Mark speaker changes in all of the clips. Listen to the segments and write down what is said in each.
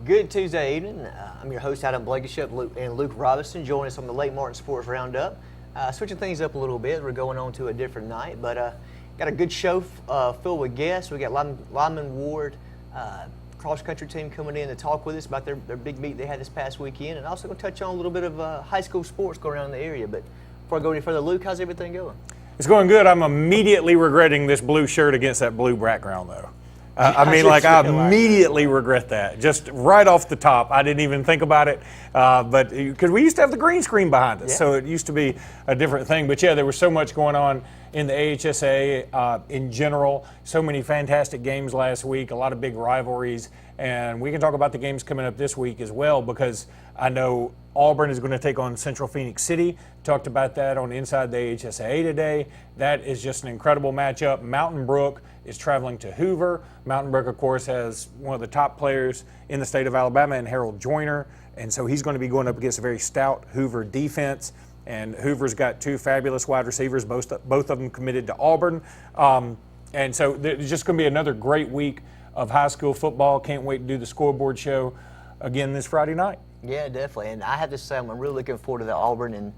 Speaker 1: Good Tuesday evening. I'm your host, Adam Blankenship, and Luke Robinson. Join us on the Lake Martin Sports Roundup. Switching things up a little bit, we're going on to a different night, but got a good show filled with guests. We got Lyman Ward, cross-country team coming in to talk with us about their big meet they had this past weekend, and also going to touch on a little bit of high school sports going around in the area. But before I go any further, Luke, how's everything going?
Speaker 2: It's going good. I'm immediately regretting this blue shirt against that blue background, though. I immediately regret that. Just right off the top, I didn't even think about it, but because we used to have the green screen behind us, so it used to be a different thing. But yeah, there was so much going on in the AHSA in general. So many fantastic games last week, a lot of big rivalries, and we can talk about the games coming up this week as well, because I know Auburn is going to take on Central Phoenix City. Talked about that on Inside the AHSA today. That is just an incredible matchup. Mountain Brook is traveling to Hoover. Mountain Brook, of course, has one of the top players in the state of Alabama in Harold Joyner, and so he's going to be going up against a very stout Hoover defense. And Hoover's got two fabulous wide receivers, both of them committed to Auburn. And so there's just going to be another great week of high school football. Can't wait to do the scoreboard show again this Friday night.
Speaker 1: Yeah, definitely. And I have to say, I'm really looking forward to the Auburn and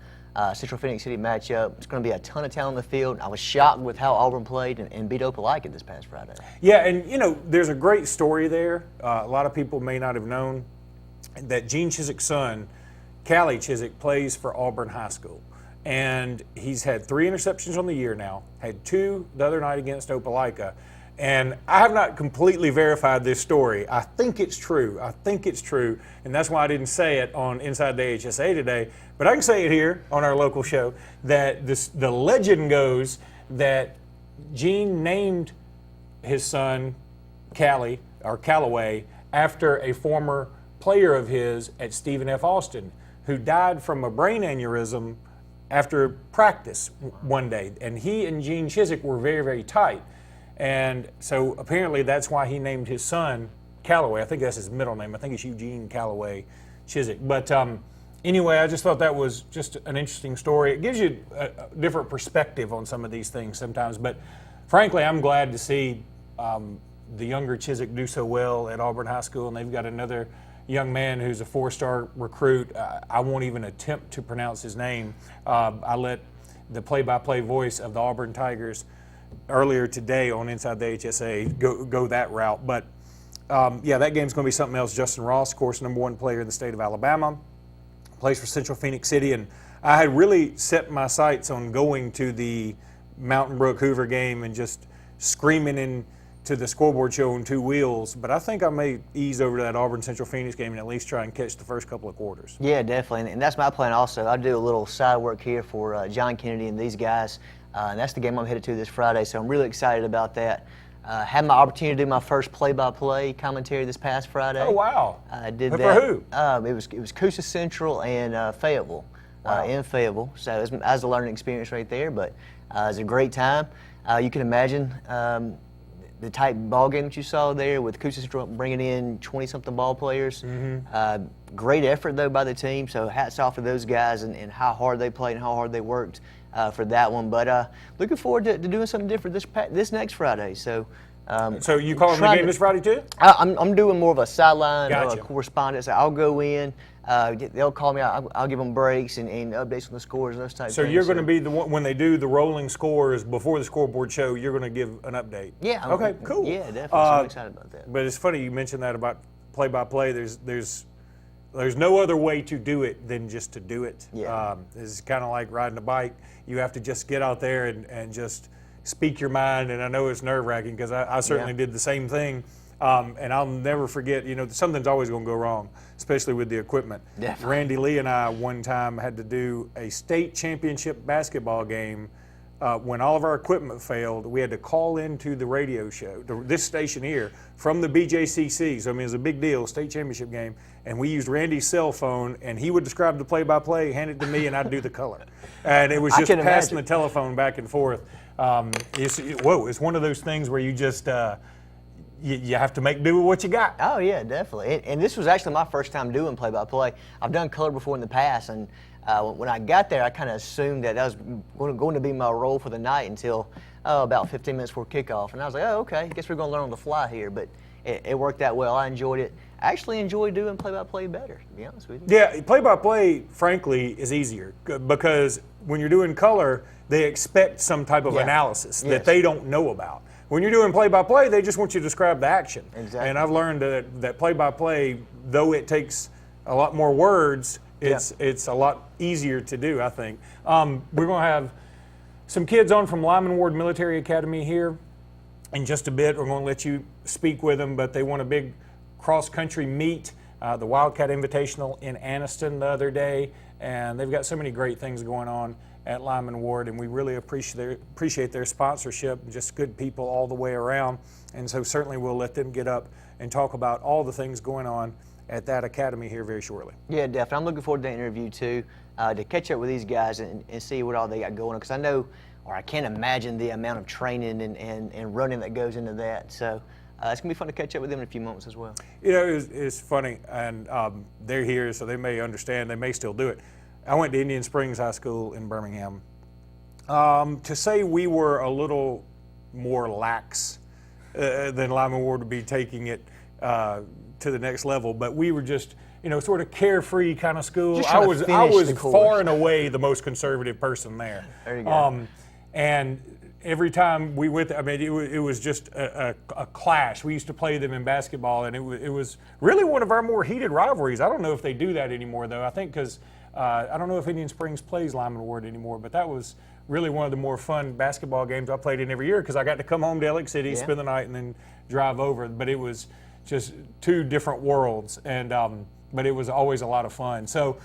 Speaker 1: Central Phoenix City matchup. It's going to be a ton of talent on the field. I was shocked with how Auburn played and beat Opelika this past Friday.
Speaker 2: Yeah, and you know, there's a great story there. A lot of people may not have known that Gene Chiswick's son, Callie Chiswick, plays for Auburn High School. And he's had 3 interceptions on the year now, had 2 the other night against Opelika. And I have not completely verified this story. I think it's true. And that's why I didn't say it on Inside the AHSA today. But I can say it here on our local show that the legend goes that Gene named his son Callie, or Callaway, after a former player of his at Stephen F. Austin, who died from a brain aneurysm after practice one day. And he and Gene Chiswick were very, very tight. And so apparently that's why he named his son Callaway. I think that's his middle name. I think it's Eugene Callaway Chiswick. But anyway, I just thought that was just an interesting story. It gives you a different perspective on some of these things sometimes. But frankly, I'm glad to see the younger Chiswick do so well at Auburn High School. And they've got another young man who's a 4-star recruit. I won't even attempt to pronounce his name. I let the play-by-play voice of the Auburn Tigers earlier today on Inside the HSA go that route. But yeah, that game's going to be something else. Justin Ross, of course, #1 player in the state of Alabama, plays for Central Phoenix City. And I had really set my sights on going to the Mountain Brook Hoover game and just screaming into the scoreboard show on 2 wheels. But I think I may ease over to that Auburn Central Phoenix game and at least try and catch the first couple of quarters.
Speaker 1: Yeah, definitely. And that's my plan also. I do a little side work here for John Kennedy and these guys. And that's the game I'm headed to this Friday, so I'm really excited about that. Had my opportunity to do my first play-by-play commentary this past Friday.
Speaker 2: Oh, wow.
Speaker 1: I did
Speaker 2: that.
Speaker 1: For
Speaker 2: who?
Speaker 1: It was Coosa Central and Fayetteville.
Speaker 2: Wow.
Speaker 1: In Fayetteville. So it was a learning experience right there, but it was a great time. You can imagine the type ball game that you saw there with Coosa Central bringing in 20-something ball players. Mm-hmm. Great effort, though, by the team, so hats off to those guys and how hard they played and how hard they worked for that one. But looking forward to doing something different this next Friday. So
Speaker 2: you calling the game this Friday, too?
Speaker 1: I'm doing more of a sideline
Speaker 2: Gotcha.
Speaker 1: Correspondence. I'll go in. They'll call me. I'll give them breaks and updates on the scores and those types of things.
Speaker 2: So you're going to be the one, when they do the rolling scores before the scoreboard show, you're going to give an update?
Speaker 1: Yeah.
Speaker 2: Okay, cool.
Speaker 1: Yeah, definitely. So I'm excited about that.
Speaker 2: But it's funny you mentioned that about play-by-play. There's no other way to do it than just to do it.
Speaker 1: Yeah.
Speaker 2: It's kind of like riding a bike. You have to just get out there and just speak your mind. And I know it's nerve-wracking because I certainly did the same thing. And I'll never forget, something's always going to go wrong, especially with the equipment.
Speaker 1: Definitely.
Speaker 2: Randy Lee and I one time had to do a state championship basketball game. When all of our equipment failed, we had to call into the radio show, this station here, from the BJCC. So, it was a big deal, state championship game. And we used Randy's cell phone, and he would describe the play-by-play, hand it to me, and I'd do the color. And it was just passing the telephone back and forth. It's one of those things where you just you have to make do with what you got.
Speaker 1: Oh, yeah, definitely. And this was actually my first time doing play-by-play. I've done color before in the past, and when I got there, I kind of assumed that was going to be my role for the night until about 15 minutes before kickoff. And I was like, oh, okay, I guess we're going to learn on the fly here. But it worked out well. I enjoyed it. I actually enjoy doing play-by-play better, to be honest with you.
Speaker 2: Yeah, play-by-play, frankly, is easier because when you're doing color, they expect some type of analysis that they don't know about. When you're doing play-by-play, they just want you to describe the action.
Speaker 1: Exactly.
Speaker 2: And I've learned that play-by-play, though it takes a lot more words, it's a lot easier to do, I think. We're going to have some kids on from Lyman Ward Military Academy here in just a bit. We're going to let you speak with them, but they won a big cross-country meet, the Wildcat Invitational in Anniston the other day, and they've got so many great things going on at Lyman Ward, and we really appreciate their sponsorship, just good people all the way around, and so certainly we'll let them get up and talk about all the things going on at that academy here very shortly.
Speaker 1: Yeah, definitely. I'm looking forward to the interview too, to catch up with these guys and see what all they got going on, because I know, or I can't imagine the amount of training and running that goes into that. So it's going to be fun to catch up with them in a few moments as well.
Speaker 2: You know, it's funny, and they're here, so they may understand, they may still do it. I went to Indian Springs High School in Birmingham. To say we were a little more lax than Lyman Ward would be taking it to the next level, but we were just, you know, sort of carefree kind of school. I was far and away the most conservative person there.
Speaker 1: There you go.
Speaker 2: And every time we went there, I mean, it was just a clash. We used to play them in basketball, and it was really one of our more heated rivalries. I don't know if they do that anymore, though. I think because I don't know if Indian Springs plays Lyman Ward anymore, but that was really one of the more fun basketball games I played in every year because I got to come home to Alex City, spend the night, and then drive over. But it was just two different worlds, and but it was always a lot of fun. So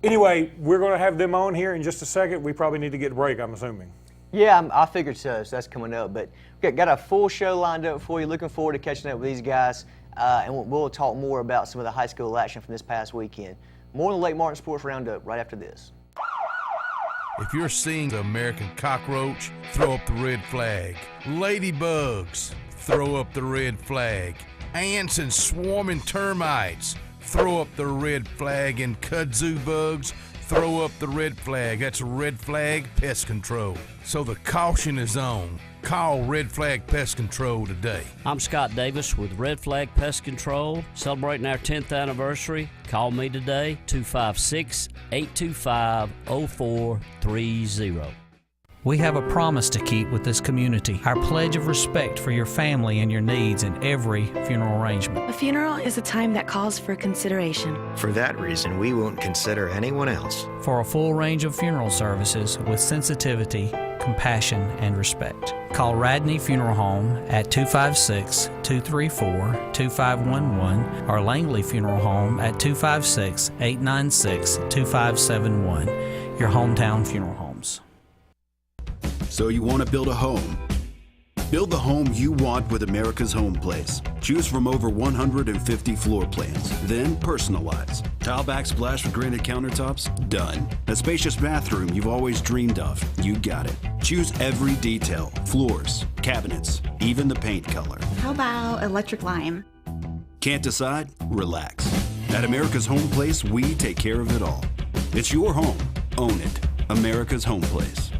Speaker 2: anyway, we're going to have them on here in just a second. We probably need to get a break, I'm assuming.
Speaker 1: Yeah, I figured so. So that's coming up. But we've got a full show lined up for you. Looking forward to catching up with these guys, and we'll talk more about some of the high school action from this past weekend. More on the Lake Martin Sports Roundup right after this.
Speaker 3: If you're seeing the American cockroach, throw up the red flag. Ladybugs, throw up the red flag. Ants and swarming termites, throw up the red flag. And kudzu bugs, throw up the red flag. That's Red Flag Pest Control. So the caution is on. Call Red Flag Pest Control today.
Speaker 4: I'm Scott Davis with Red Flag Pest Control, celebrating our 10th anniversary. Call me today, 256-825-0430.
Speaker 5: We have a promise to keep with this community, our pledge of respect for your family and your needs in every funeral arrangement.
Speaker 6: A funeral is a time that calls for consideration.
Speaker 7: For that reason, we won't consider anyone else.
Speaker 5: For a full range of funeral services with sensitivity, compassion, and respect, call Radney Funeral Home at 256-234-2511 or Langley Funeral Home at 256-896-2571. Your hometown funeral homes.
Speaker 8: So you want to build a home? Build the home you want with America's Home Place. Choose from over 150 floor plans, then personalize. Tile backsplash with granite countertops? Done. A spacious bathroom you've always dreamed of? You got it. Choose every detail, floors, cabinets, even the paint color.
Speaker 9: How about electric lime?
Speaker 8: Can't decide? Relax. At America's Home Place, we take care of it all. It's your home. Own it. America's Home Place.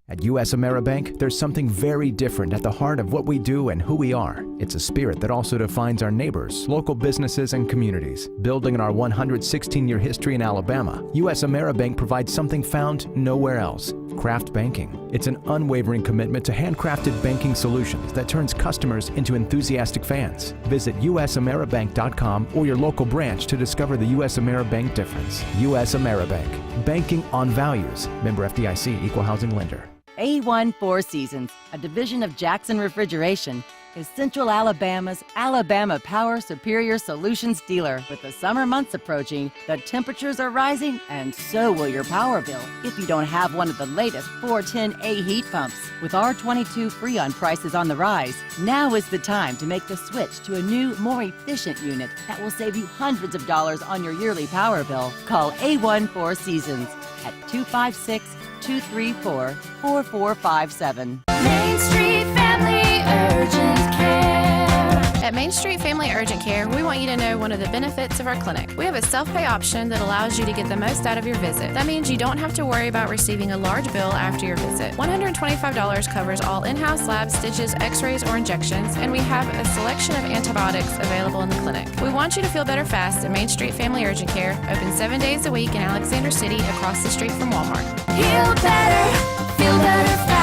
Speaker 10: At U.S. Ameribank, there's something very different at the heart of what we do and who we are. It's a spirit that also defines our neighbors, local businesses, and communities. Building on our 116-year history in Alabama, U.S. Ameribank provides something found nowhere else: craft banking. It's an unwavering commitment to handcrafted banking solutions that turns customers into enthusiastic fans. Visit usameribank.com or your local branch to discover the U.S. Ameribank difference. U.S. Ameribank. Banking on values. Member FDIC, Equal Housing Lender.
Speaker 11: A1 Four Seasons, a division of Jackson Refrigeration, is Central Alabama's Alabama Power Superior Solutions dealer. With the summer months approaching, the temperatures are rising, and so will your power bill if you don't have one of the latest 410A heat pumps. With R22 Freon prices on the rise, now is the time to make the switch to a new, more efficient unit that will save you hundreds of dollars on your yearly power bill. Call A1 Four Seasons at 256-234-4457.
Speaker 12: Main Street Family Urgent Care. At Main Street Family Urgent Care, we want you to know one of the benefits of our clinic. We have a self-pay option that allows you to get the most out of your visit. That means you don't have to worry about receiving a large bill after your visit. $125 covers all in-house labs, stitches, x-rays, or injections, and we have a selection of antibiotics available in the clinic. We want you to feel better fast at Main Street Family Urgent Care, open 7 days a week in Alexander City across the street from Walmart.
Speaker 13: Heal better, feel better fast.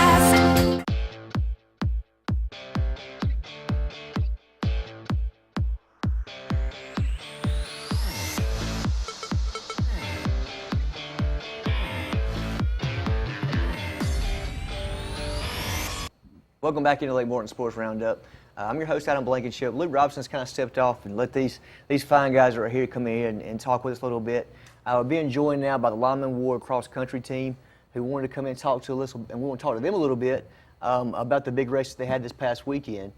Speaker 1: Welcome back into Lake Morton Sports Roundup. I'm your host, Adam Blankenship. Luke Robinson's kind of stepped off and let these fine guys that are here come in and talk with us a little bit. We're being joined now by the Lyman Ward cross country team who wanted to come in and talk to us, and we want to talk to them a little bit about the big races they had this past weekend.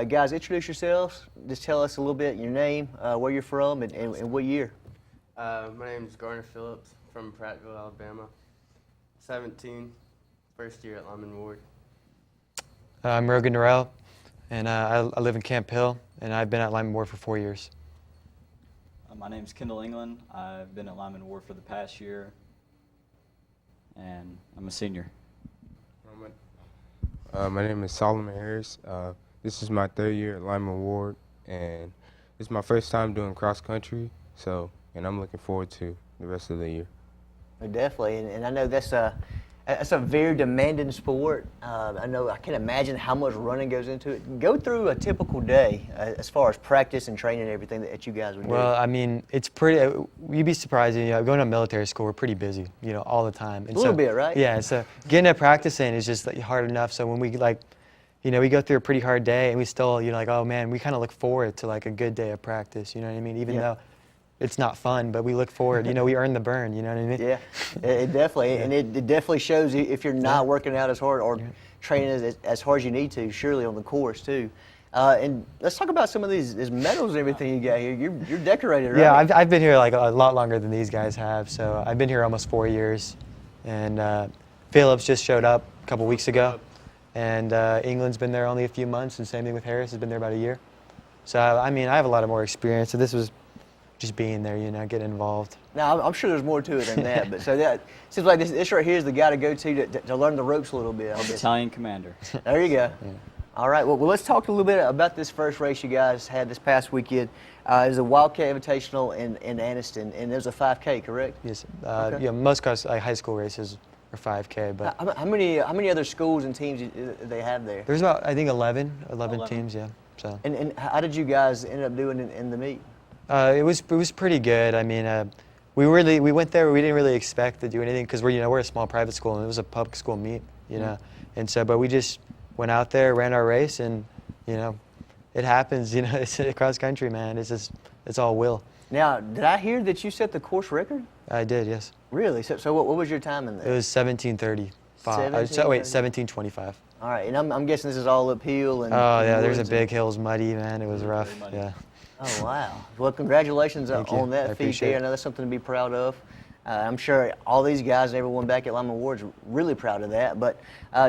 Speaker 1: Guys, introduce yourselves. Just tell us a little bit your name, where you're from, and what year.
Speaker 14: My name is Garner Phillips from Prattville, Alabama. 17, first year at Lyman Ward.
Speaker 15: I'm Rogan Norell, and I live in Camp Hill, and I've been at Lyman Ward for 4 years.
Speaker 16: My name's Kendall England. I've been at Lyman Ward for the past year, and I'm a senior.
Speaker 17: My name is Solomon Harris. This is my 3rd year at Lyman Ward, and it's my first time doing cross country, and I'm looking forward to the rest of the year.
Speaker 1: Definitely, and I know that's a very demanding sport. I can imagine how much running goes into it. Go through a typical day as far as practice and training and everything that you guys would do.
Speaker 15: Well, I mean, it's pretty, you'd be surprised, going to military school, we're pretty busy, all the time. And
Speaker 1: a little bit, right?
Speaker 15: Yeah, so getting a practice in is just hard enough. So when we we go through a pretty hard day and we still, oh man, we kind of look forward to a good day of practice, you know what I mean? Even though it's not fun, but we look forward. We earn the burn. You know what I mean?
Speaker 1: Yeah, it definitely, and it definitely shows you if you're not working out as hard or training as hard as you need to. Surely on the course too. And let's talk about some of these medals and everything you got here. You're decorated, right?
Speaker 15: Yeah, I've been here a lot longer than these guys have. So I've been here almost 4 years, and Phillips just showed up a couple weeks ago, and England's been there only a few months, and same thing with Harris has been there about a year. So I mean, I have a lot of more experience. So this was just being there, getting involved.
Speaker 1: Now, I'm sure there's more to it than that, but so that seems like this right here is the guy to go to learn the ropes a little bit.
Speaker 16: Battalion commander.
Speaker 1: There you go. Yeah. All right, well, let's talk a little bit about this first race you guys had this past weekend. It was a Wildcat Invitational in Anniston, and there's a 5K, correct?
Speaker 15: Yes. Okay. Yeah, most high school races are 5K, but
Speaker 1: how many other schools and teams do they have there?
Speaker 15: There's about, I think, 11 teams, yeah. So.
Speaker 1: And how did you guys end up doing in the meet?
Speaker 15: It was pretty good. I mean, we went there. We didn't really expect to do anything because we're a small private school and it was a public school meet, and so but we just went out there, ran our race, and it happens. It's cross country, man. It's all will.
Speaker 1: Now, did I hear that you set the course record?
Speaker 15: I did, yes.
Speaker 1: Really? So what was your time in there?
Speaker 15: It was 17:35. 17:25.
Speaker 1: All right, and I'm guessing this is all uphill and.
Speaker 15: Oh yeah, there's a big hills, muddy, man. It was rough. Yeah.
Speaker 1: Oh, wow. Well, congratulations on that feat there. I know that's something to be proud of. I'm sure all these guys and everyone back at Lyman Ward's really proud of that. But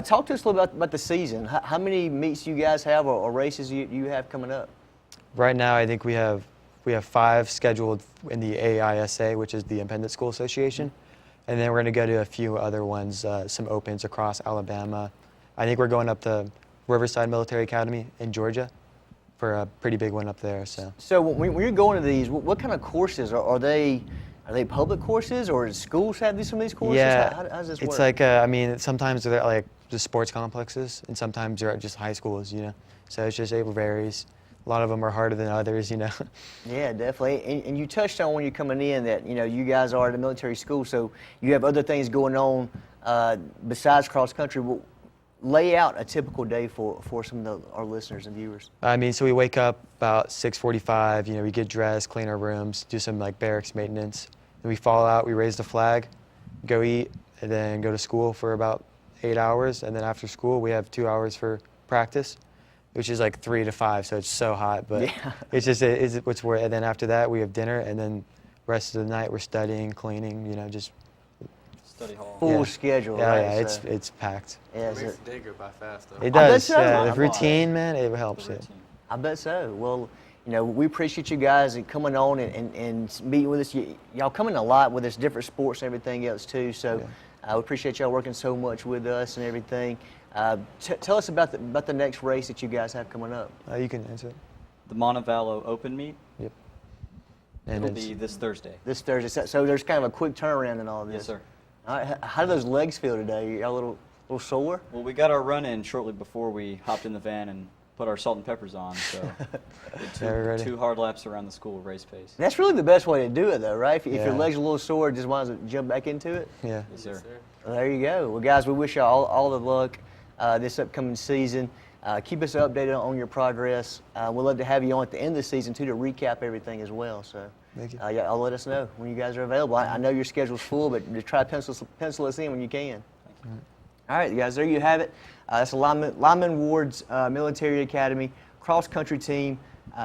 Speaker 1: talk to us a little bit about the season. How many meets you guys have or races you have coming up?
Speaker 15: Right now, I think we have 5 scheduled in the AISA, which is the Independent School Association. And then we're going to go to a few other ones, some opens across Alabama. I think we're going up to Riverside Military Academy in Georgia for a pretty big one up there. So
Speaker 1: when you're going to these, what kind of courses are they? Are they public courses, or does schools have some of these courses?
Speaker 15: Yeah,
Speaker 1: how does this
Speaker 15: it's
Speaker 1: work?
Speaker 15: I mean, sometimes they're like just sports complexes, and sometimes they're just high schools. So it varies. A lot of them are harder than others.
Speaker 1: Yeah, definitely. And you touched on when you're coming in that you guys are at a military school, so you have other things going on besides cross country. Lay out a typical day for some of our listeners and viewers.
Speaker 15: I mean, so we wake up about 6:45. We get dressed, clean our rooms, do some barracks maintenance. Then we fall out, we raise the flag, go eat, and then go to school for about 8 hours. And then after school, we have 2 hours for practice, which is 3 to 5. So it's so hot, but
Speaker 1: yeah.
Speaker 15: it's what's worth. And then after that, we have dinner, and then rest of the night we're studying, cleaning. Just.
Speaker 16: Study hall.
Speaker 1: Full schedule.
Speaker 15: Yeah,
Speaker 1: right?
Speaker 15: yeah, it's packed.
Speaker 14: Yeah, it makes the day go by fast, though.
Speaker 15: It does. Yeah, the routine, man, it helps it.
Speaker 1: I bet so. Well, we appreciate you guys and coming on and meeting with us. Y'all come in a lot with us, different sports and everything else too. So we appreciate y'all working so much with us and everything. Tell us about the next race that you guys have coming up.
Speaker 15: You can answer it.
Speaker 16: The Montevallo Open Meet.
Speaker 15: Yep.
Speaker 16: And it'll be this Thursday.
Speaker 1: This Thursday. So there's kind of a quick turnaround in all of this.
Speaker 16: Yes, sir.
Speaker 1: All right. How do those legs feel today? Y'all a little sore?
Speaker 16: Well, we got our run in shortly before we hopped in the van and put our salt and peppers on. So did two hard laps around the school race pace.
Speaker 1: That's really the best way to do it, though, right? If your legs are a little sore, just want to jump back into it.
Speaker 15: Yeah.
Speaker 16: Yes, sir.
Speaker 1: Well, there you go. Well, guys, we wish you all the luck this upcoming season. Keep us updated on your progress. We'd love to have you on at the end of the season, too, to recap everything as well. So
Speaker 15: thank you.
Speaker 1: I'll let us know when you guys are available. I know your schedule's full, but just try to pencil us in when you can.
Speaker 15: Thank you.
Speaker 1: All right, guys, there you have it. That's the Lyman Ward's Military Academy cross-country team,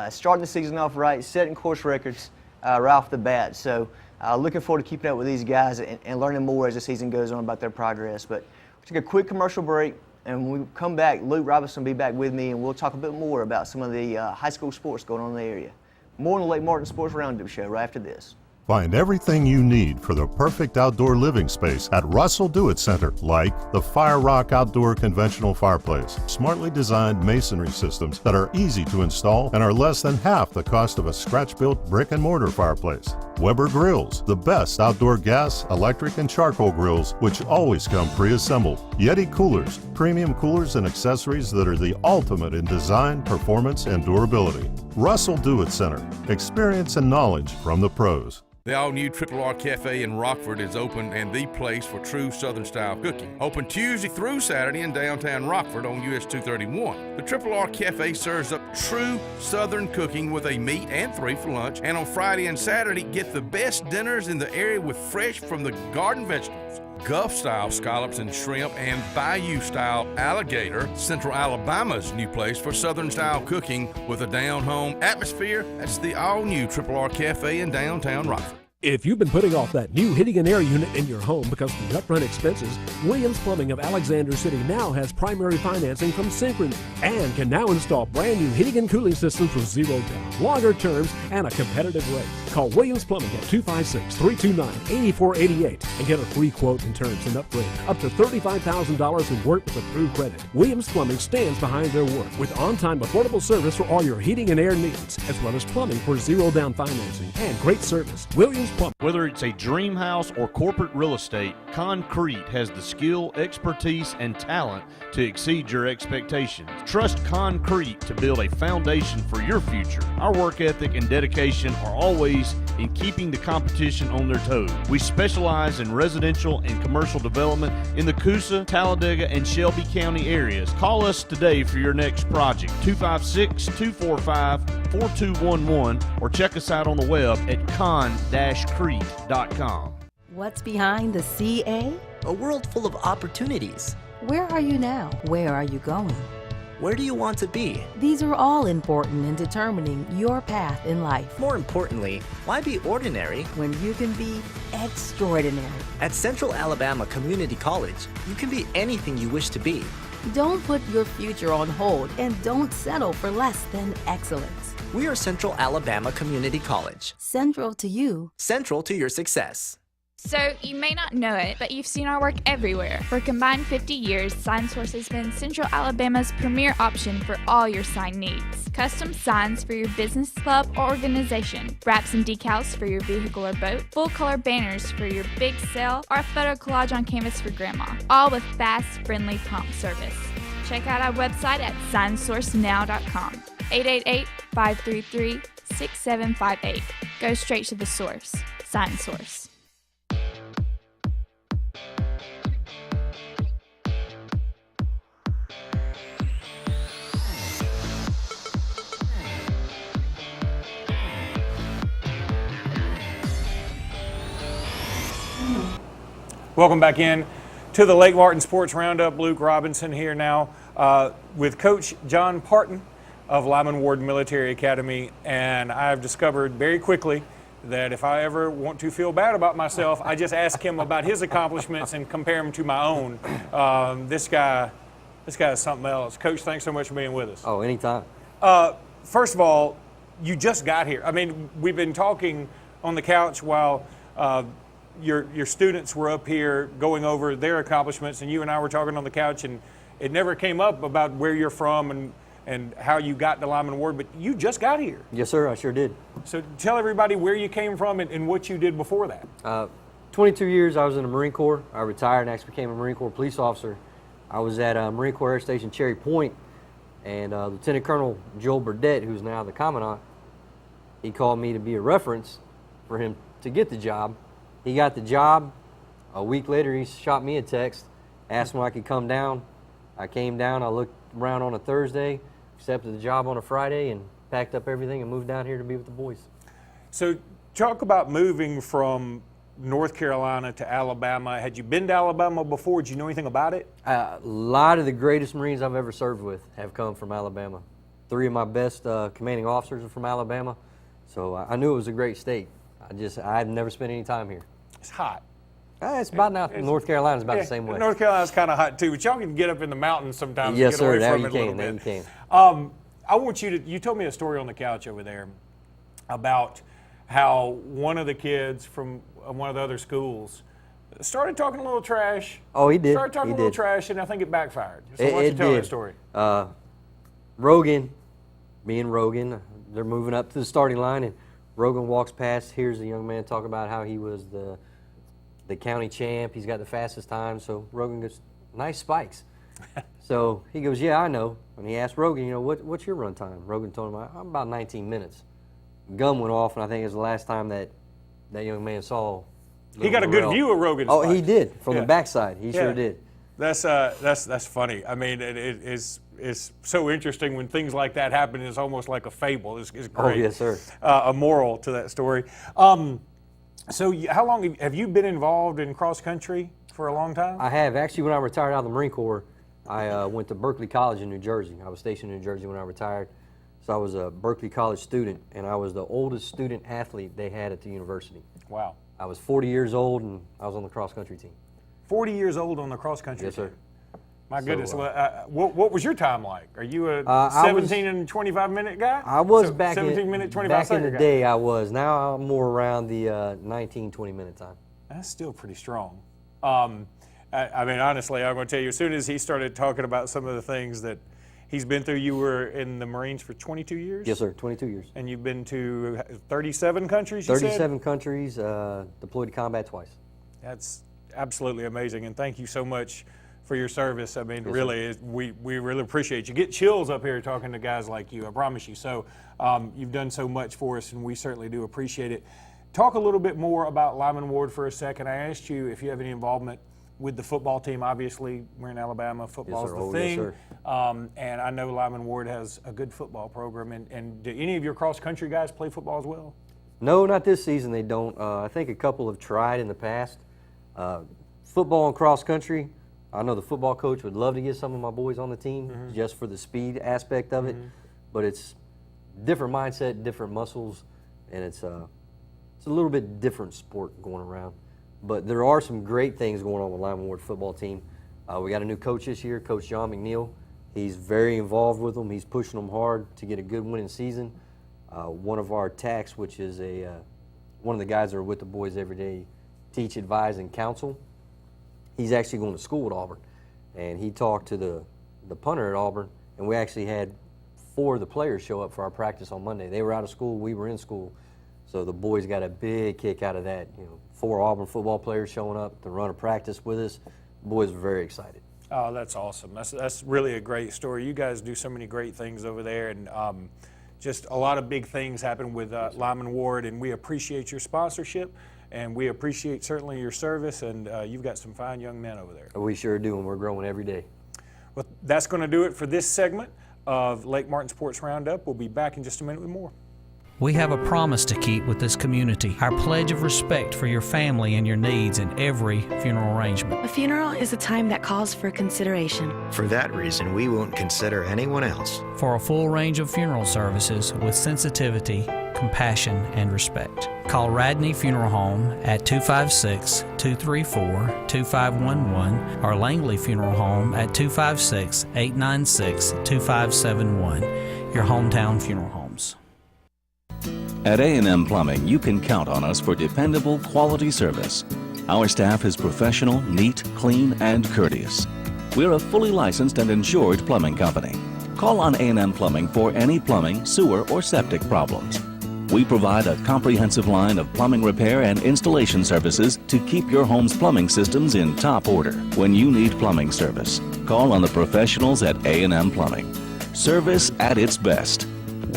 Speaker 1: starting the season off right, setting course records right off the bat. So looking forward to keeping up with these guys and learning more as the season goes on about their progress. But we'll take a quick commercial break, and when we come back, Luke Robinson will be back with me, and we'll talk a bit more about some of the high school sports going on in the area. More on the Lake Martin Sports Roundup Show right after this.
Speaker 18: Find everything you need for the perfect outdoor living space at Russell Do-It Center, like the Fire Rock Outdoor Conventional Fireplace, smartly designed masonry systems that are easy to install and are less than half the cost of a scratch-built brick and mortar fireplace. Weber Grills, the best outdoor gas, electric, and charcoal grills, which always come pre-assembled. Yeti Coolers, premium coolers and accessories that are the ultimate in design, performance, and durability. Russell Do-It Center, experience and knowledge from the pros.
Speaker 3: The all-new Triple R Cafe in Rockford is open and the place for true Southern-style cooking. Open Tuesday through Saturday in downtown Rockford on US 231. The Triple R Cafe serves up true Southern cooking with a meat and 3 for lunch. And on Friday and Saturday, get the best dinners in the area with fresh from the garden vegetables. Gulf-style scallops and shrimp, and Bayou-style alligator. Central Alabama's new place for Southern-style cooking with a down-home atmosphere. That's the all-new Triple R Cafe in downtown Rockford.
Speaker 19: If you've been putting off that new heating and air unit in your home because of the upfront expenses, Williams Plumbing of Alexander City now has primary financing from Synchrony and can now install brand new heating and cooling systems with zero down, longer terms, and a competitive rate. Call Williams Plumbing at 256-329-8488 and get a free quote and terms and upgrade up to $35,000 in work with approved credit. Williams Plumbing stands behind their work with on-time affordable service for all your heating and air needs, as well as plumbing for zero down financing and great service. Williams Plumbing.
Speaker 20: Whether it's a dream house or corporate real estate, Concrete has the skill, expertise, and talent to exceed your expectations. Trust Concrete to build a foundation for your future. Our work ethic and dedication are always in keeping the competition on their toes. We specialize in residential and commercial development in the Coosa, Talladega, and Shelby County areas. Call us today for your next project, 256-245-4211, or check us out on the web at con-crete.com.
Speaker 11: What's behind the CA?
Speaker 21: A world full of opportunities.
Speaker 11: Where are you now? Where are you going?
Speaker 21: Where do you want to be?
Speaker 11: These are all important in determining your path in life.
Speaker 21: More importantly, why be ordinary
Speaker 11: when you can be extraordinary?
Speaker 21: At Central Alabama Community College, you can be anything you wish to be.
Speaker 11: Don't put your future on hold and don't settle for less than excellence.
Speaker 21: We are Central Alabama Community College.
Speaker 11: Central to you.
Speaker 21: Central to your success.
Speaker 22: So, you may not know it, but you've seen our work everywhere. For a combined 50 years, SignSource has been Central Alabama's premier option for all your sign needs. Custom signs for your business, club, or organization. Wraps and decals for your vehicle or boat. Full-color banners for your big sale, or a photo collage on canvas for grandma. All with fast, friendly, prompt service. Check out our website at signsourcenow.com. 888-533-6758. Go straight to the source. SignSource.
Speaker 2: Welcome back in to the Lake Martin Sports Roundup. Luke Robinson here now with Coach John Parton of Lyman Ward Military Academy, and I've discovered very quickly that if I ever want to feel bad about myself, I just ask him about his accomplishments and compare them to my own. This guy is something else. Coach, thanks so much for being with us.
Speaker 23: Oh, anytime.
Speaker 2: first of all, you just got here. I mean, we've been talking on the couch while your students were up here going over their accomplishments, and you and I were talking on the couch, and it never came up about where you're from and how you got to Lyman Ward, but you just got here.
Speaker 4: Yes, sir, I sure did.
Speaker 2: So tell everybody where you came from and what you did before that.
Speaker 4: 22 years I was in the Marine Corps. I retired and actually became a Marine Corps police officer. I was at Marine Corps Air Station Cherry Point, and Lieutenant Colonel Joel Burdett, who's now the Commandant, he called me to be a reference for him to get the job. He got the job. A week later, he shot me a text, asked when I could come down. I came down, I looked around on a Thursday, accepted the job on a Friday, and packed up everything and moved down here to be with the boys.
Speaker 2: So talk about moving from North Carolina to Alabama. Had you been to Alabama before? Did you know anything about it?
Speaker 4: A lot of the greatest Marines I've ever served with have come from Alabama. 3 of my best commanding officers are from Alabama, so I knew it was a great state. I've never spent any time here.
Speaker 2: It's hot.
Speaker 4: It's about now. North Carolina's about the same way.
Speaker 2: North Carolina's kind of hot too, but y'all can get up in the mountains sometimes.
Speaker 4: Yes,
Speaker 2: and get
Speaker 4: sir.
Speaker 2: away
Speaker 4: There
Speaker 2: from
Speaker 4: you
Speaker 2: it a little
Speaker 4: can. There
Speaker 2: bit.
Speaker 4: you can.
Speaker 2: I want you told me a story on the couch over there about how one of the kids from one of the other schools started talking a little trash.
Speaker 4: Oh, he did.
Speaker 2: Started talking a little trash, and I think it backfired. So why don't you tell that story?
Speaker 4: Rogan, being Rogan, they're moving up to the starting line, and Rogan walks past, hears a young man talk about how he was the county champ. He's got the fastest time. So Rogan goes, nice spikes. So he goes, yeah, I know. And he asked Rogan, what's your run time? Rogan told him, I'm about 19 minutes. Gun went off, and I think it was the last time that young man saw.
Speaker 2: He got a good view of Rogan's
Speaker 4: Oh,
Speaker 2: spikes.
Speaker 4: he did, from the backside. He sure did.
Speaker 2: That's funny. I mean, it's so interesting when things like that happen. It's almost like a fable. It's great.
Speaker 4: Oh, yes, sir.
Speaker 2: A moral to that story. So how long have you been involved in cross country? For a long time?
Speaker 4: I have. Actually, when I retired out of the Marine Corps, I went to Berkeley College in New Jersey. I was stationed in New Jersey when I retired. So I was a Berkeley College student, and I was the oldest student athlete they had at the university.
Speaker 2: Wow.
Speaker 4: I was 40 years old, and I was on the cross country team.
Speaker 2: 40 years old on the cross country
Speaker 4: team? Yes, sir.
Speaker 2: My goodness. What was your time like? Are you a 17 and 25 minute guy?
Speaker 4: I was back
Speaker 2: 17 minute, 25 second
Speaker 4: in the
Speaker 2: guy.
Speaker 4: day I was. Now I'm more around the 19, 20 minute time.
Speaker 2: That's still pretty strong. I mean, honestly, I'm going to tell you, as soon as he started talking about some of the things that he's been through, you were in the Marines for 22 years?
Speaker 4: Yes, sir, 22 years.
Speaker 2: And you've been to 37 countries,
Speaker 4: 37 countries, deployed to combat twice.
Speaker 2: That's absolutely amazing, and thank you so much for your service. I mean, really, we really appreciate you. Get chills up here talking to guys like you, I promise you. So you've done so much for us, and we certainly do appreciate it. Talk a little bit more about Lyman Ward for a second. I asked you if you have any involvement with the football team. Obviously, we're in Alabama. Football's the thing.
Speaker 4: Yes, sir.
Speaker 2: And I know Lyman Ward has a good football program. And do any of your cross-country guys play football as well?
Speaker 4: No, not this season they don't. I think a couple have tried in the past. Football and cross-country, I know the football coach would love to get some of my boys on the team just for the speed aspect of it. But it's different mindset, different muscles, and it's a little bit different sport going around. But there are some great things going on with Lyman Ward football team. We got a new coach this year, Coach John McNeil. He's very involved with them. He's pushing them hard to get a good winning season. One of our TACs, which is one of the guys that are with the boys every day, teach, advise, and counsel. He's actually going to school at Auburn. And he talked to the punter at Auburn, and we actually had 4 of the players show up for our practice on Monday. They were out of school, we were in school. So the boys got a big kick out of that. 4 Auburn football players showing up to run a practice with us. The boys were very excited.
Speaker 2: Oh, that's awesome. That's really a great story. You guys do so many great things over there, and just a lot of big things happen with Lyman Ward, and we appreciate your sponsorship, and we appreciate certainly your service, and you've got some fine young men over there.
Speaker 4: We sure do, and we're growing every day.
Speaker 2: Well, that's going to do it for this segment of Lake Martin Sports Roundup. We'll be back in just a minute with more.
Speaker 5: We have a promise to keep with this community, our pledge of respect for your family and your needs in every funeral arrangement.
Speaker 9: A funeral is a time that calls for consideration.
Speaker 7: For that reason, we won't consider anyone else.
Speaker 5: For a full range of funeral services with sensitivity, compassion, and respect, call Radney Funeral Home at 256-234-2511 or Langley Funeral Home at 256-896-2571. your hometown funeral homes.
Speaker 6: At A&M Plumbing, you can count on us for dependable, quality service. Our staff is professional, neat, clean, and courteous. We're a fully licensed and insured plumbing company. Call on A&M Plumbing for any plumbing, sewer, or septic problems. We provide a comprehensive line of plumbing repair and installation services to keep your home's plumbing systems in top order. When you need plumbing service, call on the professionals at A&M Plumbing. Service at its best,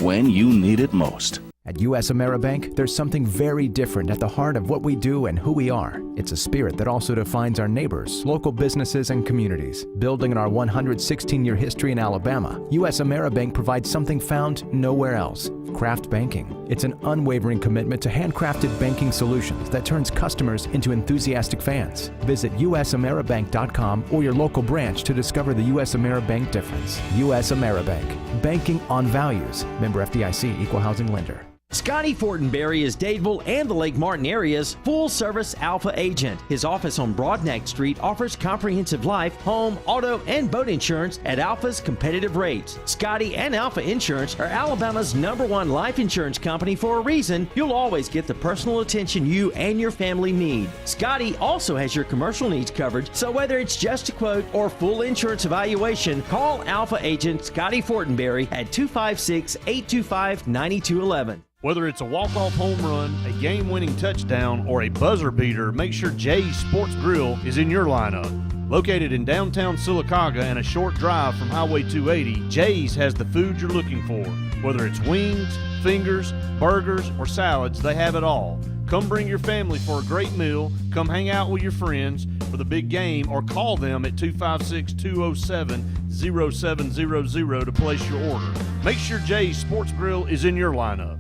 Speaker 6: when you need it most.
Speaker 10: At US AmeriBank, there's something very different at the heart of what we do and who we are. It's a spirit that also defines our neighbors, local businesses, and communities. Building on our 116-year history in Alabama, US AmeriBank provides something found nowhere else: craft banking. It's an unwavering commitment to handcrafted banking solutions that turns customers into enthusiastic fans. Visit usameribank.com or your local branch to discover the US AmeriBank difference. US AmeriBank, banking on values. Member FDIC, equal housing lender.
Speaker 8: Scotty Fortenberry is Dadeville and the Lake Martin area's full-service Alpha agent. His office on Broadneck Street offers comprehensive life, home, auto, and boat insurance at Alpha's competitive rates. Scotty and Alpha Insurance are Alabama's #1 life insurance company for a reason. You'll always get the personal attention you and your family need. Scotty also has your commercial needs covered, so whether it's just a quote or full insurance evaluation, call Alpha agent Scotty Fortenberry at 256-825-9211.
Speaker 20: Whether it's a walk-off home run, a game-winning touchdown, or a buzzer beater, make sure Jay's Sports Grill is in your lineup. Located in downtown Sylacauga and a short drive from Highway 280, Jay's has the food you're looking for. Whether it's wings, fingers, burgers, or salads, they have it all. Come bring your family for a great meal, come hang out with your friends for the big game, or call them at 256-207-0700 to place your order. Make sure Jay's Sports Grill is in your lineup.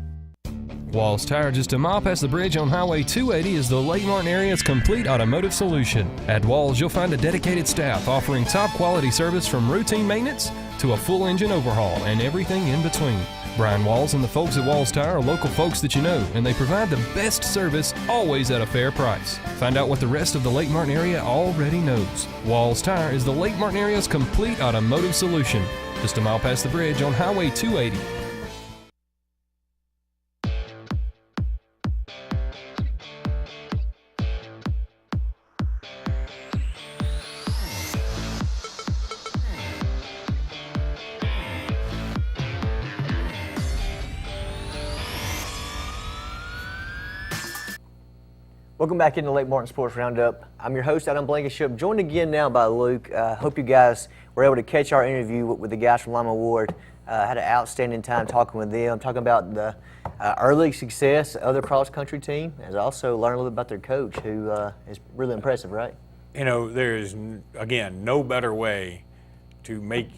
Speaker 23: Walls Tire, just a mile past the bridge on Highway 280, is the Lake Martin area's complete automotive solution. At Walls, you'll find a dedicated staff offering top quality service from routine maintenance to a full engine overhaul and everything in between. Brian Walls and the folks at Walls Tire are local folks that you know, and they provide the best service always at a fair price. Find out what the rest of the Lake Martin area already knows. Walls Tire is the Lake Martin area's complete automotive solution. Just a mile past the bridge on Highway 280.
Speaker 1: Welcome back into Lake Martin Sports Roundup. I'm your host, Adam Blankenship, joined again now by Luke. Hope you guys were able to catch our interview with the guys from Lima Ward. Had an outstanding time talking with them, talking about the early success of their cross-country team, and also learn a little bit about their coach, who is really impressive, right?
Speaker 2: You know, there's, again, no better way to make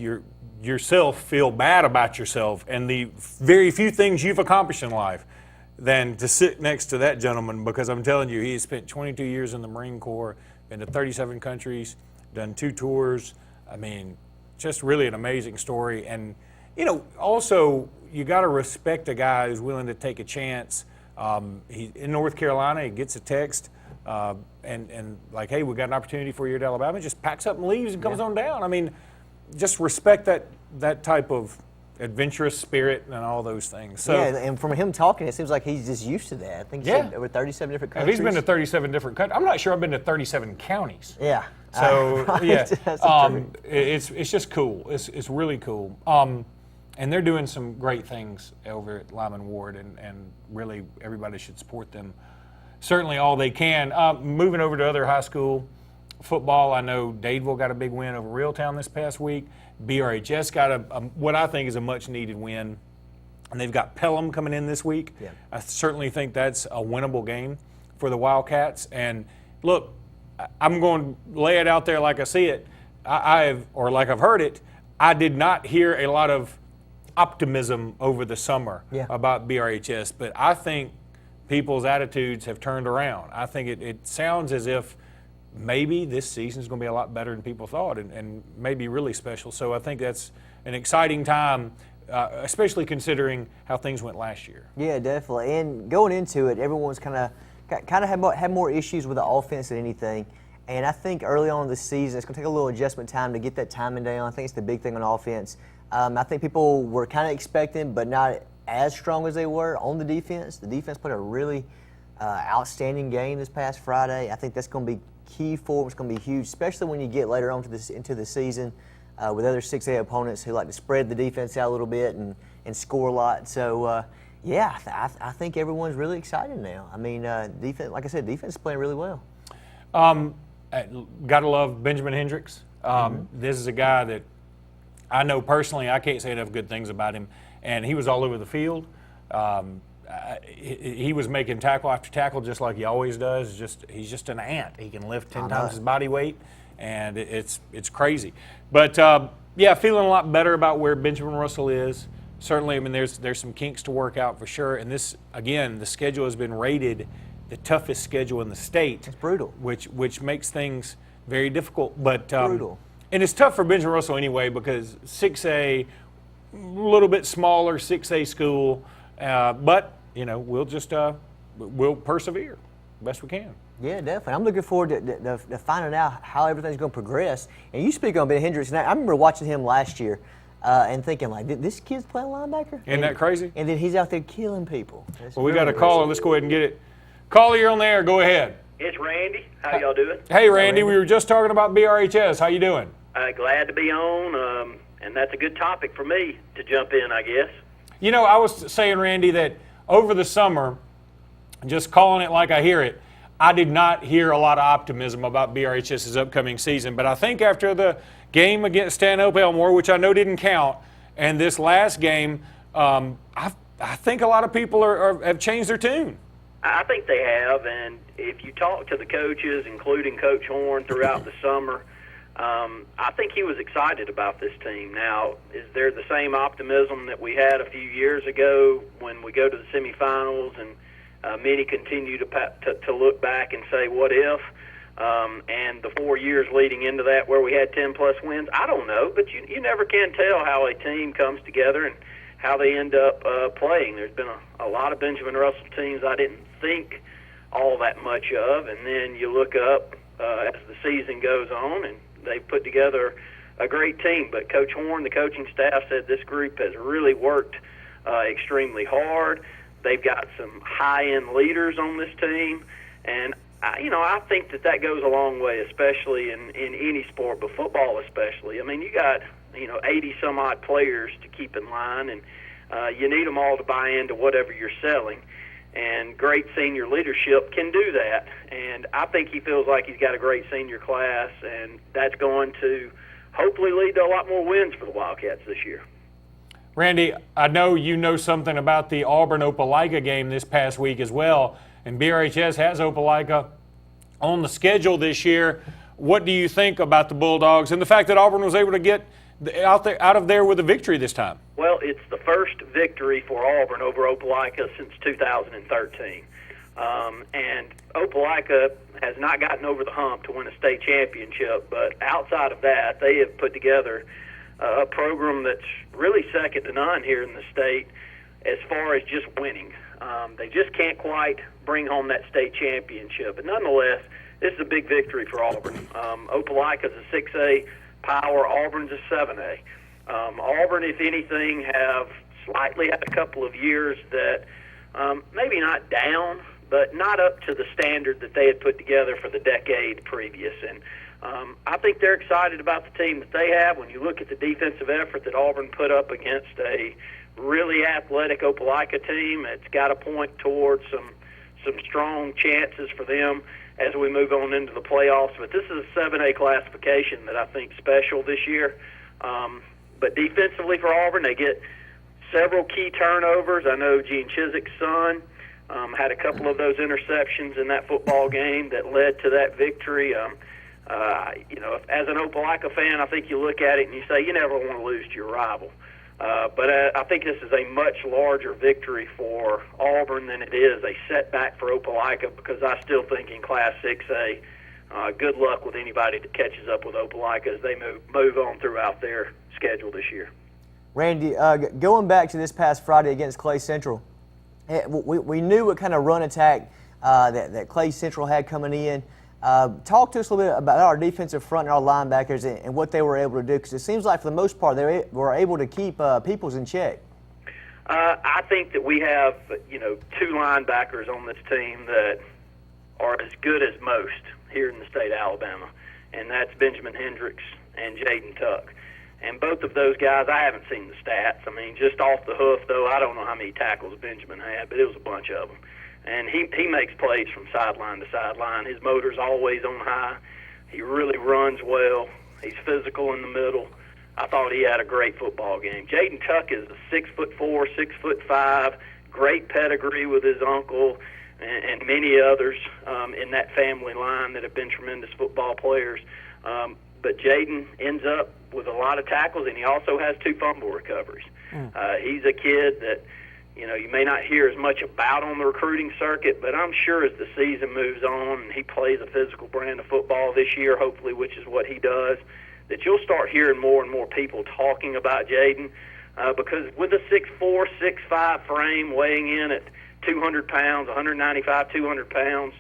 Speaker 2: yourself feel bad about yourself and the very few things you've accomplished in life than to sit next to that gentleman, because I'm telling you, he has spent 22 years in the Marine Corps, been to 37 countries, done 2 tours. I mean, just really an amazing story. And, you know, also, you got to respect a guy who's willing to take a chance. He's in North Carolina, he gets a text, and like, hey, we got an opportunity for you at Alabama, just packs up and leaves and comes on down. I mean, just respect that type of adventurous spirit and all those things. So,
Speaker 1: yeah, and from him talking, it seems like he's just used to that. I think he said over 37 different countries.
Speaker 2: He's been to 37 different countries. I'm not sure I've been to 37 counties.
Speaker 1: Yeah.
Speaker 2: So,
Speaker 1: right.
Speaker 2: yeah,
Speaker 1: That's
Speaker 2: it's just cool. It's really cool. And they're doing some great things over at Lyman Ward, and really everybody should support them. Certainly all they can. Moving over to other high school football, I know Dadeville got a big win over Reeltown this past week. BRHS got what I think is a much-needed win, and they've got Pelham coming in this week.
Speaker 1: Yeah.
Speaker 2: I certainly think that's a winnable game for the Wildcats. And look, I'm going to lay it out there like I see it. Like I've heard it. I did not hear a lot of optimism over the summer about BRHS, but I think people's attitudes have turned around. I think it sounds as if maybe this season is going to be a lot better than people thought, and maybe really special. So I think that's an exciting time, especially considering how things went last year.
Speaker 1: Yeah, definitely. And going into it, everyone's kind of had more issues with the offense than anything. And I think early on in the season, it's going to take a little adjustment time to get that timing down. I think it's the big thing on offense. I think people were kind of expecting, but not as strong as they were on the defense. The defense played a really outstanding game this past Friday. I think that's going to be key for them. It's going to be huge, especially when you get later on into the season with other 6A opponents who like to spread the defense out a little bit and score a lot. So, yeah, I think everyone's really excited now. I mean, defense, like I said, defense is playing really well.
Speaker 2: Gotta love Benjamin Hendricks. This is a guy that I know personally. I can't say enough good things about him, and he was all over the field. He was making tackle after tackle just like he always does. He's just an ant. He can lift 10 times his body weight, and it's crazy. But yeah, feeling a lot better about where Benjamin Russell is. Certainly, I mean, there's some kinks to work out for sure. And this, again, the schedule has been rated the toughest schedule in the state.
Speaker 1: It's brutal.
Speaker 2: Which makes things very difficult. But
Speaker 1: brutal. And
Speaker 2: it's tough for Benjamin Russell anyway because 6A, a little bit smaller 6A school, but you know we'll persevere best we can.
Speaker 1: Yeah, definitely. I'm looking forward to finding out how everything's going to progress. And you speak on Ben Hendricks, and I remember watching him last year and thinking, like, this kid's playing linebacker?
Speaker 2: Isn't that crazy?
Speaker 1: And then he's out there killing people.
Speaker 2: Well, we got a caller. Let's go ahead and get it. Caller, you're on the air. Go ahead.
Speaker 12: It's Randy. How y'all doing?
Speaker 2: Hey, Randy. We were just talking about BRHS. How you doing?
Speaker 12: Glad to be on, and that's a good topic for me to jump in, I guess.
Speaker 2: You know, I was saying, Randy, that over the summer, just calling it like I hear it, I did not hear a lot of optimism about BRHS's upcoming season. But I think after the game against Stanhope Elmore, which I know didn't count, and this last game, I think a lot of people have changed their tune.
Speaker 12: I think they have, and if you talk to the coaches, including Coach Horn, throughout the summer, I think he was excited about this team. Now, is there the same optimism that we had a few years ago when we go to the semifinals and many continue to look back and say, what if? And the 4 years leading into that where we had 10-plus wins, I don't know, but you never can tell how a team comes together and how they end up playing. There's been a lot of Benjamin Russell teams I didn't think all that much of, and then you look up as the season goes on, and they've put together a great team. But Coach Horn, the coaching staff, said this group has really worked extremely hard. They've got some high-end leaders on this team, and I think that goes a long way, especially in any sport, but football especially. I mean, you got 80-some-odd players to keep in line, and you need them all to buy into whatever you're selling. And great senior leadership can do that. And I think he feels like he's got a great senior class, and that's going to hopefully lead to a lot more wins for the Wildcats this year.
Speaker 2: Randy, I know you know something about the Auburn-Opelika game this past week as well, and BRHS has Opelika on the schedule this year. What do you think about the Bulldogs and the fact that Auburn was able to get out of there with a victory this time?
Speaker 12: Well, it's the first victory for Auburn over Opelika since 2013. And Opelika has not gotten over the hump to win a state championship, but outside of that, they have put together a program that's really second to none here in the state as far as just winning. They just can't quite bring home that state championship. But nonetheless, this is a big victory for Auburn. Opelika's a 6A power. Auburn's a 7A. Auburn, if anything, have slightly had a couple of years that maybe not down, but not up to the standard that they had put together for the decade previous. And I think they're excited about the team that they have. When you look at the defensive effort that Auburn put up against a really athletic Opelika team, it's got to point towards some strong chances for them as we move on into the playoffs. But this is a 7A classification that I think is special this year. But defensively for Auburn, they get several key turnovers. I know Gene Chiswick's son had a couple of those interceptions in that football game that led to that victory. As an Opelika fan, I think you look at it and you say you never want to lose to your rival. But I think this is a much larger victory for Auburn than it is a setback for Opelika, because I still think in Class 6A, good luck with anybody that catches up with Opelika as they move on throughout their schedule this year.
Speaker 1: Randy, going back to this past Friday against Clay Central, we knew what kind of run attack that Clay Central had coming in. Talk to us a little bit about our defensive front and our linebackers and what they were able to do, because it seems like for the most part they were able to keep Peoples in check.
Speaker 12: I think that we have, two linebackers on this team that are as good as most here in the state of Alabama, and that's Benjamin Hendricks and Jaden Tuck. And both of those guys, I haven't seen the stats. I mean, just off the hoof, though, I don't know how many tackles Benjamin had, but it was a bunch of them. And he makes plays from sideline to sideline. His motor's always on high. He really runs well. He's physical in the middle. I thought he had a great football game. Jaden Tuck is a 6'4", 6'5", great pedigree with his uncle and many others in that family line that have been tremendous football players. But Jaden ends up with a lot of tackles, and he also has 2 fumble recoveries. He's a kid that, you may not hear as much about on the recruiting circuit, but I'm sure as the season moves on and he plays a physical brand of football this year, hopefully, which is what he does, that you'll start hearing more and more people talking about Jaden because with a 6'4", 6'5" frame, weighing in at 200 pounds, 195, 200 pounds,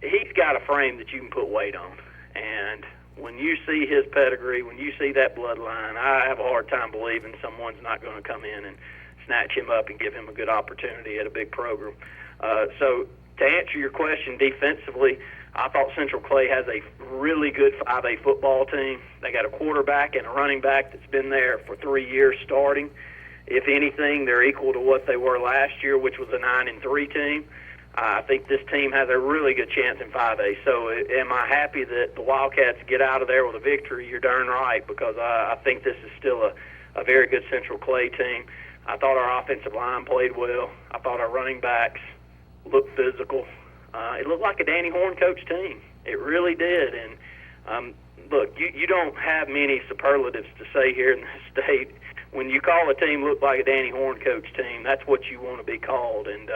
Speaker 12: he's got a frame that you can put weight on. And when you see his pedigree, when you see that bloodline, I have a hard time believing someone's not going to come in and snatch him up and give him a good opportunity at a big program. So to answer your question, defensively, I thought Central Clay has a really good 5A football team. They got a quarterback and a running back that's been there for 3 years starting. If anything, they're equal to what they were last year, which was a 9-3 team. I think this team has a really good chance in 5A. So am I happy that the Wildcats get out of there with a victory? You're darn right, because I think this is still a very good Central Clay team. I thought our offensive line played well. I thought our running backs looked physical. It looked like a Danny Horn coach team. It really did. And look, you don't have many superlatives to say here in the state. When you call a team look like a Danny Horn coach team, that's what you want to be called. And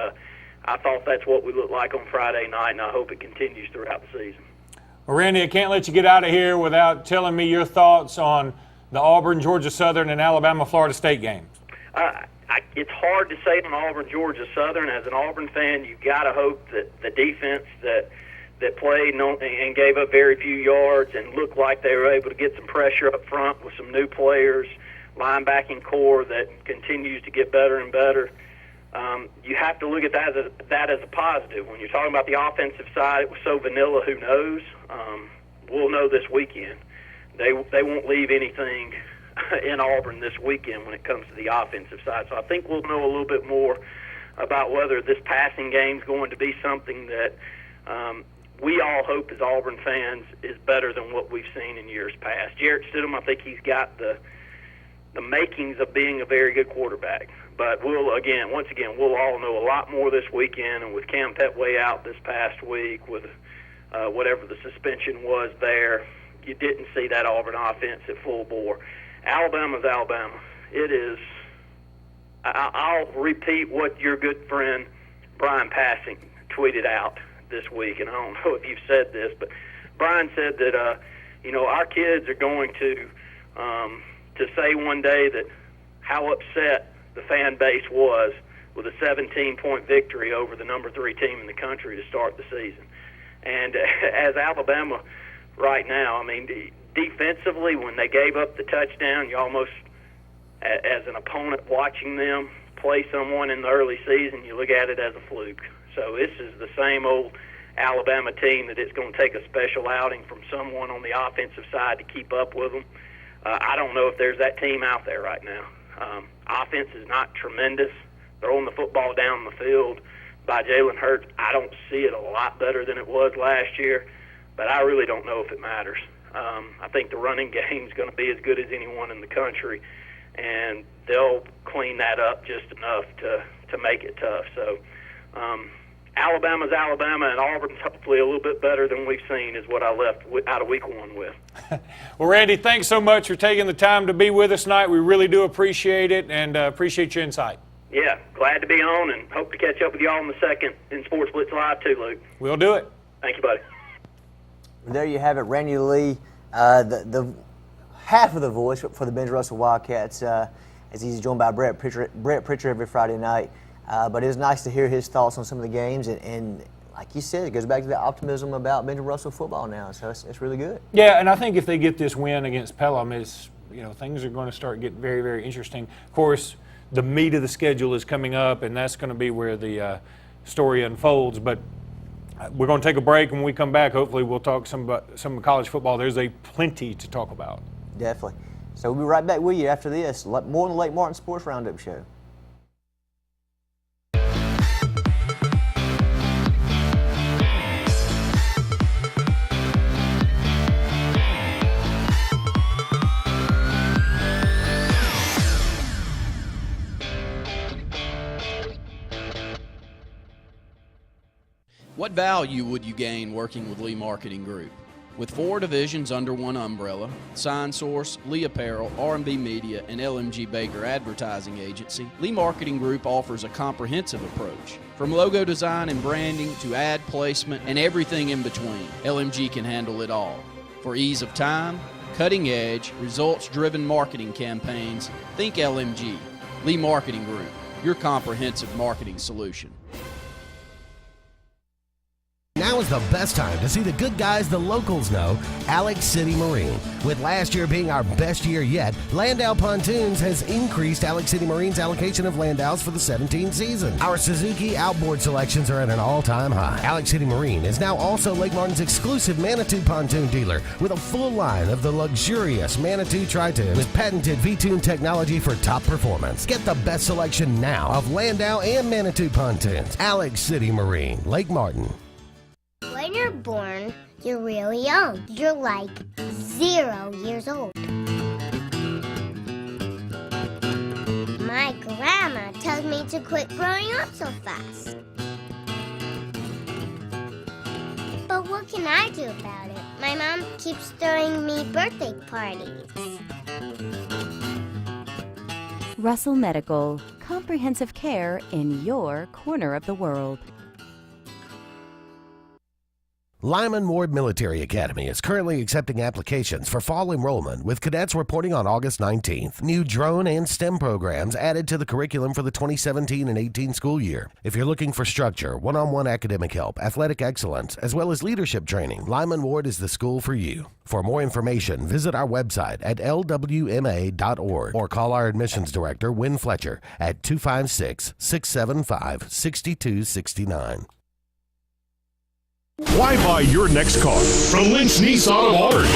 Speaker 12: I thought that's what we looked like on Friday night, and I hope it continues throughout the season.
Speaker 2: Well, Randy, I can't let you get out of here without telling me your thoughts on the Auburn, Georgia Southern, and Alabama, Florida State games.
Speaker 12: It's hard to say on Auburn, Georgia Southern. As an Auburn fan, you've got to hope that the defense that played and gave up very few yards and looked like they were able to get some pressure up front with some new players, linebacking core that continues to get better and better. You have to look at that as a positive. When you're talking about the offensive side, it was so vanilla, who knows? We'll know this weekend. They won't leave anything in Auburn this weekend when it comes to the offensive side. So I think we'll know a little bit more about whether this passing game is going to be something that we all hope as Auburn fans is better than what we've seen in years past. Jarrett Stidham, I think he's got the makings of being a very good quarterback. But once again, we'll all know a lot more this weekend. And with Cam Petway out this past week, with whatever the suspension was there, you didn't see that Auburn offense at full bore. Alabama's Alabama. It is. I'll repeat what your good friend Brian Passing tweeted out this week, and I don't know if you've said this, but Brian said that our kids are going to say one day that how upset the fan base was with a 17-point victory over the number 3 team in the country to start the season. And as Alabama right now, I mean, defensively, when they gave up the touchdown, you almost, as an opponent watching them play someone in the early season, you look at it as a fluke. So this is the same old Alabama team that it's going to take a special outing from someone on the offensive side to keep up with them. I don't know if there's that team out there right now. Offense is not tremendous. Throwing the football down the field by Jalen Hurts, I don't see it a lot better than it was last year, but I really don't know if it matters. I think the running game is going to be as good as anyone in the country, and they'll clean that up just enough to make it tough. So Alabama's Alabama, and Auburn's hopefully a little bit better than we've seen is what I left out of week 1 with.
Speaker 2: Well, Randy, thanks so much for taking the time to be with us tonight. We really do appreciate it and appreciate your insight.
Speaker 12: Yeah, glad to be on and hope to catch up with you all in the second in Sports Blitz Live too, Luke.
Speaker 2: We'll do it.
Speaker 12: Thank you, buddy.
Speaker 1: There you have it, Randy Lee, the half of the voice for the Benj Russell Wildcats, as he's joined by Brett Pritchard every Friday night. But it was nice to hear his thoughts on some of the games, and like you said, it goes back to the optimism about Benjamin Russell football now. So it's really good.
Speaker 2: Yeah, and I think if they get this win against Pelham, things are going to start getting very, very interesting. Of course, the meat of the schedule is coming up, and that's going to be where the story unfolds. But we're going to take a break, and when we come back, hopefully we'll talk some college football. There's plenty to talk about.
Speaker 1: Definitely. So we'll be right back with you after this. More on the Lake Martin Sports Roundup Show.
Speaker 13: What value would you gain working with Lee Marketing Group? With 4 divisions under one umbrella, Sign Source, Lee Apparel, R&B Media, and LMG Baker Advertising Agency, Lee Marketing Group offers a comprehensive approach. From logo design and branding to ad placement and everything in between, LMG can handle it all. For ease of time, cutting edge, results-driven marketing campaigns, think LMG. Lee Marketing Group, your comprehensive marketing solution.
Speaker 14: Now is the best time to see the good guys the locals know, Alex City Marine. With last year being our best year yet, Landau Pontoons has increased Alex City Marine's allocation of Landaus for the 17th season. Our Suzuki outboard selections are at an all-time high. Alex City Marine is now also Lake Martin's exclusive Manitou pontoon dealer with a full line of the luxurious Manitou Tri-Tune with patented V-Tune technology for top performance. Get the best selection now of Landau and Manitou pontoons. Alex City Marine, Lake Martin.
Speaker 17: When you're born, you're really young. You're like 0 years old. My grandma tells me to quit growing up so fast. But what can I do about it? My mom keeps throwing me birthday parties.
Speaker 24: Russell Medical, comprehensive care in your corner of the world.
Speaker 14: Lyman Ward Military Academy is currently accepting applications for fall enrollment, with cadets reporting on August 19th. New drone and STEM programs added to the curriculum for the 2017 and 18 school year. If you're looking for structure, one-on-one academic help, athletic excellence, as well as leadership training, Lyman Ward is the school for you. For more information, visit our website at lwma.org or call our admissions director, Wynn Fletcher, at 256-675-6269.
Speaker 25: Why buy your next car from Lynch Nissan of Auburn?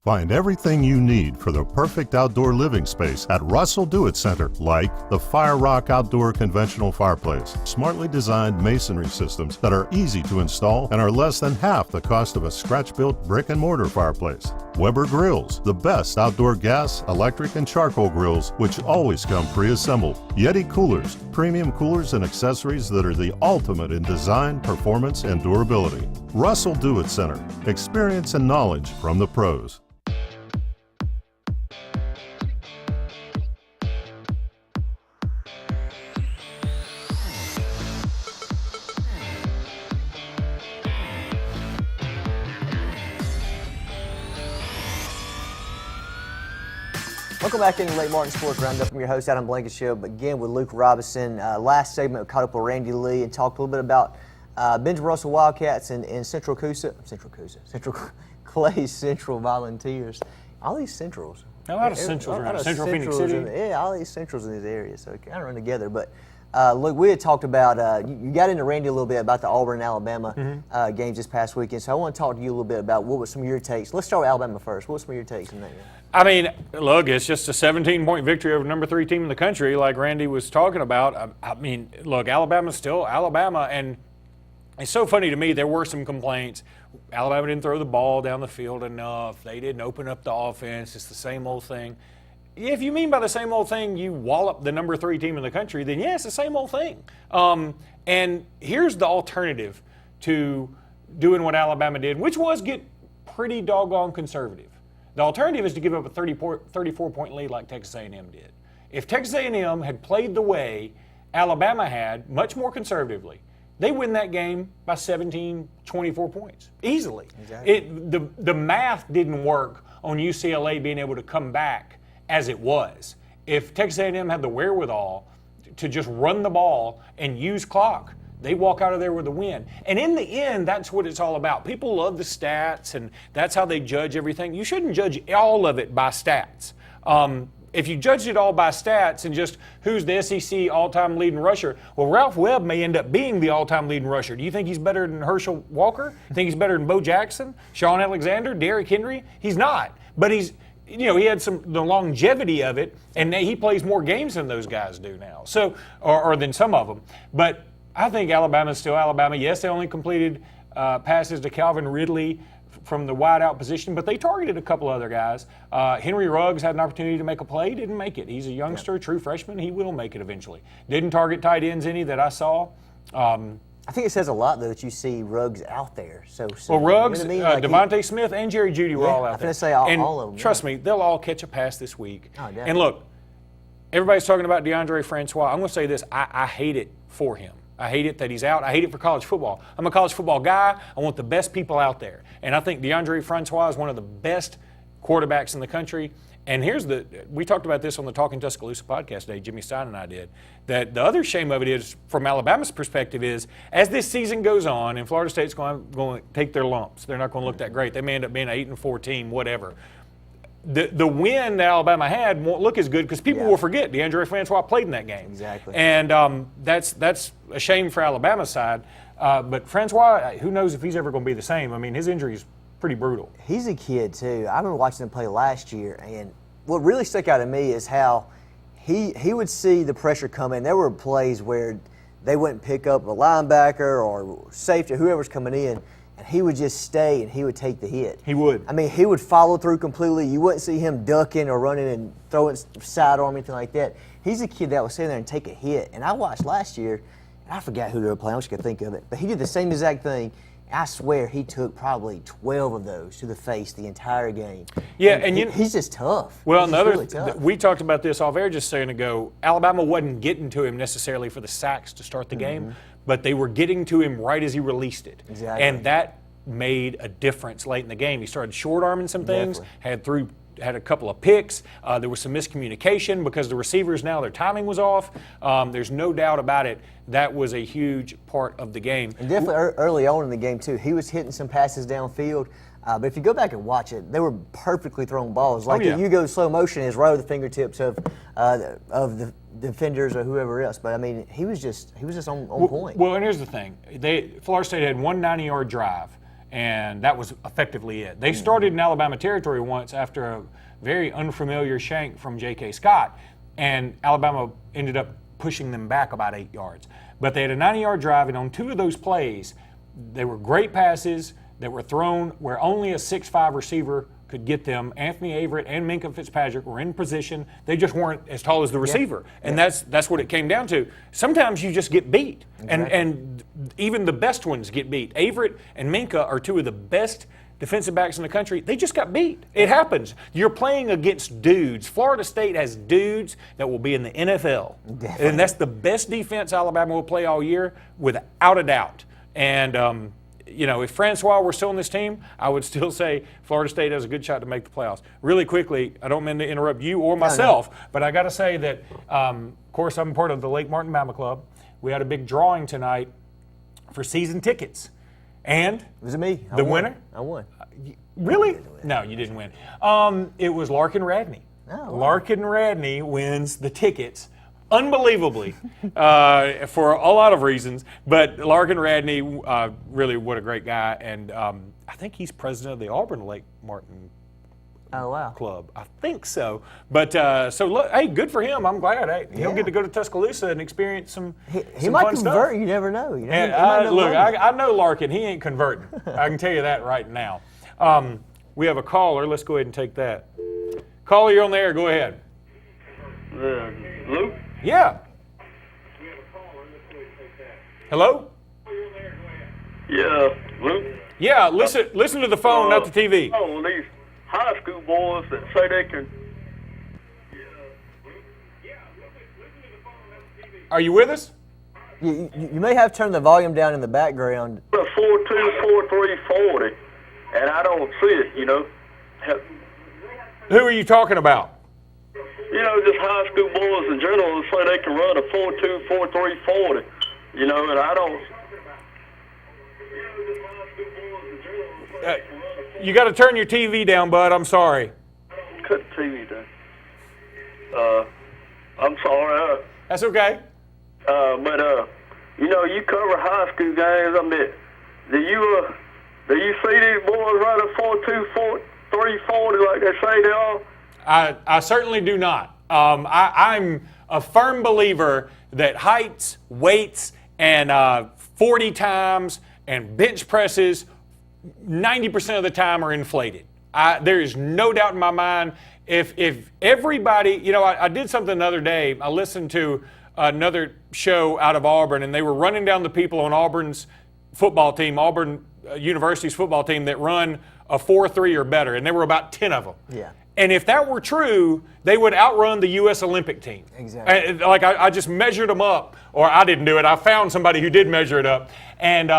Speaker 18: Find everything you need for the perfect outdoor living space at Russell Do It Center, like the Fire Rock Outdoor Conventional Fireplace, smartly designed masonry systems that are easy to install and are less than half the cost of a scratch-built brick and mortar fireplace. Weber Grills, the best outdoor gas, electric, and charcoal grills, which always come pre-assembled. Yeti Coolers, premium coolers and accessories that are the ultimate in design, performance, and durability. Russell Do It Center, experience and knowledge from the pros.
Speaker 1: Welcome back into Lake Martin Sports Roundup. I'm your host, Adam Blankenship. Again with Luke Robinson. Last segment, we caught up with Randy Lee and talked a little bit about Benjamin Russell Wildcats and Central Clay Central Volunteers. All these Centrals.
Speaker 2: A lot of Centrals around. Central Phoenix City.
Speaker 1: Yeah, all these Centrals in these areas. So it kind of run together. But Luke, we had talked about, you got into Randy a little bit about the Auburn and Alabama games this past weekend. So I want to talk to you a little bit about what were some of your takes. Let's start with Alabama first. What were some of your takes in that game?
Speaker 2: I mean, look, it's just a 17-point victory over number 3 team in the country, like Randy was talking about. I mean, look, Alabama's still Alabama, and it's so funny to me. There were some complaints. Alabama didn't throw the ball down the field enough. They didn't open up the offense. It's the same old thing. If you mean by the same old thing, you wallop the number 3 team in the country, then yeah, it's the same old thing. And here's the alternative to doing what Alabama did, which was get pretty doggone conservative. The alternative is to give up a 34-point lead like Texas A&M did. If Texas A&M had played the way Alabama had, much more conservatively, they win that game by 17, 24 points, easily.
Speaker 1: Exactly.
Speaker 2: The math didn't work on UCLA being able to come back as it was. If Texas A&M had the wherewithal to just run the ball and use clock, they walk out of there with a win. And in the end, that's what it's all about. People love the stats, and that's how they judge everything. You shouldn't judge all of it by stats. If you judged it all by stats and just who's the SEC all-time leading rusher, well, Ralph Webb may end up being the all-time leading rusher. Do you think he's better than Herschel Walker? Think he's better than Bo Jackson, Sean Alexander, Derrick Henry? He's not. But he had the longevity of it, and he plays more games than those guys do now. So, or than some of them. But I think Alabama's still Alabama. Yes, they only completed passes to Calvin Ridley from the wide-out position, but they targeted a couple other guys. Henry Ruggs had an opportunity to make a play, didn't make it. He's a youngster, true freshman. He will make it eventually. Didn't target tight ends any that I saw.
Speaker 1: I think it says a lot, though, that you see Ruggs out there.
Speaker 2: Well, Ruggs,
Speaker 1: you know what I mean?
Speaker 2: Devontae Smith, and Jerry Jeudy were all out there.
Speaker 1: I'm going to say all of them.
Speaker 2: Trust me, they'll all catch a pass this week.
Speaker 1: Oh, definitely.
Speaker 2: And look, everybody's talking about DeAndre Francois. I'm going to say this. I hate it for him. I hate it that he's out. I hate it for college football. I'm a college football guy. I want the best people out there. And I think DeAndre Francois is one of the best quarterbacks in the country. And we talked about this on the Talking Tuscaloosa podcast today, Jimmy Stein and I did, that the other shame of it is, from Alabama's perspective, is as this season goes on and Florida State's going to take their lumps, they're not going to look that great. They may end up being an 8-4 team, whatever. The win that Alabama had won't look as good because people will forget DeAndre Francois played in that game.
Speaker 1: Exactly.
Speaker 2: And that's a shame for Alabama's side. But Francois, who knows if he's ever going to be the same. I mean, his injury is pretty brutal.
Speaker 1: He's a kid, too. I remember watching him play last year, and what really stuck out to me is how he would see the pressure come in. There were plays where they wouldn't pick up a linebacker or safety, whoever's coming in, and he would just stay and he would take the hit.
Speaker 2: He would.
Speaker 1: I mean, he would follow through completely. You wouldn't see him ducking or running and throwing sidearm or anything like that. He's a kid that would sit there and take a hit. And I watched last year, and I forgot who they were playing. I wish I could think of it. But he did the same exact thing. I swear he took probably 12 of those to the face the entire game.
Speaker 2: Yeah,
Speaker 1: and he's just tough.
Speaker 2: Well,
Speaker 1: really tough.
Speaker 2: We talked about this off air just a second ago. Alabama wasn't getting to him necessarily for the sacks to start the game, but they were getting to him right as he released it.
Speaker 1: Exactly.
Speaker 2: And that made a difference late in the game. He started short-arming some things, had a couple of picks. There was some miscommunication because the receivers now, their timing was off. There's no doubt about it. That was a huge part of the game.
Speaker 1: And definitely early on in the game, too, he was hitting some passes downfield. But if you go back and watch it, they were perfectly thrown balls. Like if you go slow motion, it's right over the fingertips of the defenders or whoever else. But I mean, he was just on point.
Speaker 2: Well, and here's the thing: Florida State had one 90-yard drive, and that was effectively it. They started in Alabama territory once after a very unfamiliar shank from J.K. Scott, and Alabama ended up pushing them back about 8 yards. But they had a 90-yard drive, and on two of those plays, they were great passes that were thrown where only a 6'5" receiver could get them. Anthony Averett and Minkah Fitzpatrick were in position. They just weren't as tall as the receiver. And that's what it came down to. Sometimes you just get beat.
Speaker 1: Exactly.
Speaker 2: And even the best ones get beat. Averett and Minkah are two of the best defensive backs in the country. They just got beat. It happens. You're playing against dudes. Florida State has dudes that will be in the NFL.
Speaker 1: Definitely.
Speaker 2: And that's the best defense Alabama will play all year, without a doubt. And if Francois were still on this team, I would still say Florida State has a good shot to make the playoffs. Really quickly, I don't mean to interrupt you or myself, but I got to say that, of course, I'm part of the Lake Martin Bama Club. We had a big drawing tonight for season tickets. And
Speaker 1: was it me?
Speaker 2: The winner?
Speaker 1: I won.
Speaker 2: Really? No, you didn't win. It was Larkin Radney.
Speaker 1: Oh, wow.
Speaker 2: Larkin Radney wins the tickets. Unbelievably, for a lot of reasons. But Larkin Radney, really, what a great guy. And I think he's president of the Auburn Lake Martin Club. I think so. But so, look, hey, good for him. I'm glad. Hey, he'll get to go to Tuscaloosa and experience some
Speaker 1: He might
Speaker 2: fun
Speaker 1: convert.
Speaker 2: stuff.
Speaker 1: You never know.
Speaker 2: And I know Larkin. He ain't converting. I can tell you that right now. We have a caller. Let's go ahead and take that. Caller, you're on the air. Go ahead.
Speaker 3: Luke?
Speaker 2: Yeah. Hello?
Speaker 3: Yeah, Luke?
Speaker 2: Yeah, listen to the phone, not the TV.
Speaker 3: Oh, these high school boys that say they can.
Speaker 2: Are you with us?
Speaker 1: You may have turned the volume down in the background.
Speaker 3: 4.2, 4.3, 40, and I don't see it.
Speaker 2: Who are you talking about?
Speaker 3: Just high school boys in general that say they can run a 4.2, 4.3, 40. And I don't.
Speaker 2: You got to turn your TV down, bud. I'm sorry.
Speaker 3: Cut the TV down. I'm sorry.
Speaker 2: That's okay.
Speaker 3: But you cover high school games. I mean, do you see these boys run a 4.2, 4.3, 40 like they say they are?
Speaker 2: I certainly do not. I'm a firm believer that heights, weights, and 40 times and bench presses 90% of the time are inflated. There is no doubt in my mind. If everybody, I did something the other day. I listened to another show out of Auburn, and they were running down the people on Auburn's football team, Auburn University's football team, that run a 4.3 or better, and there were about 10 of them.
Speaker 1: Yeah.
Speaker 2: And if that were true, they would outrun the U.S. Olympic team.
Speaker 1: Exactly.
Speaker 2: I just measured them up, or I didn't do it. I found somebody who did measure it up. And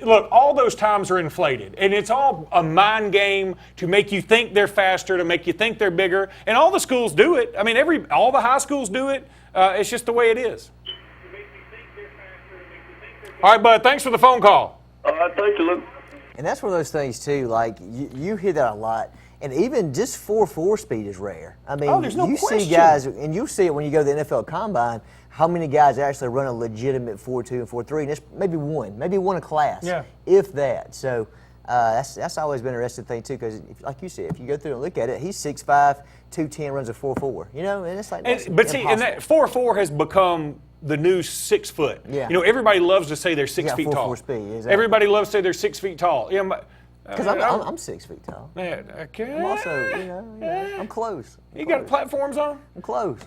Speaker 2: look, all those times are inflated. And it's all a mind game to make you think they're faster, to make you think they're bigger. And all the schools do it. I mean, all the high schools do it. It's just the way it is. All right, bud, thanks for the phone call.
Speaker 3: All right, thank you, Luke.
Speaker 1: And that's one of those things, too, like you hear that a lot. And even just 4.4 speed is rare. I mean,
Speaker 2: there's no
Speaker 1: you
Speaker 2: question.
Speaker 1: See guys, and you see it when you go to the NFL Combine, how many guys actually run a legitimate 4.2 and 4.3, and it's maybe one a class, if that. So that's always been an interesting thing, too, because like you said, if you go through and look at it, he's 6'5", 210, runs a 4.4, and it's like that's
Speaker 2: But see, and
Speaker 1: impossible.
Speaker 2: that 4.4 has become the new 6 foot.
Speaker 1: Yeah.
Speaker 2: Everybody loves to say they're 6 feet
Speaker 1: 4.4
Speaker 2: tall.
Speaker 1: speed, exactly.
Speaker 2: Everybody loves to say they're 6 feet tall.
Speaker 1: Because I'm 6 feet tall.
Speaker 2: Yeah, okay.
Speaker 1: I'm also, I'm close.
Speaker 2: You got platforms on?
Speaker 1: I'm close.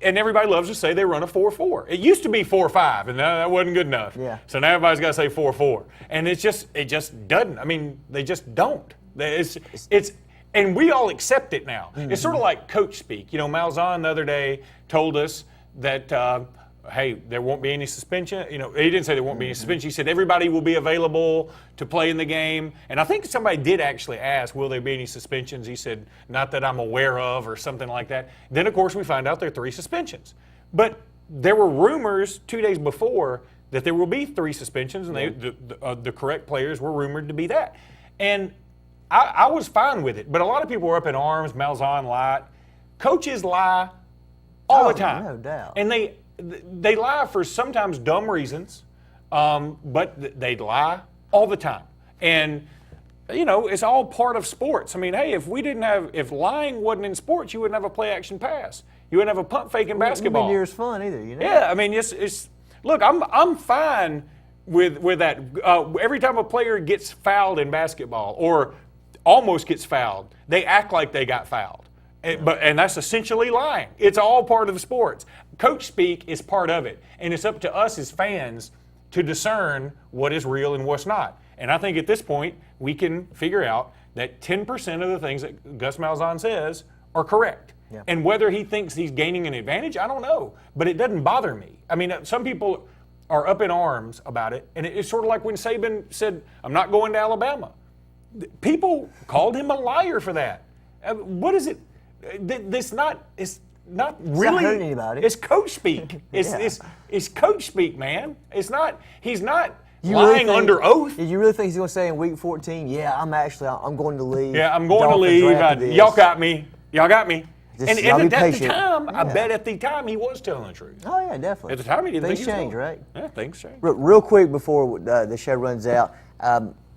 Speaker 2: And everybody loves to say they run a 4.4. It used to be 4.5, and that wasn't good enough.
Speaker 1: Yeah.
Speaker 2: So now everybody's got to say 4.4, and it just doesn't. I mean, they just don't. And we all accept it now.
Speaker 1: Mm-hmm.
Speaker 2: It's sort of like coach speak. Malzahn the other day told us that. Hey, there won't be any suspension. He didn't say there won't be any suspension. He said everybody will be available to play in the game. And I think somebody did actually ask, will there be any suspensions? He said, not that I'm aware of, or something like that. Then, of course, we find out there are 3 suspensions. But there were rumors 2 days before that there will be 3 suspensions, and the correct players were rumored to be that. And I was fine with it. But a lot of people were up in arms. Malzahn lied. Coaches lie all the time.
Speaker 1: No doubt.
Speaker 2: And they lie for sometimes dumb reasons, but they lie all the time. And, it's all part of sports. I mean, hey, if lying wasn't in sports, you wouldn't have a play action pass. You wouldn't have a punt fake in basketball.
Speaker 1: It wouldn't be near as fun either,
Speaker 2: Yeah, I mean, it's look, I'm fine with that. Every time a player gets fouled in basketball or almost gets fouled, they act like they got fouled. And that's essentially lying. It's all part of sports. Coach speak is part of it. And it's up to us as fans to discern what is real and what's not. And I think at this point, we can figure out that 10% of the things that Gus Malzahn says are correct.
Speaker 1: Yeah.
Speaker 2: And whether he thinks he's gaining an advantage, I don't know. But it doesn't bother me. I mean, some people are up in arms about it. And it's sort of like when Saban said, I'm not going to Alabama. People called him a liar for that. What is it? It's not really.
Speaker 1: Not hurting anybody.
Speaker 2: It's coach speak. It's coach speak, man. It's not. He's not
Speaker 1: You
Speaker 2: lying
Speaker 1: really
Speaker 2: under oath.
Speaker 1: You really think he's going to say in week 14, yeah, I'm going to leave.
Speaker 2: Yeah, I'm going to
Speaker 1: Dolphins
Speaker 2: leave.
Speaker 1: drafted this.
Speaker 2: Y'all got me. Y'all got me.
Speaker 1: Just
Speaker 2: And
Speaker 1: y'all
Speaker 2: at
Speaker 1: be
Speaker 2: the
Speaker 1: patient.
Speaker 2: time, I
Speaker 1: Yeah.
Speaker 2: bet at the time he was telling the truth.
Speaker 1: Oh, yeah, definitely.
Speaker 2: At the time, he didn't
Speaker 1: Things
Speaker 2: think he was
Speaker 1: change,
Speaker 2: telling.
Speaker 1: right?
Speaker 2: Yeah, things change.
Speaker 1: Real quick before the show runs out,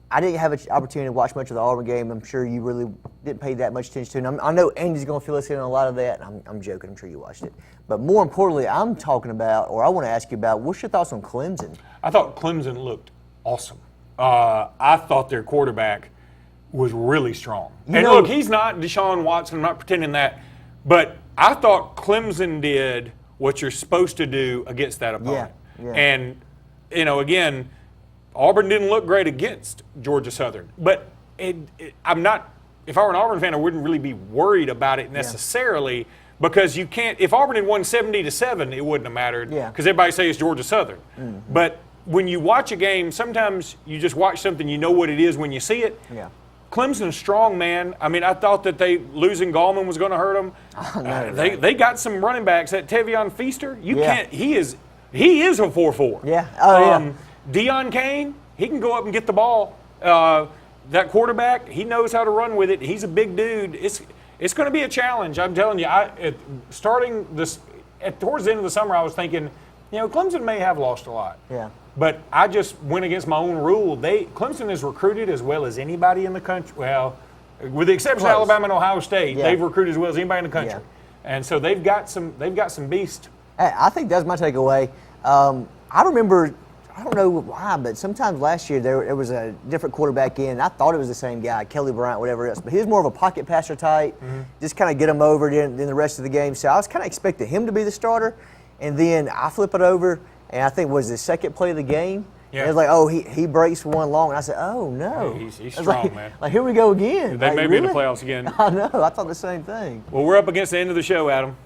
Speaker 1: I didn't have an opportunity to watch much of the Auburn game. I'm sure you really didn't pay that much attention to it. And I know Andy's going to fill us in on a lot of that. I'm joking. I'm sure you watched it. But more importantly, I'm talking about, or I want to ask you about, what's your thoughts on Clemson?
Speaker 2: I thought Clemson looked awesome. I thought their quarterback was really strong. Look, he's not Deshaun Watson. I'm not pretending that. But I thought Clemson did what you're supposed to do against that opponent.
Speaker 1: Yeah.
Speaker 2: And, again, Auburn didn't look great against Georgia Southern, but I'm not. If I were an Auburn fan, I wouldn't really be worried about it necessarily because you can't. If Auburn had won 70-7, it wouldn't have mattered because everybody say it's Georgia Southern. Mm-hmm. But when you watch a game, sometimes you just watch something, you know what it is when you see it.
Speaker 1: Yeah.
Speaker 2: Clemson's strong, man. I mean, I thought that losing Gallman was going to hurt them.
Speaker 1: Oh, no,
Speaker 2: they got some running backs. That Tevion Feaster, you can't. He is a 4-4.
Speaker 1: Yeah. Oh,
Speaker 2: Deion Kane, he can go up and get the ball. That quarterback, he knows how to run with it. He's a big dude. It's going to be a challenge. I'm telling you. Towards the end of the summer, I was thinking, Clemson may have lost a lot.
Speaker 1: Yeah.
Speaker 2: But I just went against my own rule. Clemson is recruited as well as anybody in the country. Well, with the exception of Alabama and Ohio State, they've recruited as well as anybody in the country. Yeah. And so they've got some beast.
Speaker 1: I think that's my takeaway. I remember, I don't know why, but sometimes last year there was a different quarterback in. I thought it was the same guy, Kelly Bryant, whatever else. But he was more of a pocket passer type, just kind of get him over in the rest of the game. So I was kind of expecting him to be the starter. And then I flip it over, and I think it was the second play of the game. Yeah. And it was like, oh, he breaks one long. And I said, oh, no.
Speaker 2: Hey, he's strong, man.
Speaker 1: Like, here we go again.
Speaker 2: They may be in the
Speaker 1: really?
Speaker 2: playoffs again.
Speaker 1: I know. I thought the same thing.
Speaker 2: Well, we're up against the end of the show, Adam.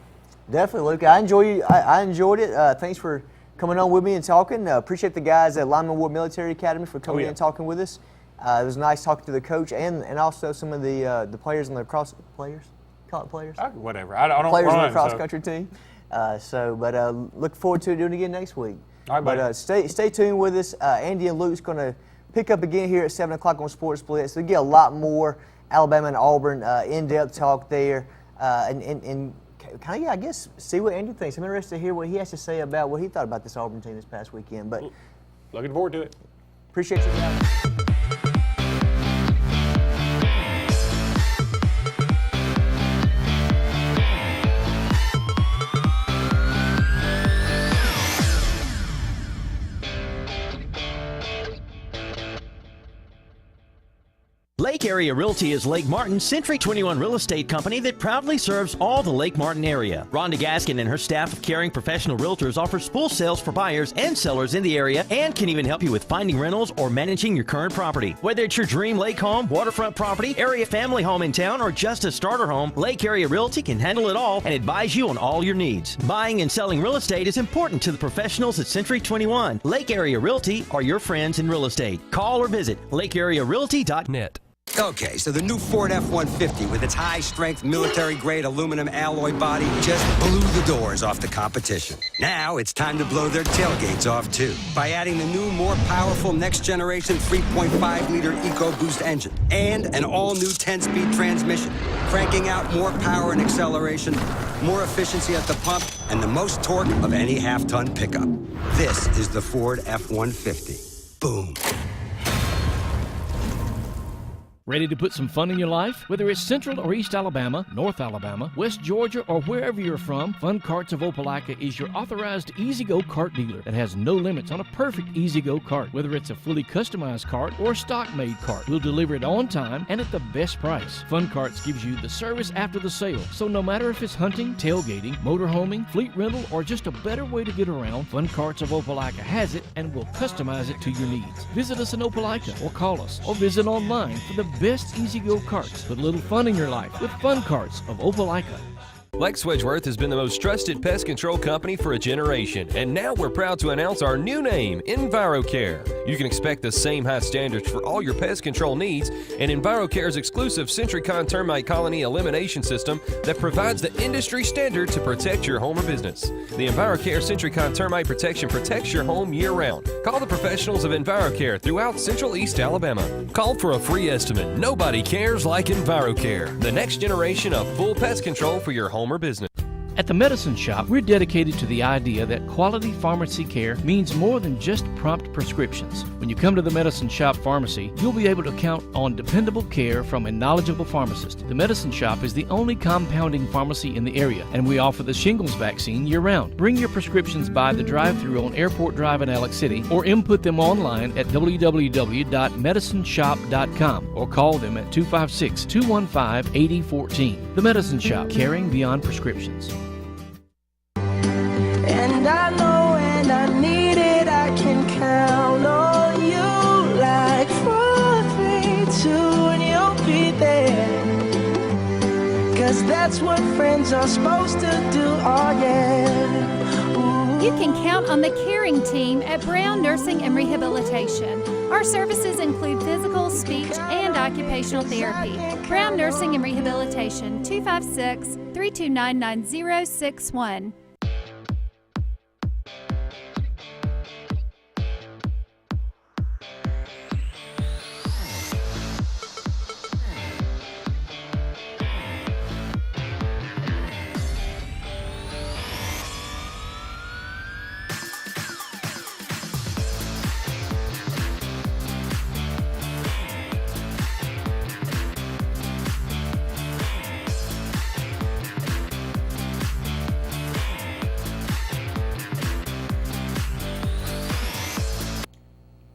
Speaker 1: Definitely, Luke. I enjoyed it. Thanks for coming on with me and talking. Appreciate the guys at Lyman Ward Military Academy for coming in and talking with us. It was nice talking to the coach and also some of the players on the players? Call it players?
Speaker 2: Whatever. I don't
Speaker 1: players
Speaker 2: run,
Speaker 1: on the cross-country team. Look forward to doing it again next week.
Speaker 2: All right,
Speaker 1: but stay tuned with us. Andy and Luke's going to pick up again here at 7 o'clock on Sports Blitz. We'll get a lot more Alabama and Auburn in-depth talk there and kind of, I guess, see what Andy thinks. I'm interested to hear what he has to say about what he thought about this Auburn team this past weekend. But
Speaker 2: looking forward to it.
Speaker 1: Appreciate you guys.
Speaker 8: Lake Area Realty is Lake Martin's Century 21 real estate company that proudly serves all the Lake Martin area. Rhonda Gaskin and her staff of caring professional realtors offers full sales for buyers and sellers in the area and can even help you with finding rentals or managing your current property. Whether it's your dream lake home, waterfront property, area family home in town, or just a starter home, Lake Area Realty can handle it all and advise you on all your needs. Buying and selling real estate is important to the professionals at Century 21. Lake Area Realty are your friends in real estate. Call or visit lakearearealty.net.
Speaker 11: Okay, so the new Ford F-150 with its high-strength military-grade aluminum alloy body just blew the doors off the competition. Now it's time to blow their tailgates off, too, by adding the new, more powerful next-generation 3.5-liter EcoBoost engine and an all-new 10-speed transmission, cranking out more power and acceleration, more efficiency at the pump, and the most torque of any half-ton pickup. This is the Ford F-150. Boom.
Speaker 15: Ready to put some fun in your life? Whether it's Central or East Alabama, North Alabama, West Georgia, or wherever you're from, Fun Carts of Opelika is your authorized E-Z-GO cart dealer that has no limits on a perfect E-Z-GO cart. Whether it's a fully customized cart or a stock-made cart, we'll deliver it on time and at the best price. Fun Carts gives you the service after the sale, so no matter if it's hunting, tailgating, motorhoming, fleet rental, or just a better way to get around, Fun Carts of Opelika has it and will customize it to your needs. Visit us in Opelika or call us or visit online for the best E-Z-GO carts. Put a little fun in your life with Fun Carts of Opelika.
Speaker 23: Lex Wedgeworth has been the most trusted pest control company for a generation, and now we're proud to announce our new name, EnviroCare. You can expect the same high standards for all your pest control needs, and EnviroCare's exclusive SentryCon termite colony elimination system that provides the industry standard to protect your home or business. The EnviroCare SentryCon termite protection protects your home year-round. Call the professionals of EnviroCare throughout Central East Alabama. Call for a free estimate. Nobody cares like EnviroCare, the next generation of full pest control for your home or business.
Speaker 15: At the Medicine Shop, we're dedicated to the idea that quality pharmacy care means more than just prompt prescriptions. When you come to the Medicine Shop Pharmacy, you'll be able to count on dependable care from a knowledgeable pharmacist. The Medicine Shop is the only compounding pharmacy in the area, and we offer the shingles vaccine year-round. Bring your prescriptions by the drive-thru on Airport Drive in Alex City, or input them online at www.medicineshop.com, or call them at 256-215-8014. The Medicine Shop, caring beyond prescriptions.
Speaker 16: And I know when I need it, I can count on you.
Speaker 4: that's what friends are supposed to do, oh yeah.
Speaker 16: You can count on the caring team at Brown Nursing and Rehabilitation. Our services include physical, speech, and occupational therapy. Brown Nursing and Rehabilitation, 256-329-9061.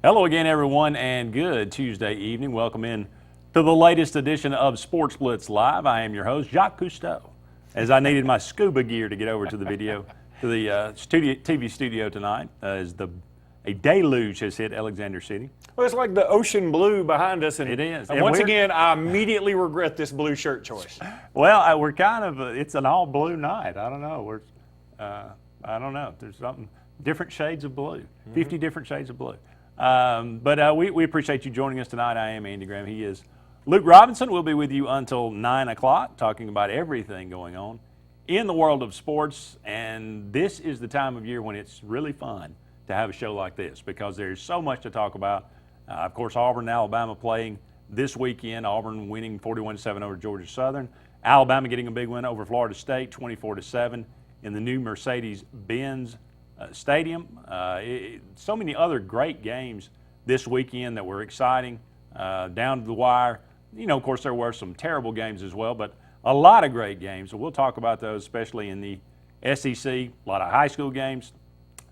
Speaker 19: Hello again, everyone, and good Tuesday evening. Welcome in to the latest edition of Sports Blitz Live. I am your host, Jacques Cousteau. As I needed my scuba gear to get over to the TV studio tonight, as a deluge has hit Alexander City.
Speaker 2: Well, it's like the ocean blue behind us. And
Speaker 19: it is.
Speaker 2: And once again, I immediately regret this blue shirt choice.
Speaker 19: Well, we're kind of, it's an all blue night. I don't know. I don't know. There's something, different shades of blue, 50 different shades of blue. But we appreciate you joining us tonight. I am Andy Graham. He is Luke Robinson. We'll be with you until 9 o'clock talking about everything going on in the world of sports. And this is the time of year when it's really fun to have a show like this because there's so much to talk about. Of course, Auburn and Alabama playing this weekend. Auburn winning 41-7 over Georgia Southern. Alabama getting a big win over Florida State, 24-7 in the new Mercedes-Benz Stadium. So many other great games this weekend that were exciting, down to the wire. You know, of course, there were some terrible games as well, but a lot of great games. So we'll talk about those, especially in the SEC. A lot of high school games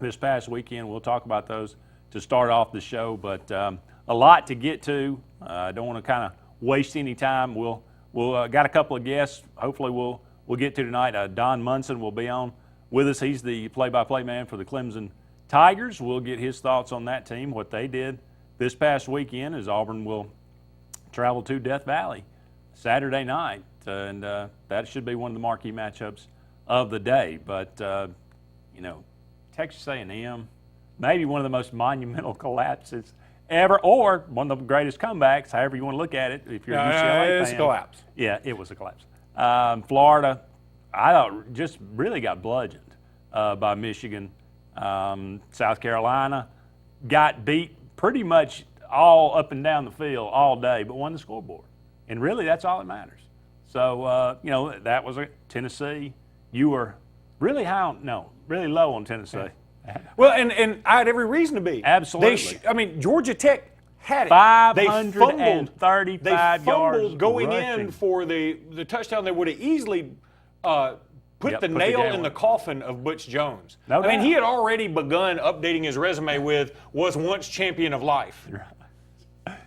Speaker 19: this past weekend. We'll talk about those to start off the show, but a lot to get to. I don't want to kind of waste any time. We'll got a couple of guests. Hopefully, we'll get to tonight. Don Munson will be on with us. He's the play-by-play man for the Clemson Tigers. We'll get his thoughts on that team, what they did this past weekend as Auburn will travel to Death Valley Saturday night. And that should be one of the marquee matchups of the day. But, you know, Texas A&M, maybe one of the most monumental collapses ever, or one of the greatest comebacks, however you want to look at it. If you're a UCLA fan.
Speaker 2: It's a collapse.
Speaker 19: Yeah, it was a collapse. Florida, I thought just really got bludgeoned by Michigan. South Carolina got beat pretty much all up and down the field all day, but won the scoreboard. And really, that's all that matters. So, you know, that was a Tennessee. You were really really low on Tennessee.
Speaker 2: Well, and I had every reason to be.
Speaker 19: Absolutely.
Speaker 2: Georgia Tech had it.
Speaker 19: 535 yards
Speaker 2: going
Speaker 19: rushing
Speaker 2: in for the touchdown. They would have easily put the nail in the coffin of Butch Jones.
Speaker 19: No doubt.
Speaker 2: I mean, he had already begun updating his resume with was once champion of life.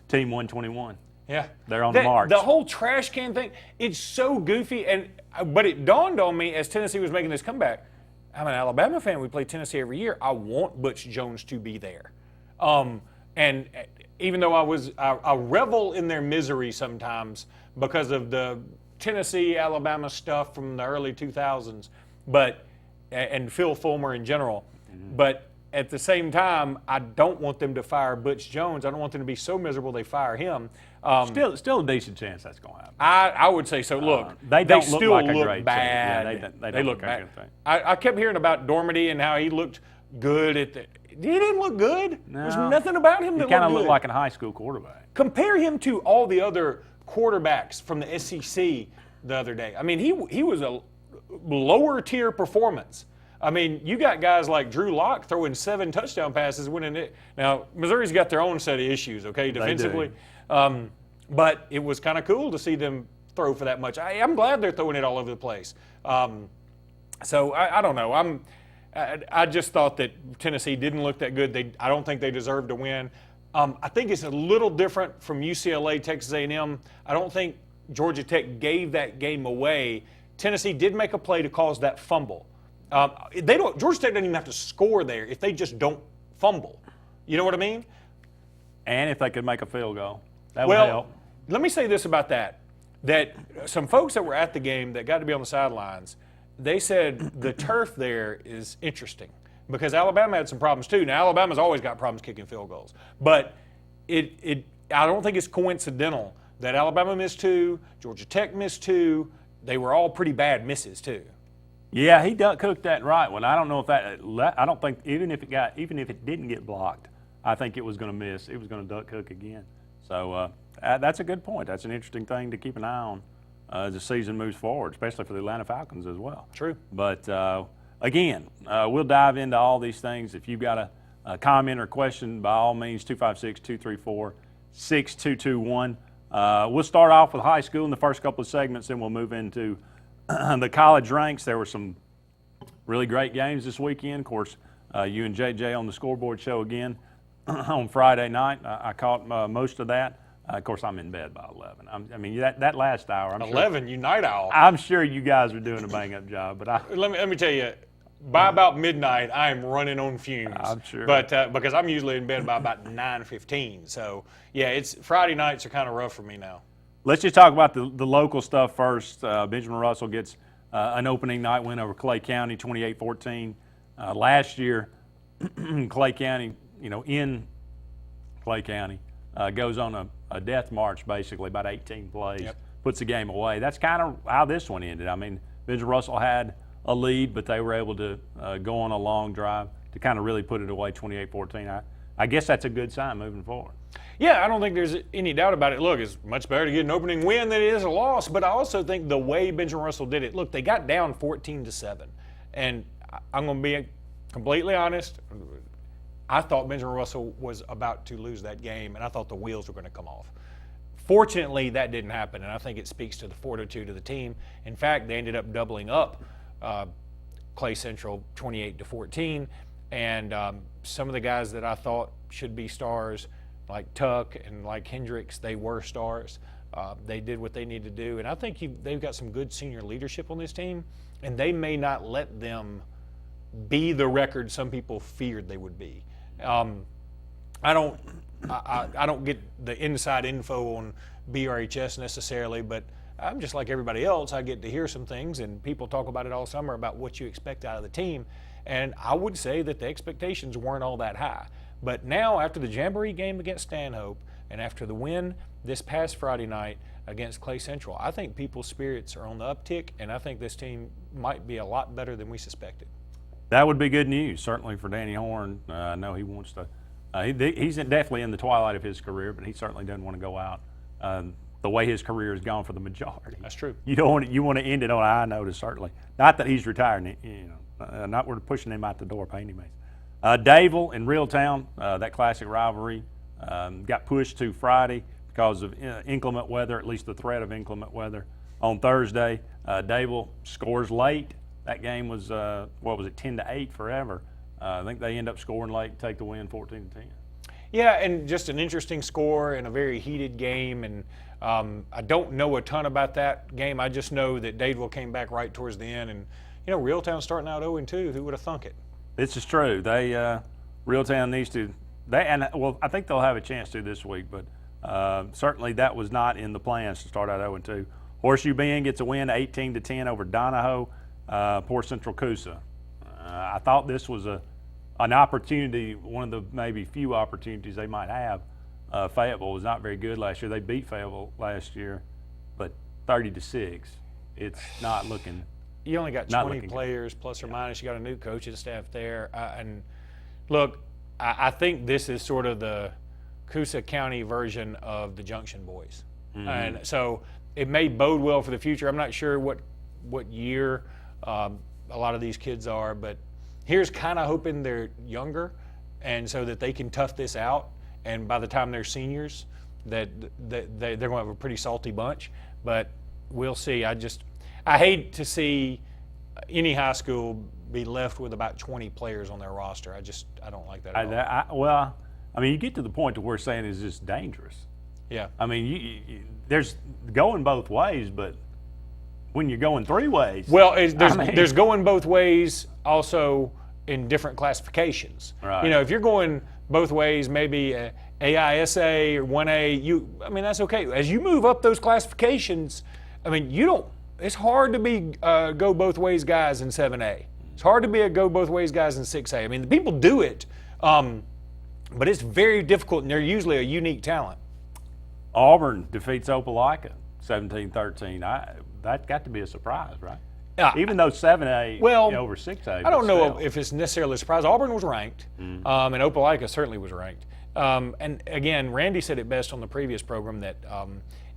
Speaker 19: Team 121.
Speaker 2: Yeah.
Speaker 19: They're on the march.
Speaker 2: The whole trash can thing, it's so goofy. But it dawned on me as Tennessee was making this comeback. I'm an Alabama fan. We play Tennessee every year. I want Butch Jones to be there. And even though I revel in their misery sometimes because of the Tennessee, Alabama stuff from the early 2000s, and Phil Fulmer in general. But at the same time, I don't want them to fire Butch Jones. I don't want them to be so miserable they fire him.
Speaker 19: Still a decent chance that's going to happen.
Speaker 2: I would say so. Look,
Speaker 19: they don't
Speaker 2: still
Speaker 19: look like
Speaker 2: look
Speaker 19: a great
Speaker 2: bad.
Speaker 19: team. Yeah,
Speaker 2: they look
Speaker 19: like a
Speaker 2: bad.
Speaker 19: good thing.
Speaker 2: I kept hearing about Dormady and how he looked good he didn't look good.
Speaker 19: No.
Speaker 2: There's nothing about him that looked good.
Speaker 19: He kind of looked like a high school quarterback.
Speaker 2: Compare him to all the other quarterbacks from the SEC the other day. I mean, he was a lower tier performance. I mean, you got guys like Drew Lock throwing 7 touchdown passes, winning it. Now, Missouri's got their own set of issues, okay, defensively. But it was kind of cool to see them throw for that much. I'm glad they're throwing it all over the place. So I don't know. I just thought that Tennessee didn't look that good. I don't think they deserved to win. I think it's a little different from UCLA, Texas A&M. I don't think Georgia Tech gave that game away. Tennessee did make a play to cause that fumble. Georgia Tech doesn't even have to score there if they just don't fumble. You know what I mean?
Speaker 19: And if they could make a field goal, that would help.
Speaker 2: Let me say this about that. that some folks that were at the game that got to be on the sidelines, they said the turf there is interesting because Alabama had some problems too. Now, Alabama's always got problems kicking field goals. But I don't think it's coincidental that Alabama missed 2, Georgia Tech missed 2. They were all pretty bad misses too.
Speaker 19: Yeah, he duck cooked that right one. I don't know if I don't think even if it didn't get blocked, I think it was going to miss. It was going to duck cook again. So that's a good point. That's an interesting thing to keep an eye on as the season moves forward, especially for the Atlanta Falcons as well.
Speaker 2: True.
Speaker 19: But again, we'll dive into all these things. If you've got a comment or question, by all means, 256-234-6221. We'll start off with high school in the first couple of segments, then we'll move into the college ranks. There were some really great games this weekend. Of course, you and JJ on the scoreboard show again on Friday night. I caught most of that. Of course, I'm in bed by 11. I mean, that last hour. I'm
Speaker 2: 11,
Speaker 19: sure,
Speaker 2: you night owl.
Speaker 19: I'm sure you guys are doing a bang-up job. But
Speaker 2: let me tell you, by about midnight, I am running on fumes.
Speaker 19: I'm sure.
Speaker 2: But because I'm usually in bed by about 9:15. So, yeah, it's Friday nights are kind of rough for me now.
Speaker 19: Let's just talk about the local stuff first. Benjamin Russell gets an opening night win over Clay County, 28-14. Last year, Clay County, in Clay County, goes on a death march, basically, about 18 plays, puts the game away. That's kind of how this one ended. I mean, Benjamin Russell had a lead, but they were able to go on a long drive to kind of really put it away, 28-14. I guess that's a good sign moving forward.
Speaker 2: Yeah, I don't think there's any doubt about it. Look, it's much better to get an opening win than it is a loss, but I also think the way Benjamin Russell did it, look, they got down 14-7, and I'm going to be completely honest, I thought Benjamin Russell was about to lose that game, and I thought the wheels were going to come off. Fortunately, that didn't happen, and I think it speaks to the fortitude of the team. In fact, they ended up doubling up Clay Central 28-14, and some of the guys that I thought should be stars, like Tuck and like Hendricks, they were stars. They did what they needed to do, and I think they've got some good senior leadership on this team, and they may not let them be the record some people feared they would be. I don't get the inside info on BRHS necessarily, but I'm just like everybody else. I get to hear some things, and people talk about it all summer about what you expect out of the team, and I would say that the expectations weren't all that high. But now, after the Jamboree game against Stanhope and after the win this past Friday night against Clay Central, I think people's spirits are on the uptick, and I think this team might be a lot better than we suspected.
Speaker 19: That would be good news, certainly for Danny Horn. I know he wants to he's definitely in the twilight of his career, but he certainly doesn't want to go out the way his career has gone for the majority.
Speaker 2: That's true.
Speaker 19: You want to end it on a high note, certainly. Not that he's retiring, not we're pushing him out the door by any means. Dayville and Reeltown, that classic rivalry, got pushed to Friday because of inclement weather, at least the threat of inclement weather. On Thursday, Dayville scores late. That game was, 10-8 forever. I think they end up scoring late and take the win 14-10.
Speaker 2: Yeah, and just an interesting score and a very heated game. And I don't know a ton about that game. I just know that Dayville came back right towards the end. And, Reeltown starting out 0-2. Who would have thunk it?
Speaker 19: This is true. Reeltown needs to. I think they'll have a chance to this week, but certainly that was not in the plans to start out 0-2. Horseshoe Bend gets a win 18-10 over Donahoe. Poor Central Coosa. I thought this was an opportunity, one of the maybe few opportunities they might have. Fayetteville was not very good last year. They beat Fayetteville last year, but 30-6. It's not looking.
Speaker 2: You only got 20 players, plus or minus. You got a new coaching staff there. And look, I think this is sort of the Coosa County version of the Junction Boys. Mm-hmm. And so it may bode well for the future. I'm not sure what year a lot of these kids are, but here's kind of hoping they're younger and so that they can tough this out. And by the time they're seniors, that they're going to have a pretty salty bunch. But we'll see. I hate to see any high school be left with about 20 players on their roster. I don't like that at all.
Speaker 19: You get to the point to where saying it's just dangerous.
Speaker 2: Yeah.
Speaker 19: I mean, there's going both ways, but when you're going three ways.
Speaker 2: Well, there's going both ways also in different classifications.
Speaker 19: Right.
Speaker 2: If you're going both ways, maybe AISA or 1A, I mean, that's okay. As you move up those classifications, I mean, it's hard to be go both ways guys in 7A. It's hard to be a go both ways guys in 6A. I mean, the people do it, but it's very difficult, and they're usually a unique talent.
Speaker 19: Auburn defeats Opelika 17-13. That got to be a surprise, right? Even though 7A over 6A.
Speaker 2: I don't know if it's necessarily a surprise. Auburn was ranked, and Opelika certainly was ranked. And again, Randy said it best on the previous program that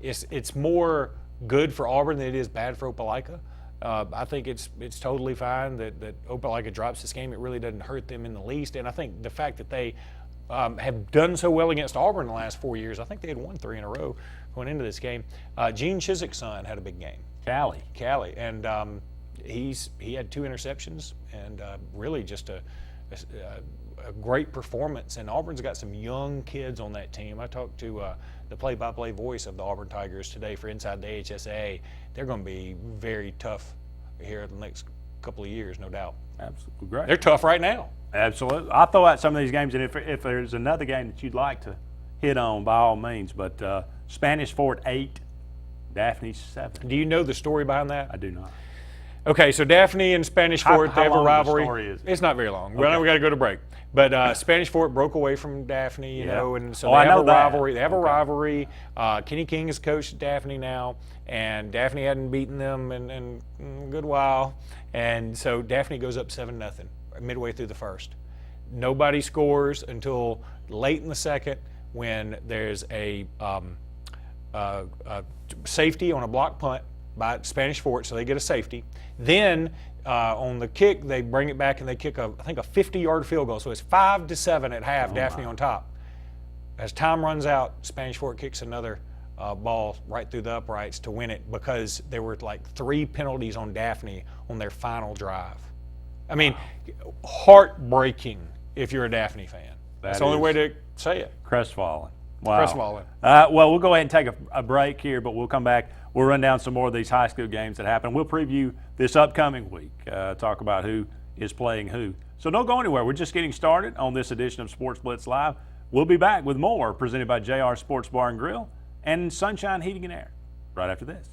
Speaker 2: it's more good for Auburn than it is bad for Opelika. I think it's totally fine that Opelika drops this game. It really doesn't hurt them in the least. And I think the fact that they have done so well against Auburn in the last 4 years, I think they had won 3 in a row going into this game. Gene Chiswick's son had a big game. Callie. And he had 2 interceptions and really just a great performance. And Auburn's got some young kids on that team. I talked to the play-by-play voice of the Auburn Tigers today for Inside the HSA. They're going to be very tough here in the next couple of years, no doubt.
Speaker 19: Absolutely great.
Speaker 2: They're tough right now.
Speaker 19: Absolutely. I'll throw out some of these games, and if there's another game that you'd like to hit on, by all means. But Spanish Fort 8, Daphne 7.
Speaker 2: Do you know the story behind that?
Speaker 19: I do not.
Speaker 2: Okay, so Daphne and Spanish Fort, they have a rivalry.
Speaker 19: How long is it?
Speaker 2: It's not very long.
Speaker 19: Okay.
Speaker 2: Well, we got to go to break. But Spanish Fort broke away from Daphne, you know, and so
Speaker 19: I
Speaker 2: they have
Speaker 19: know
Speaker 2: a rivalry. They have a rivalry. Kenny King is coached Daphne now, and Daphne hadn't beaten them in a good while. And so Daphne goes up 7-0 midway through the first. Nobody scores until late in the second when there's a safety on a block punt by Spanish Fort, so they get a safety. Then on the kick, they bring it back and they kick I think a 50-yard field goal. So it's 5-7 at half. Daphne on top. As time runs out, Spanish Fort kicks another ball right through the uprights to win it because there were like 3 penalties on Daphne on their final drive. I mean, heartbreaking if you're a Daphne fan. That's the only way to say it.
Speaker 19: Crestfallen. Wow.
Speaker 2: Crestfallen.
Speaker 19: Well, we'll go ahead and take a break here, but we'll come back. We'll run down some more of these high school games that happen. We'll preview this upcoming week, talk about who is playing who. So don't go anywhere. We're just getting started on this edition of Sports Blitz Live. We'll be back with more presented by JR Sports Bar and Grill and Sunshine Heating and Air right after this.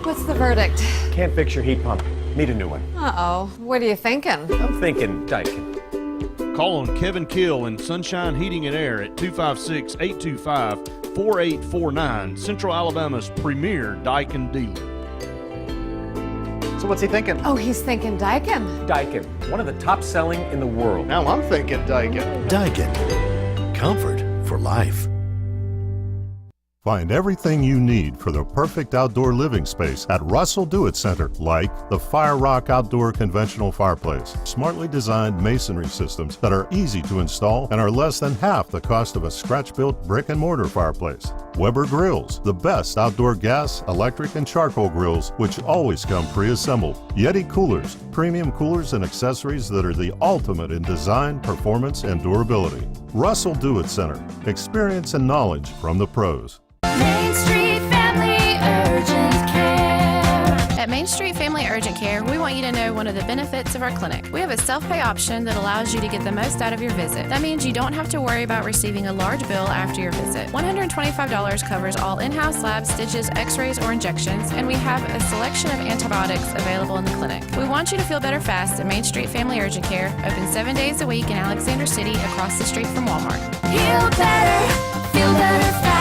Speaker 5: What's the verdict?
Speaker 7: Can't fix your heat pump. Need a new one.
Speaker 5: Uh-oh. What are you thinking?
Speaker 7: I'm thinking Daikin.
Speaker 20: Call on Kevin Kill and Sunshine Heating and Air at 256-825-4849, Central Alabama's premier Daikin dealer.
Speaker 7: So what's he thinking?
Speaker 5: Oh, he's thinking Daikin.
Speaker 7: Daikin, one of the top selling in the world.
Speaker 9: Now I'm thinking Daikin.
Speaker 14: Daikin. Comfort for life.
Speaker 18: Find everything you need for the perfect outdoor living space at Russell Do-It Center, like the Fire Rock Outdoor Conventional Fireplace, smartly designed masonry systems that are easy to install and are less than half the cost of a scratch-built brick and mortar fireplace. Weber Grills, the best outdoor gas, electric, and charcoal grills, which always come pre-assembled. Yeti Coolers, premium coolers and accessories that are the ultimate in design, performance, and durability. Russell Do-It Center, experience and knowledge from the pros.
Speaker 16: Main Street Family Urgent Care. At Main Street Family Urgent Care, we want you to know one of the benefits of our clinic. We have a self-pay option that allows you to get the most out of your visit. That means you don't have to worry about receiving a large bill after your visit. $125 covers all in-house labs, stitches, x-rays, or injections, and we have a selection of antibiotics available in the clinic. We want you to feel better fast at Main Street Family Urgent Care, open 7 days a week in Alexander City across the street from Walmart. Feel better, feel better fast.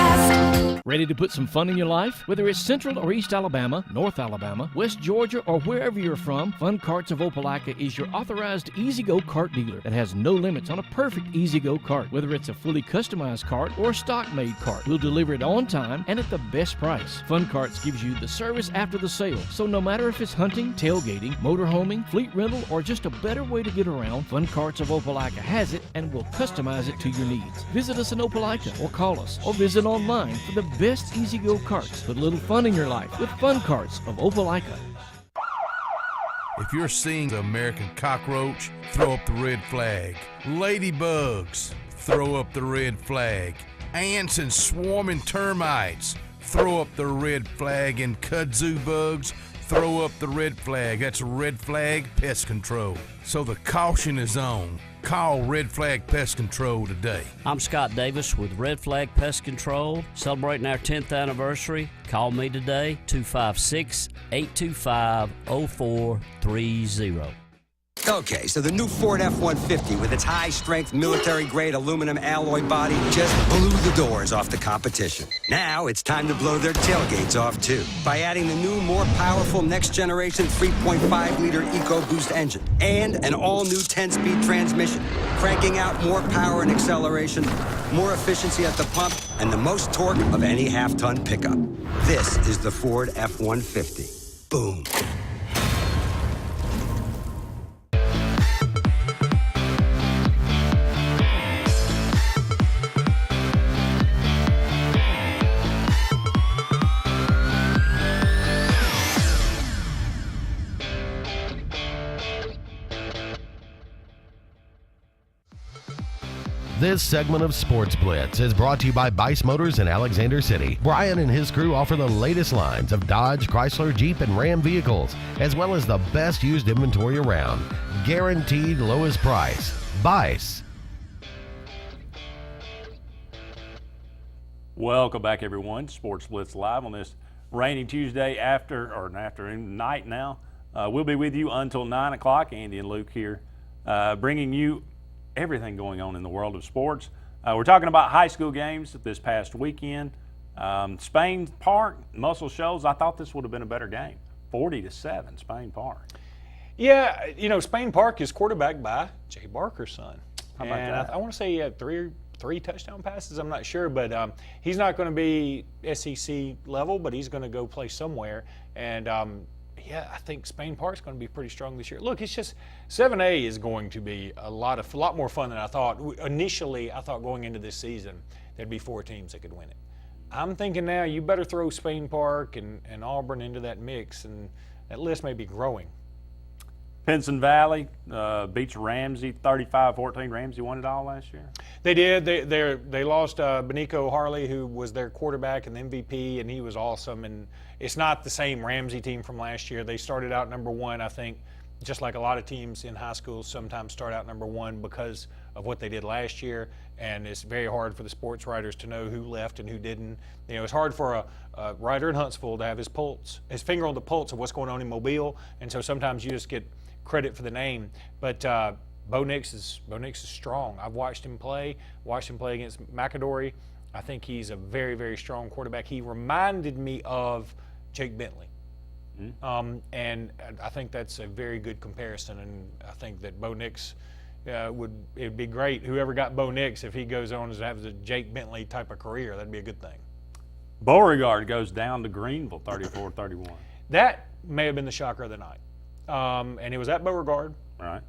Speaker 15: Ready to put some fun in your life? Whether it's Central or East Alabama, North Alabama, West Georgia, or wherever you're from, Fun Carts of Opelika is your authorized easy-go kart dealer that has no limits on a perfect easy-go kart. Whether it's a fully customized kart or a stock-made kart, we'll deliver it on time and at the best price. Fun Carts gives you the service after the sale, so no matter if it's hunting, tailgating, motorhoming, fleet rental, or just a better way to get around, Fun Carts of Opelika has it and will customize it to your needs. Visit us in Opelika or call us or visit online for the best easy-go karts. Put a little fun in your life with Fun Carts of Opelika.
Speaker 6: If you're seeing the American cockroach, throw up the red flag. Ladybugs, throw up the red flag. Ants and swarming termites, throw up the red flag. And kudzu bugs, throw up the red flag. That's Red Flag Pest Control. So the caution is on. Call Red Flag Pest Control today.
Speaker 9: I'm Scott Davis with Red Flag Pest Control, celebrating our 10th anniversary. Call me today, 256-825-0430.
Speaker 11: Okay, so the new Ford F-150 with its high-strength military-grade aluminum alloy body just blew the doors off the competition. Now it's time to blow their tailgates off, too, by adding the new, more powerful next-generation 3.5-liter EcoBoost engine and an all-new 10-speed transmission, cranking out more power and acceleration, more efficiency at the pump, and the most torque of any half-ton pickup. This is the Ford F-150. Boom.
Speaker 14: This segment of Sports Blitz is brought to you by Bice Motors in Alexander City. Brian and his crew offer the latest lines of Dodge, Chrysler, Jeep, and Ram vehicles, as well as the best used inventory around. Guaranteed lowest price. Bice.
Speaker 19: Welcome back, everyone. Sports Blitz Live on this rainy Tuesday afternoon night now. We'll be with you until 9 o'clock. Andy and Luke here bringing you everything going on in the world of sports. We're talking about high school games this past weekend. Spain Park, Muscle Shoals, I thought this would have been a better game. 40-7, Spain Park.
Speaker 2: Yeah, Spain Park is quarterbacked by Jay Barker's son.
Speaker 19: How about that?
Speaker 2: I want to say he had three touchdown passes. I'm not sure, but he's not going to be SEC level, but he's going to go play somewhere. And I think Spain Park's going to be pretty strong this year. Look, it's just 7A is going to be a lot more fun than I thought. Initially, I thought going into this season there'd be 4 teams that could win it. I'm thinking now you better throw Spain Park and Auburn into that mix, and that list may be growing.
Speaker 19: Pinson Valley beats Ramsey 35-14. Ramsey won it all last year.
Speaker 2: They did. They lost Benico Harley, who was their quarterback and the MVP, and he was awesome. And it's not the same Ramsey team from last year. They started out number 1, I think, just like a lot of teams in high school sometimes start out number 1 because of what they did last year. And it's very hard for the sports writers to know who left and who didn't. It's hard for a writer in Huntsville to have his finger on the pulse of what's going on in Mobile. And so sometimes you just get credit for the name. But Bo Nix is strong. I've watched him play against McAdory. I think he's a very, very strong quarterback. He reminded me of Jake Bentley. And I think that's a very good comparison. And I think that Bo Nix it'd be great. Whoever got Bo Nix, if he goes on to have a Jake Bentley type of career, that'd be a good thing.
Speaker 19: Beauregard goes down to Greenville 34-31.
Speaker 2: That may have been the shocker of the night. And it was at Beauregard.
Speaker 19: Right.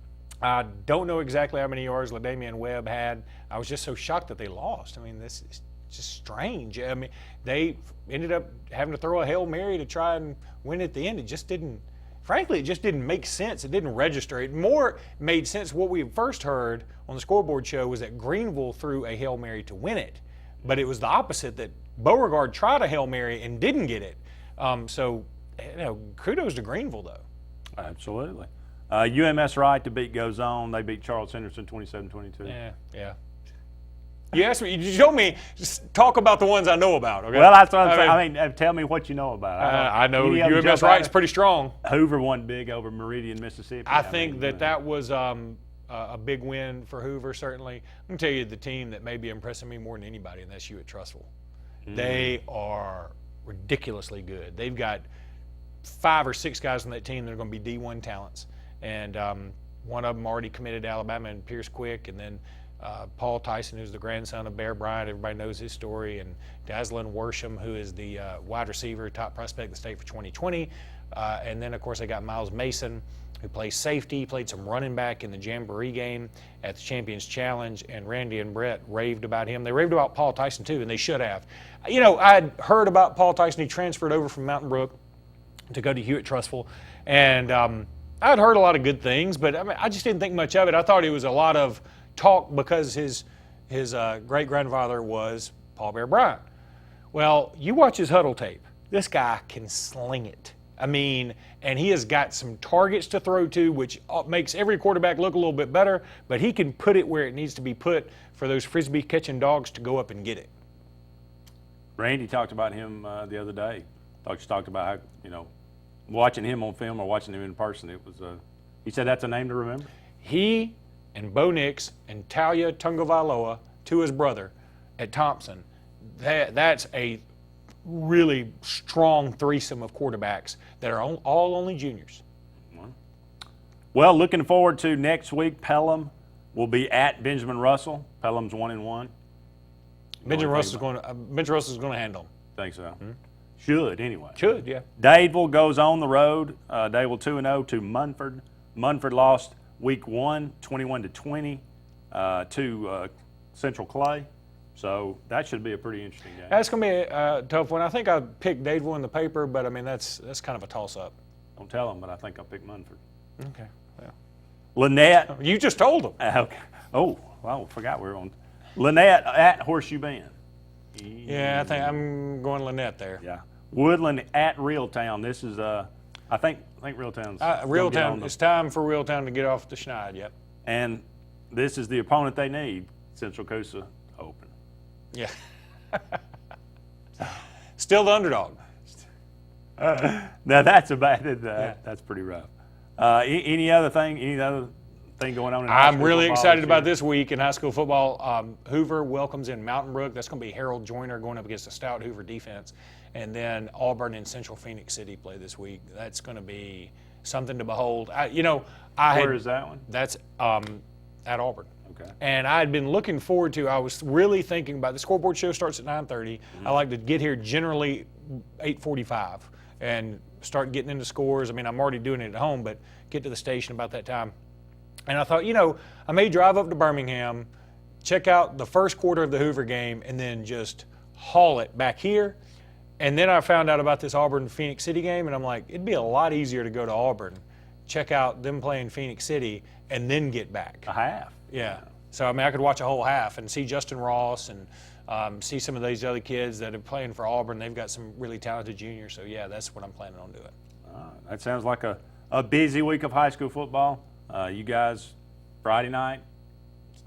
Speaker 2: I don't know exactly how many yards LaDamian Webb had. I was just so shocked that they lost. I mean, this is just strange. I mean, they ended up having to throw a Hail Mary to try and win at the end. It just didn't make sense. It didn't register. It more made sense. What we first heard on the scoreboard show was that Greenville threw a Hail Mary to win it. But it was the opposite, that Beauregard tried a Hail Mary and didn't get it. So kudos to Greenville, though.
Speaker 19: Absolutely. UMS Wright to beat goes on. They beat Charles Henderson 27-22.
Speaker 2: Yeah. You asked me, you told me, just talk about the ones I know about. Okay?
Speaker 19: Well, that's what I'm saying. I mean, tell me what you know about.
Speaker 2: I know UMS Wright's pretty strong.
Speaker 19: Hoover won big over Meridian, Mississippi.
Speaker 2: I think that was a big win for Hoover, certainly. I'm going to tell you the team that may be impressing me more than anybody, and that's Hewitt-Trussville. They are ridiculously good. They've got 5 or 6 guys on that team that are going to be D1 talents. And one of them already committed to Alabama, and Pierce Quick, and then Paul Tyson, who's the grandson of Bear Bryant. Everybody knows his story. And Daslin Worsham, who is the wide receiver, top prospect of the state for 2020. And then, of course, they got Miles Mason, who plays safety, played some running back in the Jamboree game at the Champions Challenge. And Randy and Brett raved about him. They raved about Paul Tyson, too, and they should have. I'd heard about Paul Tyson. He transferred over from Mountain Brook to go to Hewitt-Trussville. And I'd heard a lot of good things, but I mean, I just didn't think much of it. I thought it was a lot of talk because his great-grandfather was Paul Bear Bryant. Well, you watch his huddle tape. This guy can sling it. I mean, and he has got some targets to throw to, which makes every quarterback look a little bit better, but he can put it where it needs to be put for those Frisbee-catching dogs to go up and get it.
Speaker 19: Randy talked about him the other day. Talked about how, you know, watching him on film or watching him in person, it was he said that's a name to remember.
Speaker 2: He and Bo Nix and Talia Tungavailoa, to his brother at Thompson, that's a really strong threesome of quarterbacks that are all only juniors.
Speaker 19: Well, looking forward to next week. Pelham will be at Benjamin Russell. Pelham's 1-1.
Speaker 2: Benjamin Russell's going to handle them.
Speaker 19: Think so. Should anyway.
Speaker 2: Should, yeah.
Speaker 19: Dadeville goes on the road. Dadeville 2-0 to Munford. Munford lost week 1, 21-20 to Central Clay. So that should be a pretty interesting game.
Speaker 2: That's going to be a tough one. I think I picked Dadeville in the paper, but I mean that's kind of a toss-up.
Speaker 19: Don't tell them, but I think I picked Munford.
Speaker 2: Okay. Yeah.
Speaker 19: Lynette.
Speaker 2: You just told them.
Speaker 19: Okay. Oh, well, I forgot we were on. Lynette at Horseshoe Bend.
Speaker 2: Yeah, I think I'm going Lynette there.
Speaker 19: Yeah. Woodland at Reeltown. This is I think Reeltown's.
Speaker 2: Reeltown. It's time for Reeltown to get off the schneid. Yep.
Speaker 19: And this is the opponent they need. Central Coosa Open.
Speaker 2: Yeah. Still the underdog.
Speaker 19: Now that's that's pretty rough. Any other thing going on in high
Speaker 2: I'm
Speaker 19: school
Speaker 2: really
Speaker 19: football
Speaker 2: excited
Speaker 19: this
Speaker 2: about
Speaker 19: year?
Speaker 2: this week in high school football. Hoover welcomes in Mountain Brook. That's going to be Harold Joyner going up against a stout Hoover defense. And then Auburn and Central Phoenix City play this week. That's going to be something to behold.
Speaker 19: Where is that one?
Speaker 2: That's at Auburn.
Speaker 19: Okay.
Speaker 2: And I had been looking forward to, I was really thinking about, the scoreboard show starts at 9:30. I like to get here generally 8:45 and start getting into scores. I mean, I'm already doing it at home, but get to the station about that time. And I thought, I may drive up to Birmingham, check out the first quarter of the Hoover game, and then just haul it back here. And then I found out about this Auburn-Phoenix City game, and I'm like, it'd be a lot easier to go to Auburn, check out them playing Phoenix City, and then get back.
Speaker 19: A half.
Speaker 2: Yeah. So, I mean, I could watch a whole half and see Justin Ross and see some of these other kids that are playing for Auburn. They've got some really talented juniors. So, yeah, that's what I'm planning on doing.
Speaker 19: That sounds like a busy week of high school football. You guys, Friday night,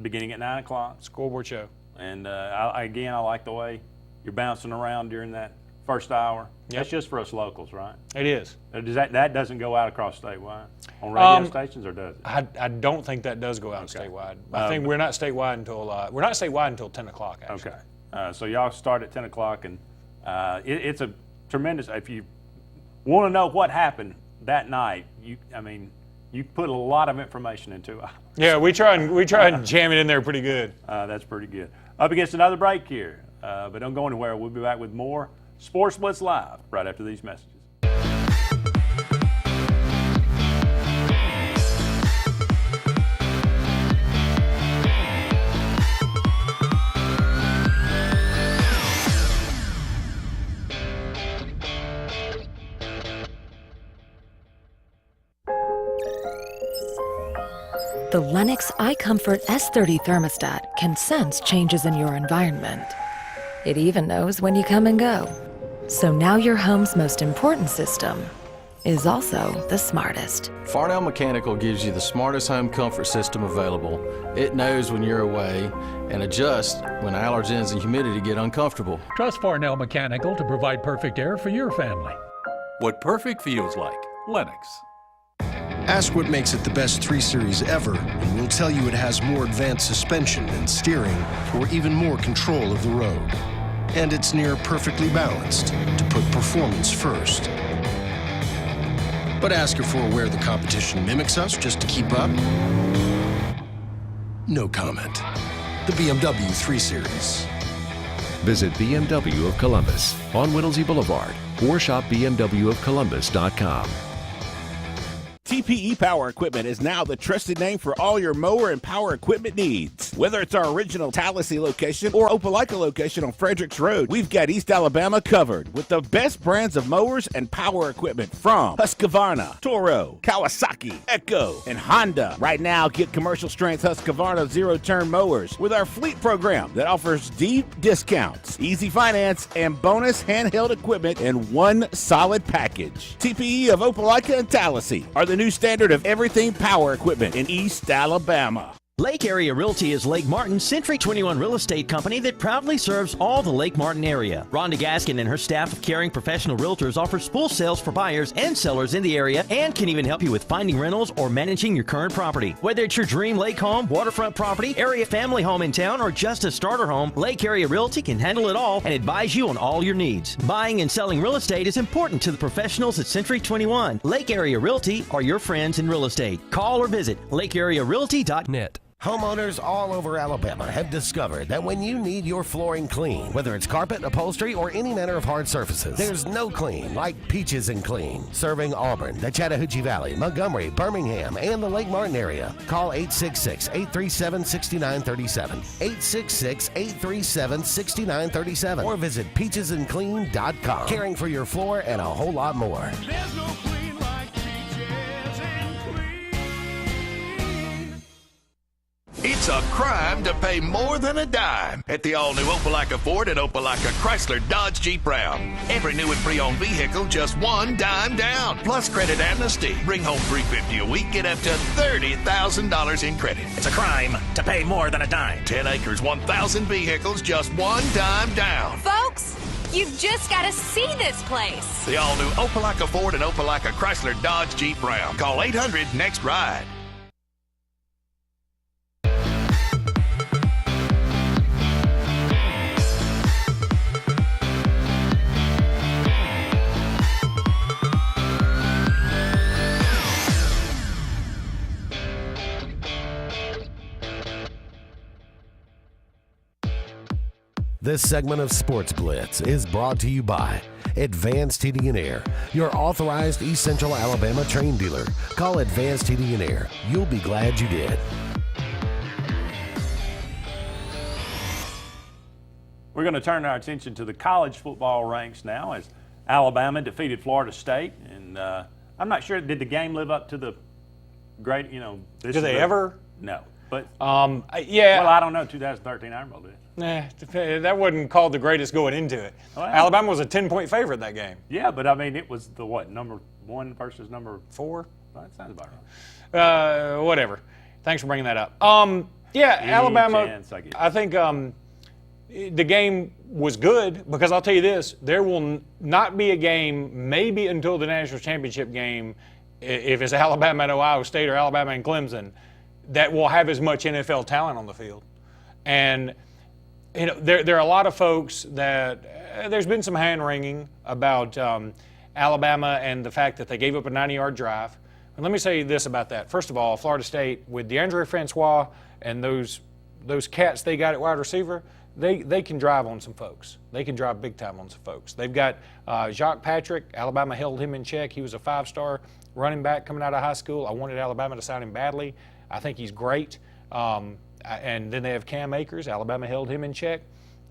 Speaker 19: beginning at 9 o'clock.
Speaker 2: Scoreboard show.
Speaker 19: And, I like the way you're bouncing around during that first hour.
Speaker 2: Yep.
Speaker 19: That's just for us locals, right?
Speaker 2: It is.
Speaker 19: That doesn't go out across statewide on radio stations, or does it?
Speaker 2: I don't think that does go out statewide. I think we're not statewide until 10 o'clock, actually.
Speaker 19: Okay. So y'all start at 10 o'clock, and it's a tremendous. If you want to know what happened that night, you put a lot of information into it.
Speaker 2: Yeah, we try and jam it in there pretty good.
Speaker 19: That's pretty good. Up against another break here, but don't go anywhere. We'll be back with more Sports Blitz Live right after these messages.
Speaker 10: The Lennox iComfort S30 thermostat can sense changes in your environment. It even knows when you come and go. So now your home's most important system is also the smartest.
Speaker 12: Farnell Mechanical gives you the smartest home comfort system available. It knows when you're away and adjusts when allergens and humidity get uncomfortable.
Speaker 13: Trust Farnell Mechanical to provide perfect air for your family.
Speaker 21: What perfect feels like. Lennox.
Speaker 22: Ask what makes it the best 3 Series ever, and we'll tell you it has more advanced suspension and steering for even more control of the road. And it's near perfectly balanced to put performance first. But ask if we're aware the competition mimics us just to keep up? No comment. The BMW 3 Series.
Speaker 26: Visit BMW of Columbus on Whittlesey Boulevard or shop BMWofColumbus.com.
Speaker 1: TPE Power Equipment is now the trusted name for all your mower and power equipment needs. Whether it's our original Tallahassee location or Opelika location on Fredericks Road, we've got East Alabama covered with the best brands of mowers and power equipment from Husqvarna, Toro, Kawasaki, Echo, and Honda. Right now, get commercial strength Husqvarna zero-turn mowers with our fleet program that offers deep discounts, easy finance, and bonus handheld equipment in one solid package. TPE of Opelika and Tallahassee are the new standard of everything power equipment in East Alabama.
Speaker 3: Lake Area Realty is Lake Martin's Century 21 real estate company that proudly serves all the Lake Martin area. Rhonda Gaskin and her staff of caring professional realtors offer full sales for buyers and sellers in the area and can even help you with finding rentals or managing your current property. Whether it's your dream lake home, waterfront property, area family home in town, or just a starter home, Lake Area Realty can handle it all and advise you on all your needs. Buying and selling real estate is important to the professionals at Century 21. Lake Area Realty are your friends in real estate. Call or visit lakearearealty.net.
Speaker 14: Homeowners all over Alabama have discovered that when you need your flooring clean, whether it's carpet, upholstery, or any manner of hard surfaces, there's no clean like Peaches and Clean. Serving Auburn, the Chattahoochee Valley, Montgomery, Birmingham, and the Lake Martin area. Call 866-837-6937, 866-837-6937, or visit peachesandclean.com. Caring for your floor and a whole lot more.
Speaker 6: There's no clean like Peaches and Clean. It's a crime to pay more than a dime at the all-new Opelika Ford and Opelika Chrysler Dodge Jeep Ram. Every new and pre-owned vehicle, just $1 down. Plus credit amnesty. Bring home $350 a week, get up to $30,000 in credit. It's a crime to pay more than a dime. 10 acres, 1,000 vehicles, just $1 down.
Speaker 8: Folks, you've just got to see this place.
Speaker 6: The all-new Opelika Ford and Opelika Chrysler Dodge Jeep Ram. Call 800-NEXT-RIDE.
Speaker 14: This segment of Sports Blitz is brought to you by Advanced Heating and Air, your authorized East Central Alabama train dealer. Call Advanced Heating and Air. You'll be glad you did.
Speaker 19: We're going to turn our attention to the college football ranks now as Alabama defeated Florida State. And I'm not sure, did the game live up to the great, this
Speaker 2: Do they ever?
Speaker 19: No. But,
Speaker 2: yeah.
Speaker 19: Well, I don't know, 2013 Iron Bowl did.
Speaker 2: Nah, that wasn't called the greatest going into it.
Speaker 19: Well,
Speaker 2: Alabama was a 10-point favorite that game.
Speaker 19: Yeah, but I mean, it was the what, number 1 versus number
Speaker 2: 4?
Speaker 19: Well, that sounds about right.
Speaker 2: Whatever. Thanks for bringing that up. Alabama, I think the game was good because I'll tell you this, there will not be a game maybe until the national championship game, if it's Alabama and Ohio State or Alabama and Clemson, that will have as much NFL talent on the field. And there are a lot of folks that there's been some hand-wringing about Alabama and the fact that they gave up a 90-yard drive. And let me say this about that. First of all, Florida State, with DeAndre Francois and those cats they got at wide receiver, they can drive on some folks. They can drive big time on some folks. They've got Jacques Patrick. Alabama held him in check. He was a 5-star running back coming out of high school. I wanted Alabama to sign him badly. I think he's great. And then they have Cam Akers. Alabama held him in check.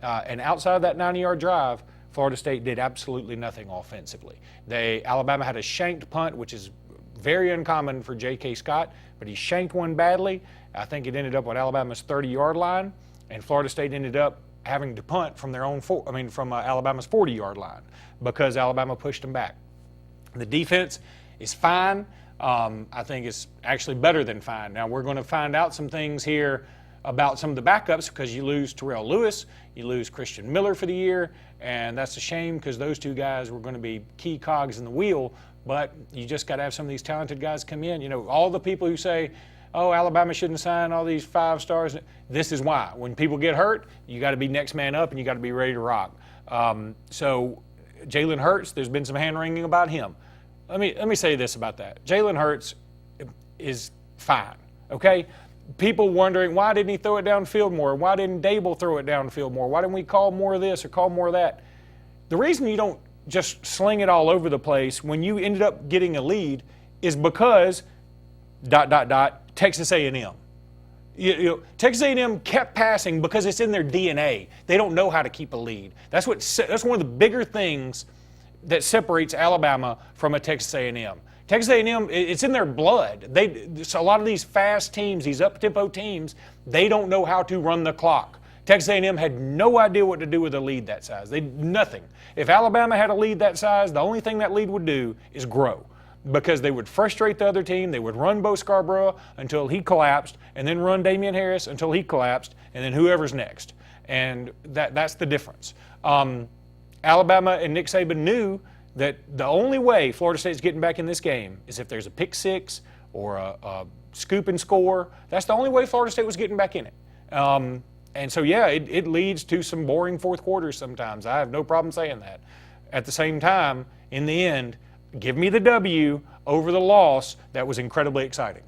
Speaker 2: And outside of that 90-yard drive, Florida State did absolutely nothing offensively. Alabama had a shanked punt, which is very uncommon for J.K. Scott, but he shanked one badly. I think it ended up on Alabama's 30-yard line, and Florida State ended up having to punt from their own from Alabama's 40-yard line because Alabama pushed them back. The defense is fine. I think it's actually better than fine. Now, we're going to find out some things here about some of the backups because you lose Terrell Lewis, you lose Christian Miller for the year, and that's a shame because those two guys were going to be key cogs in the wheel, but you just got to have some of these talented guys come in. You know, all the people who say, oh, Alabama shouldn't sign all these 5 stars, this is why. When people get hurt, you got to be next man up and you got to be ready to rock. So Jalen Hurts, there's been some hand-wringing about him. Let me say this about that. Jalen Hurts is fine, okay? People wondering, why didn't he throw it downfield more? Why didn't Dable throw it downfield more? Why didn't we call more of this or call more of that? The reason you don't just sling it all over the place when you ended up getting a lead is because Texas A&M. Texas A&M kept passing because it's in their DNA. They don't know how to keep a lead. That's one of the bigger things that separates Alabama from a Texas A&M. Texas A&M, it's in their blood. So a lot of these fast teams, these up-tempo teams, they don't know how to run the clock. Texas A&M had no idea what to do with a lead that size. Nothing. If Alabama had a lead that size, the only thing that lead would do is grow, because they would frustrate the other team. They would run Bo Scarborough until he collapsed, and then run Damian Harris until he collapsed, and then whoever's next. And that's the difference. Alabama and Nick Saban knew that the only way Florida State's getting back in this game is if there's a pick six or a scoop and score. That's the only way Florida State was getting back in it. And so, yeah, it leads to some boring fourth quarters sometimes. I have no problem saying that. At the same time, in the end, give me the W over the loss. That was incredibly exciting.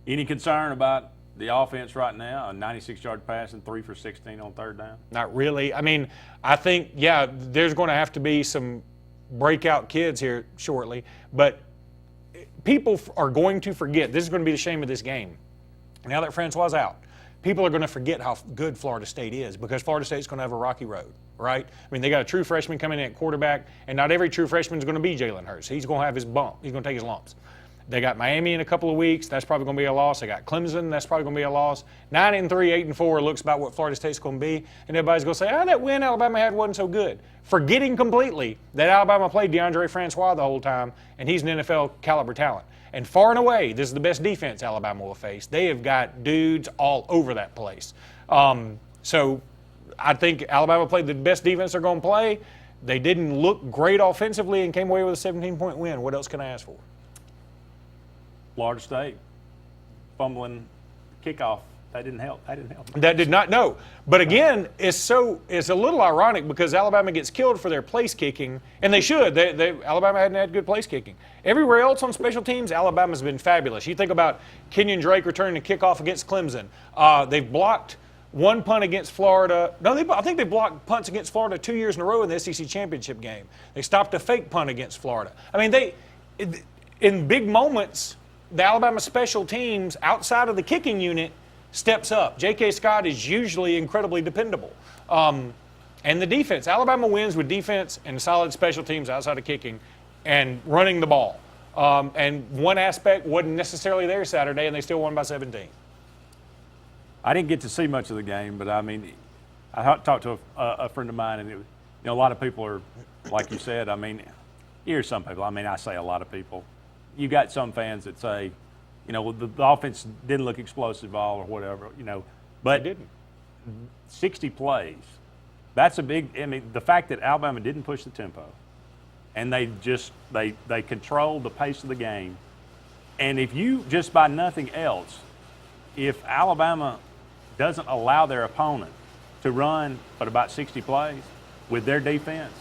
Speaker 19: Any concern about the offense right now? A 96-yard pass and 3 for 16 on third down?
Speaker 2: Not really. I mean, I think, yeah, there's going to have to be some breakout kids here shortly. But people are going to forget. This is going to be the shame of this game. Now that Francois out, people are going to forget how good Florida State is, because Florida State's going to have a rocky road, right? I mean, they got a true freshman coming in at quarterback, and not every true freshman is going to be Jalen Hurts. He's going to have his bump. He's going to take his lumps. They got Miami in a couple of weeks. That's probably going to be a loss. They got Clemson. That's probably going to be a loss. 9-3, 8-4 looks about what Florida State's going to be, and everybody's going to say, that win Alabama had wasn't so good. Forgetting completely that Alabama played DeAndre Francois the whole time, and he's an NFL caliber talent. And far and away, this is the best defense Alabama will face. They have got dudes all over that place. So I think Alabama played the best defense they're going to play. They didn't look great offensively and came away with a 17-point win. What else can I ask for?
Speaker 19: Florida State fumbling kickoff. That didn't help.
Speaker 2: That did not, no. But again, it's a little ironic, because Alabama gets killed for their place kicking, and they should. Alabama hadn't had good place kicking. Everywhere else on special teams, Alabama's been fabulous. You think about Kenyon Drake returning a kickoff against Clemson. They've blocked one punt against Florida. No, I think they blocked punts against Florida 2 years in a row in the SEC championship game. They stopped a fake punt against Florida. I mean, in big moments, the Alabama special teams outside of the kicking unit steps up. J.K. Scott is usually incredibly dependable. And the defense. Alabama wins with defense and solid special teams outside of kicking and running the ball. And one aspect wasn't necessarily there Saturday, and they still won by 17.
Speaker 19: I didn't get to see much of the game, but I mean, I talked to a friend of mine, and a lot of people are, like you said, I mean, here's some people. I mean, I say a lot of people. You got some fans that say, the offense didn't look explosive all or whatever, but
Speaker 2: it didn't.
Speaker 19: 60 plays. That's a big. I mean, the fact that Alabama didn't push the tempo, and they controlled the pace of the game. And if you just by nothing else, if Alabama doesn't allow their opponent to run but about 60 plays with their defense,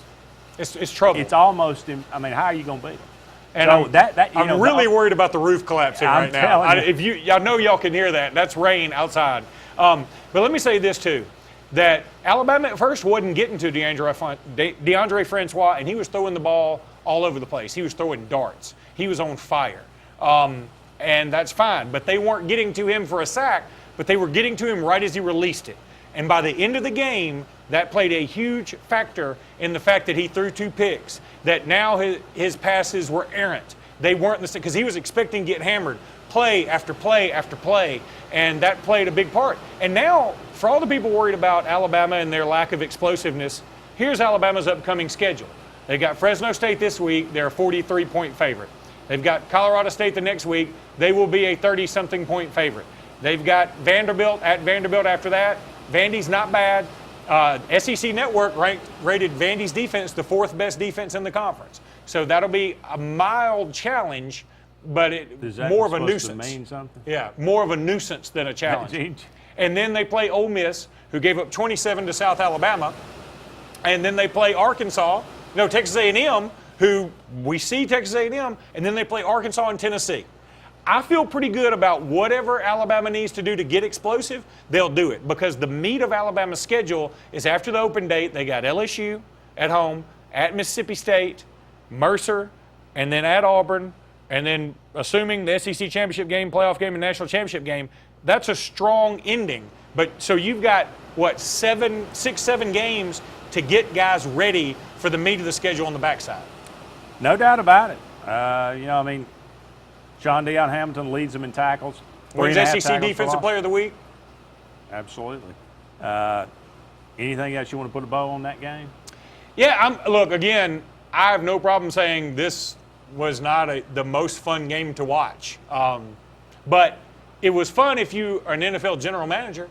Speaker 2: it's trouble.
Speaker 19: It's almost. I mean, how are you going to beat them?
Speaker 2: And
Speaker 19: so
Speaker 2: I'm really worried about the roof collapsing right now. I know y'all can hear that. That's rain outside. But let me say this too, that Alabama at first wasn't getting to DeAndre Francois, and he was throwing the ball all over the place. He was throwing darts. He was on fire. And that's fine. But they weren't getting to him for a sack, but they were getting to him right as he released it. And by the end of the game, that played a huge factor in the fact that he threw 2 picks, that now his passes were errant. They weren't the same, because he was expecting to get hammered play after play after play, and that played a big part. And now, for all the people worried about Alabama and their lack of explosiveness, here's Alabama's upcoming schedule. They've got Fresno State this week. They're a 43-point favorite. They've got Colorado State the next week. They will be a 30-something point favorite. They've got Vanderbilt after that. Vandy's not bad. SEC Network rated Vandy's defense the 4th best defense in the conference. So that'll be a mild challenge, but more of a nuisance.
Speaker 19: To mean something?
Speaker 2: Yeah, more of a nuisance than a challenge. And then they play Ole Miss, who gave up 27 to South Alabama. And then they play Texas A&M, who we see Texas A&M, and then they play Arkansas and Tennessee. I feel pretty good about whatever Alabama needs to do to get explosive, they'll do it, because the meat of Alabama's schedule is after the open date. They got LSU at home, at Mississippi State, Mercer, and then at Auburn, and then assuming the SEC championship game, playoff game, and national championship game, that's a strong ending. But so you've got, 6, 7 games to get guys ready for the meat of the schedule on the backside.
Speaker 19: No doubt about it. John Deion Hamilton leads them in tackles.
Speaker 2: Wins SEC Defensive Player of the Week.
Speaker 19: Absolutely. Anything else you want to put a bow on that game?
Speaker 2: Yeah, look, again, I have no problem saying this was not the most fun game to watch. But it was fun if you are an NFL general manager.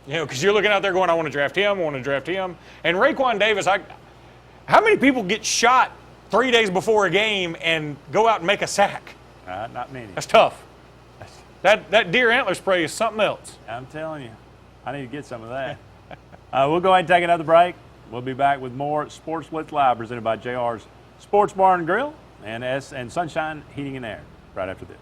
Speaker 2: Because you're looking out there going, I want to draft him, And Raekwon Davis, how many people get shot 3 days before a game and go out and make a sack?
Speaker 19: Not many.
Speaker 2: That's tough. That deer antler spray is something else.
Speaker 19: I'm telling you, I need to get some of that. We'll go ahead and take another break. We'll be back with more Sports Blitz Live presented by JR's Sports Bar and Grill and Sunshine Heating and Air right after this.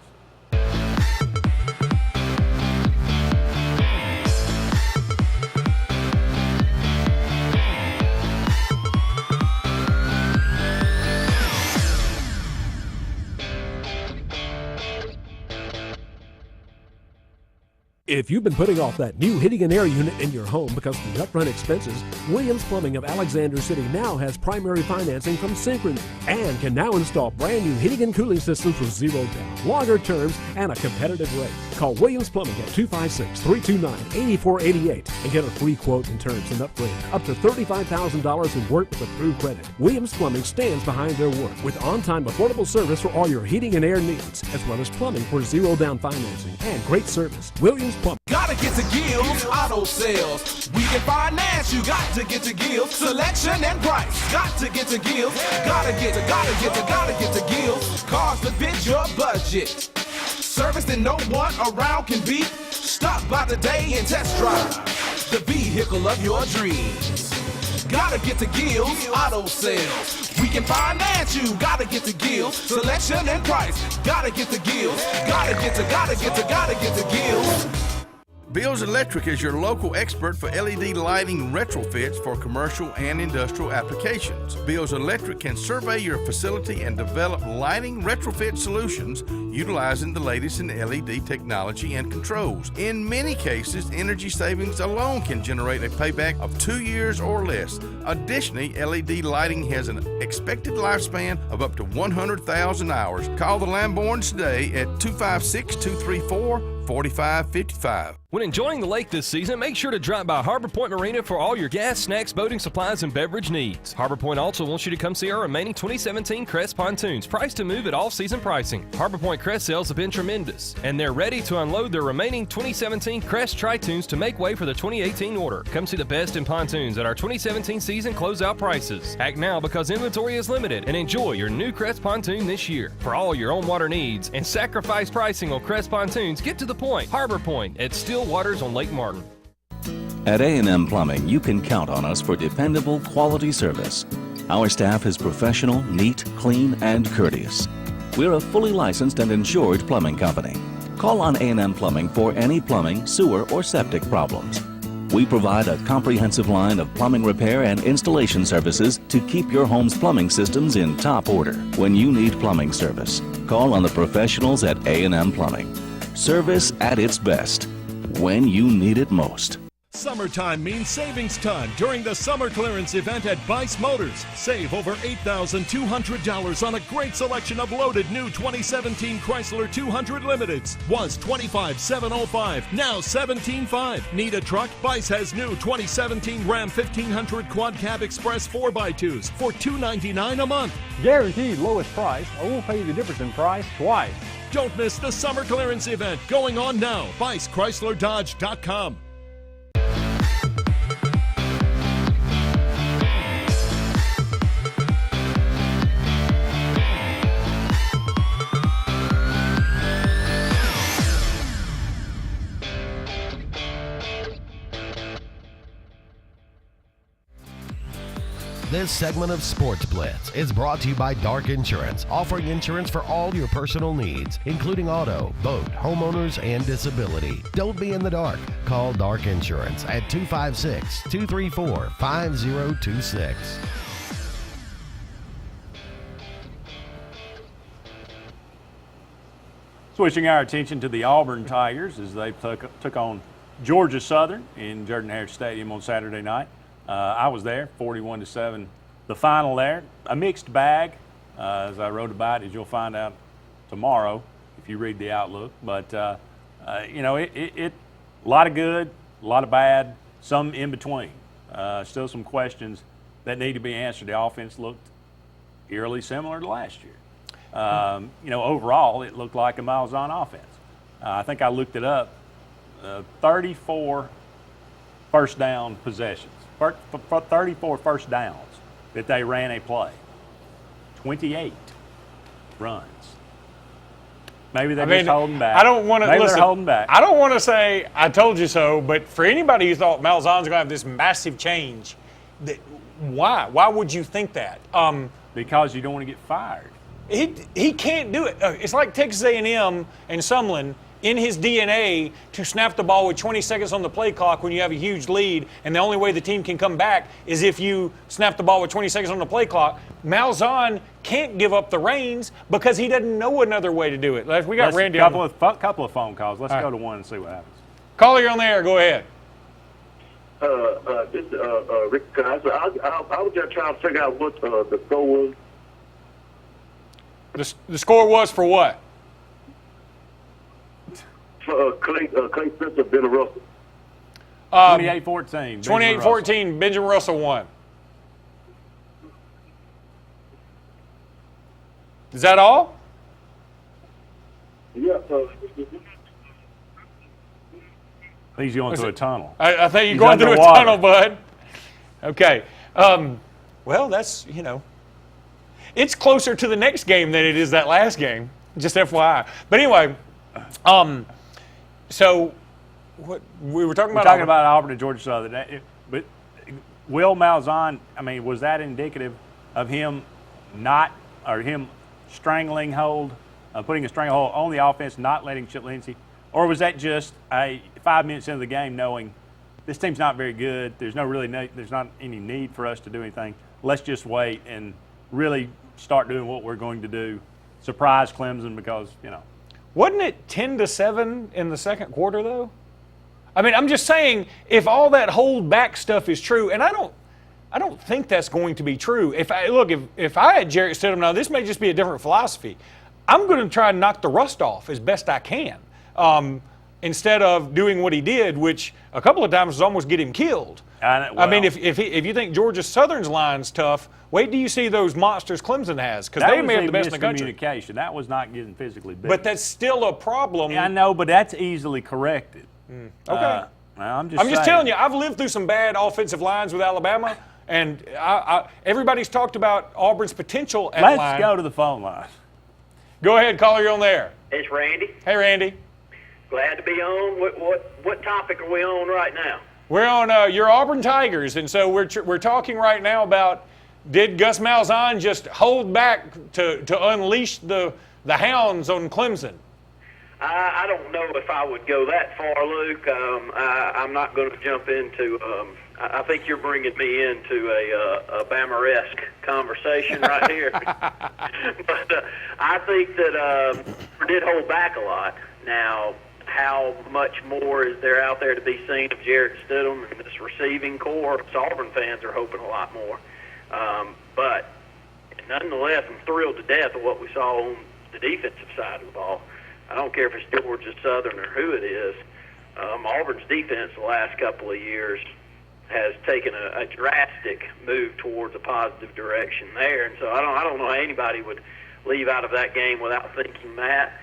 Speaker 4: If you've been putting off that new heating and air unit in your home because of the upfront expenses, Williams Plumbing of Alexander City now has primary financing from Synchrony and can now install brand new heating and cooling systems with zero down, longer terms, and a competitive rate. Call Williams Plumbing at 256-329-8488 and get a free quote and terms and upgrade up to $35,000 in work with approved credit. Williams Plumbing stands behind their work with on-time affordable service for all your heating and air needs, as well as plumbing for zero down financing and great service. Williams Plumbing.
Speaker 17: Gotta get to Gills Auto Sales. We can finance, you got to get to Gills. Selection and price, got to get to Gills. Gotta get to Gills. Cars that fit your budget. Service that no one around can beat. Stop by today and test drive the vehicle of your dreams. Gotta get to Gills Auto Sales. We can finance you. Gotta get to Gills. Selection and price. Gotta get to Gills. Gotta get to Gills.
Speaker 6: Bills Electric is your local expert for LED lighting retrofits for commercial and industrial applications. Bills Electric can survey your facility and develop lighting retrofit solutions utilizing the latest in LED technology and controls. In many cases, energy savings alone can generate a payback of 2 years or less. Additionally, LED lighting has an expected lifespan of up to 100,000 hours. Call the Lamborns today at 256-234-4555.
Speaker 20: When enjoying the lake this season, make sure to drop by Harbor Point Marina for all your gas, snacks, boating supplies, and beverage needs. Harbor Point also wants you to come see our remaining 2017 Crest pontoons, priced to move at all-season pricing. Harbor Point Crest sales have been tremendous, and they're ready to unload their remaining 2017 Crest Tritoons to make way for the 2018 order. Come see the best in pontoons at our 2017 season closeout prices. Act now because inventory is limited, and enjoy your new Crest pontoon this year. For all your own water needs and sacrifice pricing on Crest pontoons, get to the point. Harbor Point at Still Waters on Lake Martin.
Speaker 23: At A&M Plumbing, you can count on us for dependable quality service. Our staff is professional, neat, clean, and courteous. We're a fully licensed and insured plumbing company. Call on A&M Plumbing for any plumbing, sewer, or septic problems. We provide a comprehensive line of plumbing repair and installation services to keep your home's plumbing systems in top order. When you need plumbing service, call on the professionals at A&M Plumbing. Service at its best, when you need it most.
Speaker 24: Summertime means savings time during the summer clearance event at Bice Motors. Save over $8,200 on a great selection of loaded new 2017 Chrysler 200 Limiteds. Was $25,705, now $17,500. Need a truck? Bice has new 2017 Ram 1500 Quad Cab Express 4x2s for $299 a month.
Speaker 25: Guaranteed lowest price, or we'll pay you the difference in price twice.
Speaker 24: Don't miss the summer clearance event going on now. BiceChryslerDodge.com.
Speaker 14: This segment of Sports Blitz is brought to you by Dark Insurance, offering insurance for all your personal needs, including auto, boat, homeowners, and disability. Don't be in the dark. Call Dark Insurance at 256-234-5026.
Speaker 19: Switching our attention to the Auburn Tigers as they took on Georgia Southern in Jordan-Hare Stadium on Saturday night. I was there, 41-7, the final there. A mixed bag, as I wrote about, as you'll find out tomorrow if you read the Outlook. But, you know, a lot of good, a lot of bad, some in between. Still some questions that need to be answered. The offense looked eerily similar to last year. You know, overall, it looked like a Malzahn offense. I think I looked it up. 34 first down possessions, 34 first downs that they ran a play. 28 runs. Maybe they're just holding back.
Speaker 2: I don't want to
Speaker 19: Maybe
Speaker 2: listen.
Speaker 19: They're holding back.
Speaker 2: I don't want to say I told you so, but for anybody who thought Malzahn's going to have this massive change, why? Why would you think that?
Speaker 19: Because you don't want to get fired.
Speaker 2: He can't do it. It's like Texas A&M and Sumlin in his DNA to snap the ball with 20 seconds on the play clock when you have a huge lead, and the only way the team can come back is if you snap the ball with 20 seconds on the play clock. Malzahn can't give up the reins because he doesn't know another way to do it. We got Randy
Speaker 19: on. Couple of phone calls. Let's go to one and see what happens.
Speaker 2: Caller, you're on the air. Go ahead.
Speaker 5: This Rick. I was just trying to figure out what the score was.
Speaker 2: The score was for what?
Speaker 5: For Clay Spencer, Ben Russell.
Speaker 19: 28-14.
Speaker 2: 28-14, Benjamin Russell won. Is that all?
Speaker 5: Yeah.
Speaker 19: He's going through a tunnel.
Speaker 2: I think you're going through a tunnel, bud. Okay. Well, that's, you know, it's closer to the next game than it is that last game, just FYI. But anyway, so what we were talking about?
Speaker 19: We're talking about Auburn and Georgia Southern. But Will Malzahn, I mean, was that indicative of him him strangling hold, putting a stranglehold on the offense, not letting Chip Lindsey? Or was that just 5 minutes into the game knowing this team's not very good, there's not any need for us to do anything, let's just wait and really start doing what we're going to do, surprise Clemson because, you know.
Speaker 2: Wasn't it 10-7 in the second quarter, though? I mean, I'm just saying, if all that hold back stuff is true, and I don't think that's going to be true. If I had Jarrett Stidham, now this may just be a different philosophy. I'm going to try and knock the rust off as best I can, instead of doing what he did, which a couple of times was almost get him killed. I mean, if you think Georgia Southern's line's tough, wait till you see those monsters Clemson has, because they may have the best in the country.
Speaker 19: Communication. That was not getting physically big.
Speaker 2: But that's still a problem.
Speaker 19: Yeah, I know, but that's easily corrected.
Speaker 2: Okay.
Speaker 19: I'm
Speaker 2: just telling you, I've lived through some bad offensive lines with Alabama, and everybody's talked about Auburn's potential at line.
Speaker 19: Let's go to the phone line.
Speaker 2: Go ahead, caller, you're on there.
Speaker 7: It's Randy.
Speaker 2: Hey, Randy.
Speaker 7: Glad to be on. What topic are we on right now?
Speaker 2: We're on your Auburn Tigers, and so we're talking right now about, did Gus Malzahn just hold back to unleash the hounds on Clemson?
Speaker 7: I don't know if I would go that far, Luke. I'm not going to jump into. I think you're bringing me into a Bama-esque conversation right here. But I think that did hold back a lot. Now, how much more is there out there to be seen of Jarrett Stidham and this receiving core? Auburn fans are hoping a lot more. But nonetheless, I'm thrilled to death of what we saw on the defensive side of the ball. I don't care if it's Georgia Southern or who it is. Auburn's defense the last couple of years has taken a drastic move towards a positive direction there, and so I don't know how anybody would leave out of that game without thinking that.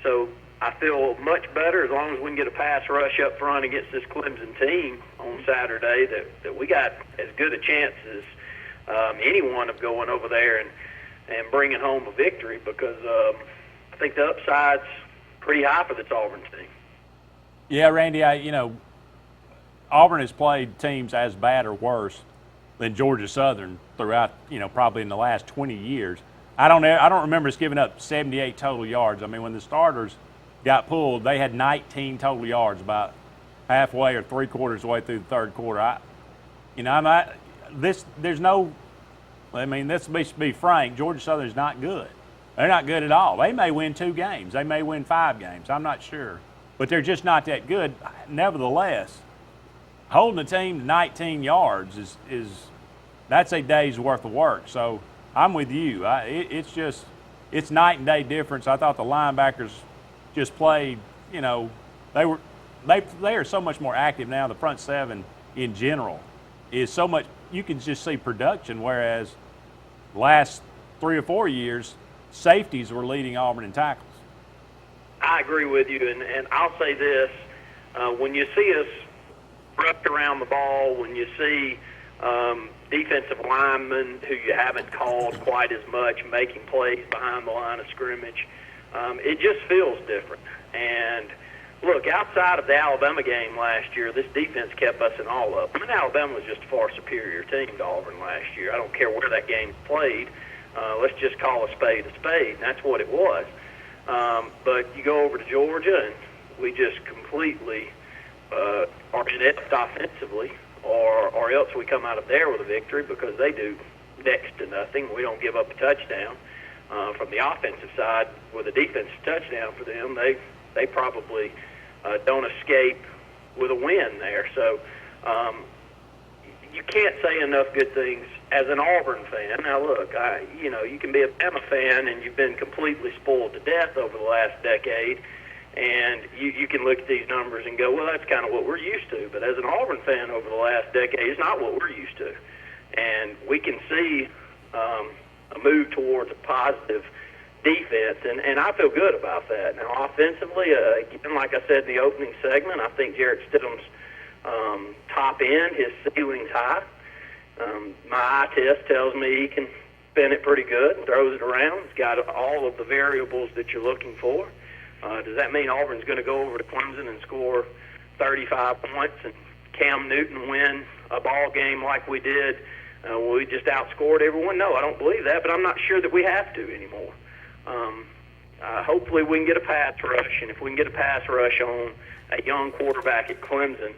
Speaker 7: So I feel much better as long as we can get a pass rush up front against this Clemson team on Saturday that we got as good a chance as anyone of going over there and bringing home a victory, because I think the upside's pretty high for this Auburn team.
Speaker 19: Yeah, Randy, Auburn has played teams as bad or worse than Georgia Southern throughout, probably in the last 20 years. I don't remember us giving up 78 total yards. I mean, when the starters got pulled, they had 19 total yards about halfway or three-quarters way through the third quarter. Let's be frank, Georgia Southern is not good. They're not good at all. They may win 2 games. They may win 5 games. I'm not sure. But they're just not that good. Nevertheless, holding a team to 19 yards is that's a day's worth of work. So I'm with you. It's night and day difference. I thought the linebackers just played, they are so much more active now. The front seven in general is so much, you can just see production, whereas last 3 or 4 years, safeties were leading Auburn in tackles.
Speaker 7: I agree with you, and I'll say this. When you see us rush around the ball, when you see defensive linemen who you haven't called quite as much making plays behind the line of scrimmage, it just feels different. And look, outside of the Alabama game last year, this defense kept us in all of them. I mean, Alabama was just a far superior team to Auburn last year. I don't care where that game played. Let's just call a spade, and that's what it was. But you go over to Georgia, and we just completely are inept offensively, or else we come out of there with a victory because they do next to nothing. We don't give up a touchdown. From the offensive side, with a defensive touchdown for them, they probably don't escape with a win there. So you can't say enough good things as an Auburn fan. Now, look, you can be a Bama fan, and you've been completely spoiled to death over the last decade, and you can look at these numbers and go, well, that's kind of what we're used to. But as an Auburn fan over the last decade, it's not what we're used to. And we can see a move towards a positive defense, and I feel good about that. Now, offensively, again, like I said in the opening segment, I think Jarrett Stidham's top end, his ceiling's high. My eye test tells me he can spin it pretty good, throws it around. He's got all of the variables that you're looking for. Does that mean Auburn's going to go over to Clemson and score 35 points and Cam Newton win a ball game like we did? We just outscored everyone? No, I don't believe that, but I'm not sure that we have to anymore. Hopefully we can get a pass rush, and if we can get a pass rush on a young quarterback at Clemson,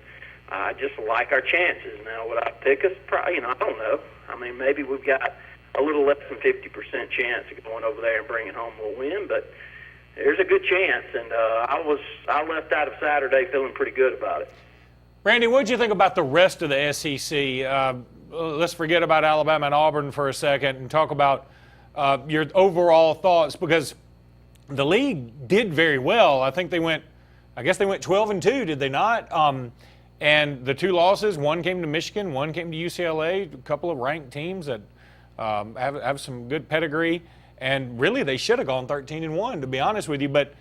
Speaker 7: I just like our chances. Now, would I pick us? I don't know. I mean, maybe we've got a little less than 50% chance of going over there and bringing home a win, but there's a good chance, and I left out of Saturday feeling pretty good about it.
Speaker 2: Randy, what did you think about the rest of the SEC? Let's forget about Alabama and Auburn for a second and talk about your overall thoughts, because the league did very well. I think they went 12-2, did they not? And the 2 losses, one came to Michigan, one came to UCLA, a couple of ranked teams that have some good pedigree. And really, they should have gone 13-1, to be honest with you. But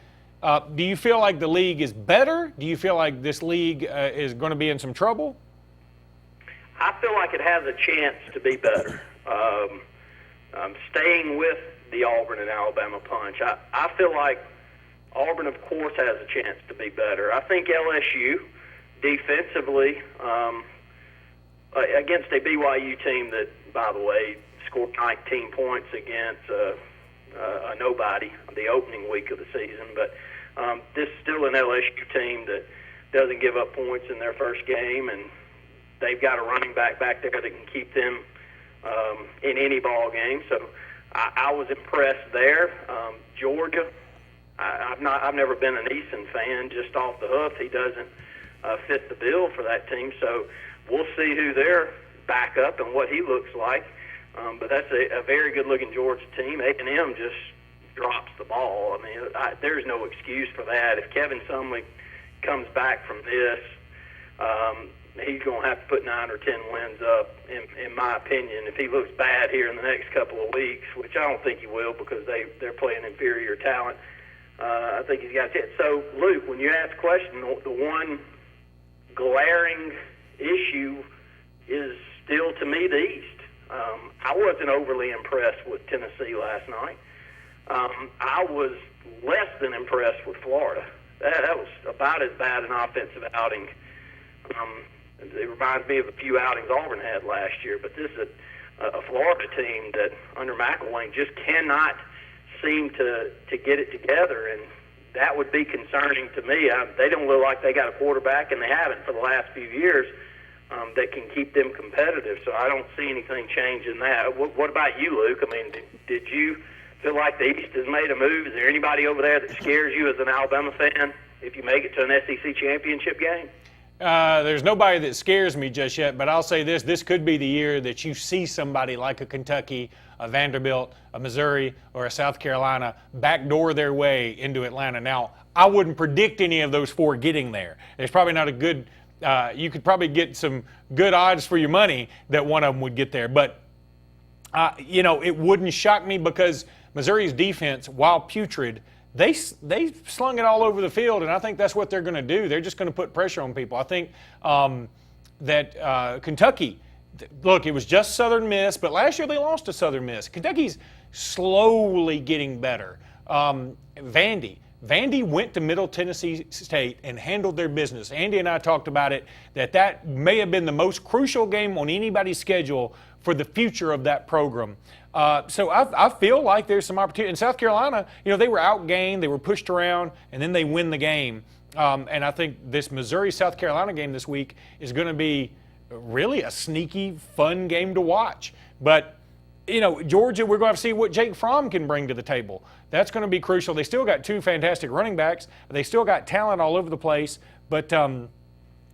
Speaker 2: do you feel like the league is better? Do you feel like this league is going to be in some trouble?
Speaker 7: I feel like it has a chance to be better. Staying with the Auburn and Alabama punch, I feel like Auburn, of course, has a chance to be better. I think LSU, defensively, against a BYU team that, by the way, scored 19 points against a nobody the opening week of the season. But this is still an LSU team that doesn't give up points in their first game, and they've got a running back there that can keep them in any ball game. So I was impressed there. Georgia, I've never been an Eason fan just off the hoof. He doesn't fit the bill for that team. So we'll see who their backup and what he looks like. But that's a very good-looking Georgia team. A&M just drops the ball. I mean, there's no excuse for that. If Kevin Sumlin comes back from this, he's going to have to put 9 or 10 wins up, in my opinion. If he looks bad here in the next couple of weeks, which I don't think he will because they're playing inferior talent, I think he's got a chance. So, Luke, when you ask the question, the one glaring issue is still, to me, the East. I wasn't overly impressed with Tennessee last night. I was less than impressed with Florida. That was about as bad an offensive outing. It reminds me of a few outings Auburn had last year, but this is a Florida team that under McElwain just cannot seem to get it together, and that would be concerning to me. They don't look like they got a quarterback, and they haven't for the last few years, that can keep them competitive. So I don't see anything change in that. What about you, Luke? I mean, did you feel like the East has made a move. Is there anybody over there that scares you as an Alabama fan if you make it to an SEC championship game?
Speaker 2: There's nobody that scares me just yet, but I'll say this could be the year that you see somebody like a Kentucky, a Vanderbilt, a Missouri, or a South Carolina backdoor their way into Atlanta. Now, I wouldn't predict any of those four getting there. There's probably not a good you could probably get some good odds for your money that one of them would get there. But, it wouldn't shock me because Missouri's defense, while putrid, they slung it all over the field, and I think that's what they're going to do. They're just going to put pressure on people. I think that Kentucky, look, it was just Southern Miss, but last year they lost to Southern Miss. Kentucky's slowly getting better. Vandy went to Middle Tennessee State and handled their business. Andy and I talked about it, that may have been the most crucial game on anybody's schedule for the future of that program. So I feel like there's some opportunity. In South Carolina, they were outgained, they were pushed around, and then they win the game. And I think this Missouri-South Carolina game this week is going to be really a sneaky, fun game to watch. But Georgia, we're going to have to see what Jake Fromm can bring to the table. That's going to be crucial. They still got two fantastic running backs. They still got talent all over the place, but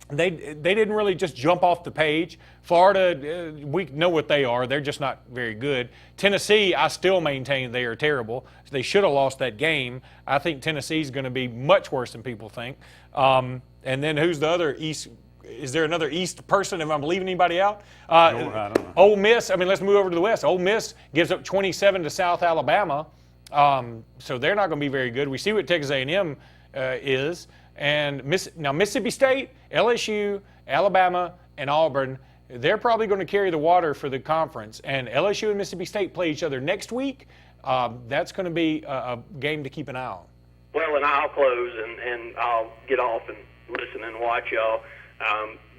Speaker 2: they didn't really just jump off the page. Florida, we know what they are. They're just not very good. Tennessee, I still maintain they are terrible. They should have lost that game. I think Tennessee's going to be much worse than people think. And then who's the other East? Is there another East person? If I'm leaving anybody out?
Speaker 19: I don't know.
Speaker 2: Ole Miss, let's move over to the West. Ole Miss gives up 27 to South Alabama, so they're not going to be very good. We see what Texas A&M is. And now Mississippi State, LSU, Alabama, and Auburn, they're probably going to carry the water for the conference. And LSU and Mississippi State play each other next week. That's going to be a game to keep an eye on.
Speaker 7: Well, and I'll close and I'll get off and listen and watch y'all.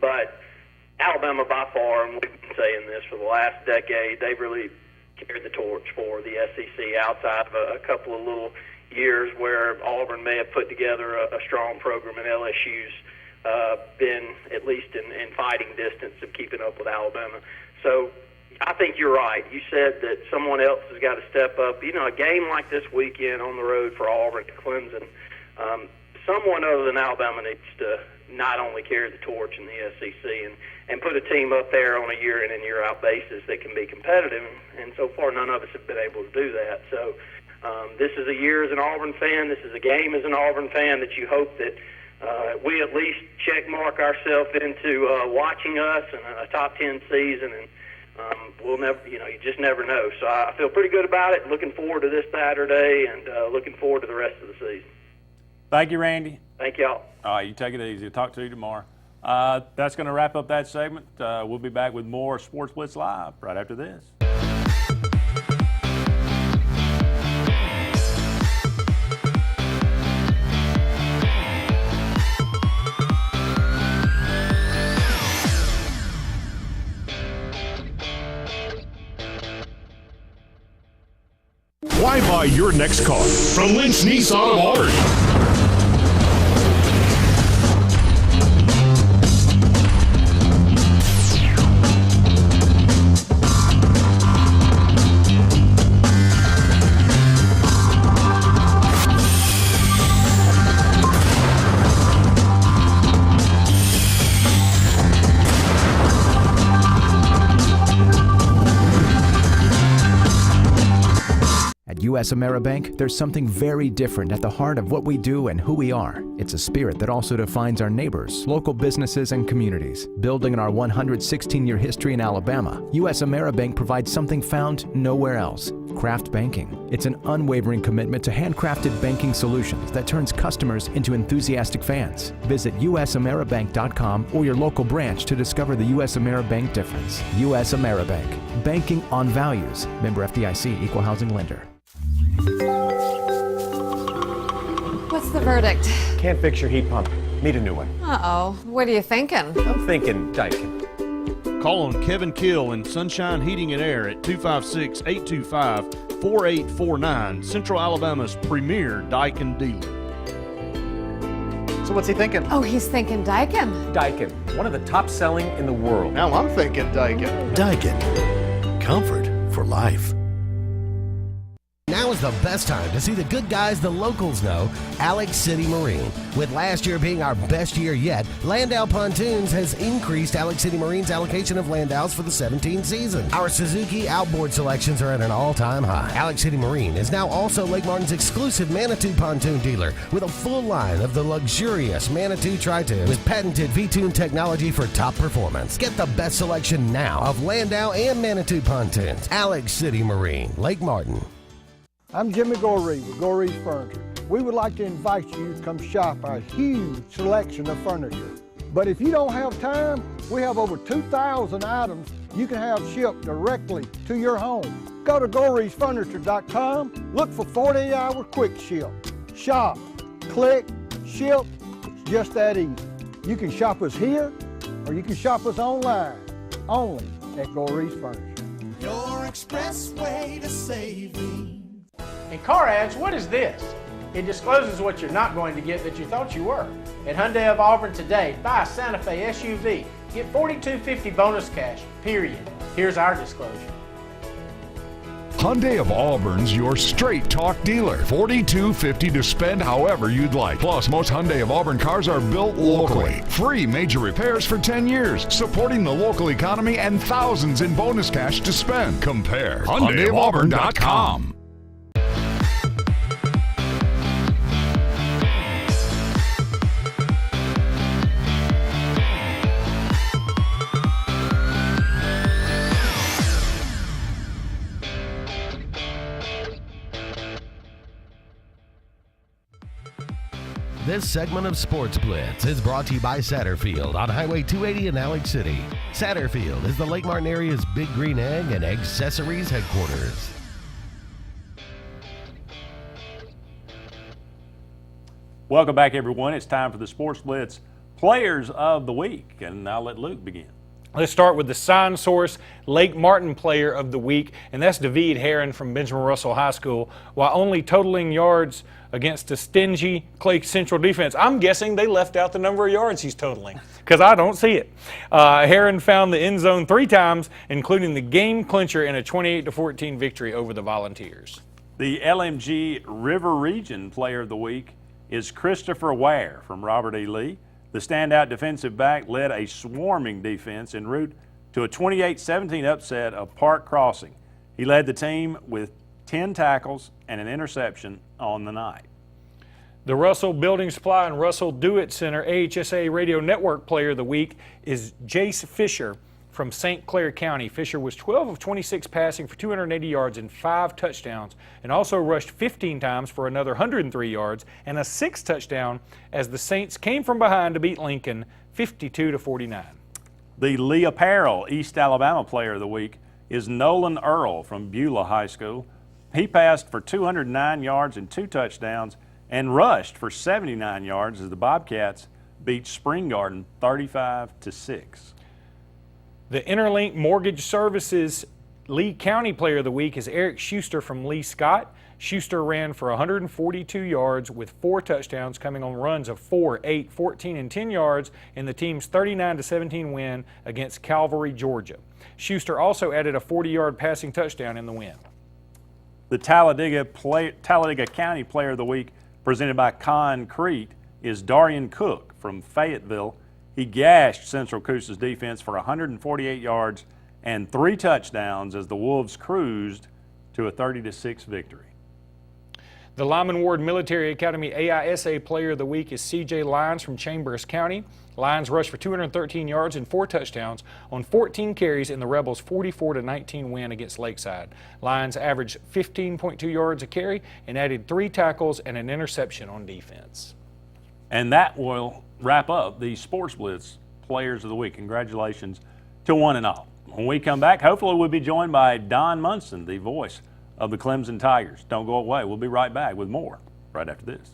Speaker 7: But Alabama by far, and we've been saying this for the last decade, they've really carried the torch for the SEC outside of a couple of little years where Auburn may have put together a strong program, and LSU's been at least in fighting distance of keeping up with Alabama. So I think you're right. You said that someone else has got to step up. A game like this weekend on the road for Auburn to Clemson, someone other than Alabama needs to not only carry the torch in the SEC and put a team up there on a year in and year out basis that can be competitive. And so far, none of us have been able to do that. So this is a year as an Auburn fan. This is a game as an Auburn fan that you hope that we at least check mark ourselves into watching us in a top 10 season. And we'll never, you just never know. So I feel pretty good about it. Looking forward to this Saturday and looking forward to the rest of the season.
Speaker 19: Thank you, Randy.
Speaker 7: Thank y'all.
Speaker 19: All right, you take it easy. I'll talk to you tomorrow. That's going to wrap up that segment. We'll be back with more Sports Blitz Live right after this.
Speaker 24: Why buy your next car from Lynch Nissan of Auburn?
Speaker 9: U.S. AmeriBank, there's something very different at the heart of what we do and who we are. It's a spirit that also defines our neighbors, local businesses, and communities. Building on our 116-year history in Alabama, U.S. AmeriBank provides something found nowhere else: craft banking. It's an unwavering commitment to handcrafted banking solutions that turns customers into enthusiastic fans. Visit usameribank.com or your local branch to discover the U.S. AmeriBank difference. U.S. AmeriBank. Banking on values. Member FDIC, Equal Housing Lender.
Speaker 10: What's the verdict?
Speaker 11: Can't fix your heat pump. Need a new one.
Speaker 10: Uh-oh. What are you thinking?
Speaker 11: I'm thinking Daikin.
Speaker 15: Call on Kevin Kill and Sunshine Heating and Air at 256-825-4849, Central Alabama's premier Daikin dealer.
Speaker 11: So what's he thinking?
Speaker 10: Oh, he's thinking Daikin.
Speaker 11: Daikin, one of the top selling in the world.
Speaker 15: Now I'm thinking Daikin.
Speaker 14: Daikin. Comfort for life. Now Now's the best time to see the good guys the locals know, Alex City Marine. With last year being our best year yet, Landau Pontoons has increased Alex City Marine's allocation of Landaus for the 17 season. Our Suzuki outboard selections are at an all-time high. Alex City Marine is now also Lake Martin's exclusive Manitou pontoon dealer with a full line of the luxurious Manitou Tri-Tune with patented V-Tune technology for top performance. Get the best selection now of Landau and Manitou pontoons. Alex City Marine, Lake Martin.
Speaker 12: I'm Jimmy Goree with Goree's Furniture. We would like to invite you to come shop our huge selection of furniture. But if you don't have time, we have over 2,000 items you can have shipped directly to your home. Go to GoreesFurniture.com, look for 48-hour quick ship. Shop, click, ship, it's just that easy. You can shop us here or you can shop us online, only at Goree's Furniture.
Speaker 17: Your express way to saving.
Speaker 13: In car ads, what is this? It discloses what you're not going to get that you thought you were. At Hyundai of Auburn today, buy a Santa Fe SUV, get $4,250 bonus cash, period. Here's our disclosure.
Speaker 16: Hyundai of Auburn's your straight talk dealer. $4,250 to spend however you'd like. Plus, most Hyundai of Auburn cars are built locally. Free major repairs for 10 years, supporting the local economy and thousands in bonus cash to spend. Compare HyundaiofAuburn.com.
Speaker 14: This segment of Sports Blitz is brought to you by Satterfield on Highway 280 in Alex City. Satterfield is the Lake Martin area's Big Green Egg and Accessories headquarters.
Speaker 19: Welcome back, everyone. It's time for the Sports Blitz Players of the Week, and I'll let Luke begin.
Speaker 2: Let's start with the Sign Source Lake Martin Player of the Week, and that's David Heron from Benjamin Russell High School. While only totaling yards against a stingy Clay Central defense, I'm guessing they left out the number of yards he's totaling because I don't see it. Heron found the end zone 3 times, including the game clincher in a 28-14 victory over the Volunteers.
Speaker 19: The LMG River Region Player of the Week is Christopher Ware from Robert E. Lee. The standout defensive back led a swarming defense en route to a 28-17 upset of Park Crossing. He led the team with 10 tackles and an interception on the night.
Speaker 2: The Russell Building Supply and Russell Do-It Center AHSA Radio Network Player of the Week is Jace Fisher from St. Clair County. Fisher was 12 of 26 passing for 280 yards and 5 touchdowns, and also rushed 15 times for another 103 yards and a 6th touchdown as the Saints came from behind to beat Lincoln 52-49.
Speaker 19: The Lee Apparel East Alabama Player of the Week is Nolan Earl from Beulah High School. He passed for 209 yards and 2 touchdowns and rushed for 79 yards as the Bobcats beat Spring Garden 35-6.
Speaker 2: The Interlink Mortgage Services Lee County Player of the Week is Eric Schuster from Lee Scott. Schuster ran for 142 yards with 4 touchdowns, coming on runs of 4, 8, 14, and 10 yards in the team's 39-17 win against Calvary, Georgia. Schuster also added a 40-yard passing touchdown in the win.
Speaker 19: The Talladega County Player of the Week, presented by Concrete, is Darian Cook from Fayetteville. He gashed Central Coosa's defense for 148 yards and 3 touchdowns as the Wolves cruised to a 30-6 victory.
Speaker 2: The Lyman Ward Military Academy AISA Player of the Week is C.J. Lyons from Chambers County. Lyons rushed for 213 yards and 4 touchdowns on 14 carries in the Rebels' 44-19 win against Lakeside. Lyons averaged 15.2 yards a carry and added 3 tackles and an interception on defense.
Speaker 19: And that will wrap up the Sports Blitz Players of the Week. Congratulations to one and all. When we come back, hopefully we'll be joined by Don Munson, the voice of the Clemson Tigers. Don't go away. We'll be right back with more right after this.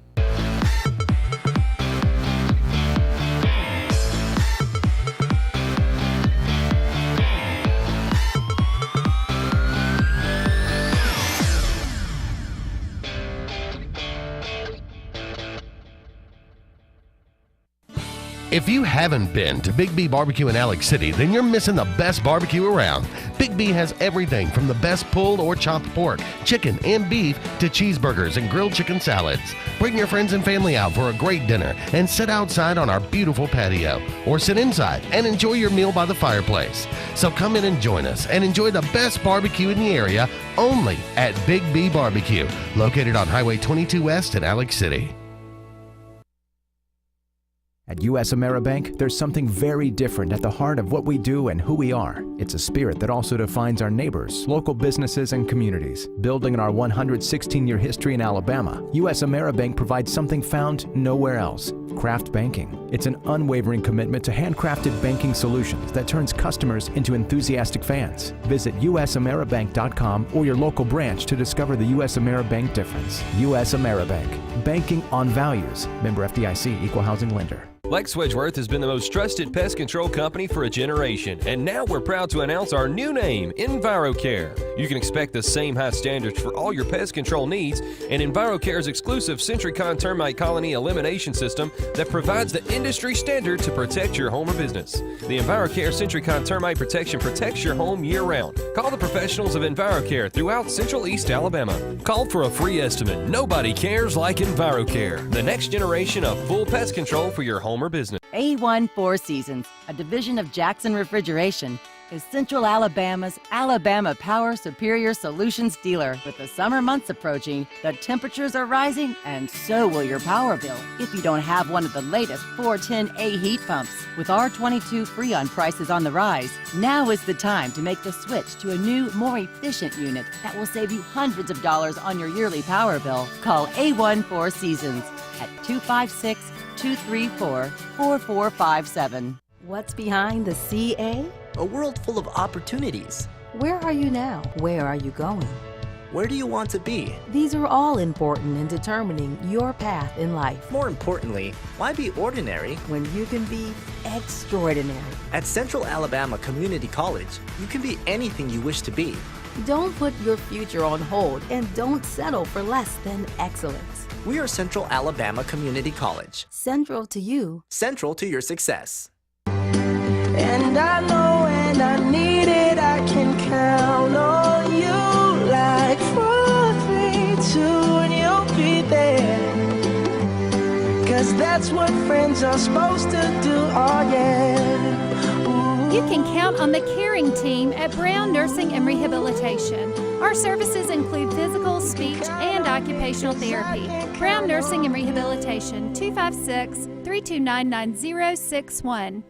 Speaker 14: If you haven't been to Big B Barbecue in Alex City, then you're missing the best barbecue around. Big B has everything from the best pulled or chopped pork, chicken, and beef to cheeseburgers and grilled chicken salads. Bring your friends and family out for a great dinner and sit outside on our beautiful patio, or sit inside and enjoy your meal by the fireplace. So come in and join us and enjoy the best barbecue in the area only at Big B Barbecue, located on Highway 22 West in Alex City.
Speaker 9: At US AmeriBank, there's something very different at the heart of what we do and who we are. It's a spirit that also defines our neighbors, local businesses, and communities. Building on our 116-year history in Alabama, US AmeriBank provides something found nowhere else: craft banking. It's an unwavering commitment to handcrafted banking solutions that turns customers into enthusiastic fans. Visit usameribank.com or your local branch to discover the US AmeriBank difference. US AmeriBank, banking on values. Member FDIC, equal housing lender.
Speaker 20: Lex Wedgeworth has been the most trusted pest control company for a generation, and now we're proud to announce our new name, EnviroCare. You can expect the same high standards for all your pest control needs, and EnviroCare's exclusive Sentricon termite colony elimination system that provides the industry standard to protect your home or business. The EnviroCare Sentricon termite protection protects your home year-round. Call the professionals of EnviroCare throughout Central East Alabama. Call for a free estimate. Nobody cares like EnviroCare, the next generation of full pest control for your home or business.
Speaker 1: A1 Four Seasons, a division of Jackson Refrigeration, is Central Alabama's Alabama Power Superior Solutions dealer. With the summer months approaching, the temperatures are rising, and so will your power bill if you don't have one of the latest 410A heat pumps. With R22 Freon prices on the rise, now is the time to make the switch to a new, more efficient unit that will save you hundreds of dollars on your yearly power bill. Call A1 Four Seasons at 256-234-4457. What's behind the CA?
Speaker 3: A world full of opportunities.
Speaker 1: Where are you now? Where are you going?
Speaker 3: Where do you want to be?
Speaker 1: These are all important in determining your path in life.
Speaker 3: More importantly, why be ordinary
Speaker 1: when you can be extraordinary?
Speaker 3: At Central Alabama Community College, you can be anything you wish to be.
Speaker 1: Don't put your future on hold, and don't settle for less than excellence.
Speaker 3: We are Central Alabama Community College.
Speaker 1: Central to you.
Speaker 3: Central to your success.
Speaker 18: And I know when I need it, I can count on you. Like 4, 3, 2, and you'll be there. 'Cause that's what friends are supposed to do, oh yeah. Ooh.
Speaker 21: You can count on the caring team at Brown Nursing and Rehabilitation. Our services include physical, speech, and occupational therapy. Brown Nursing and Rehabilitation, 256-329-9061.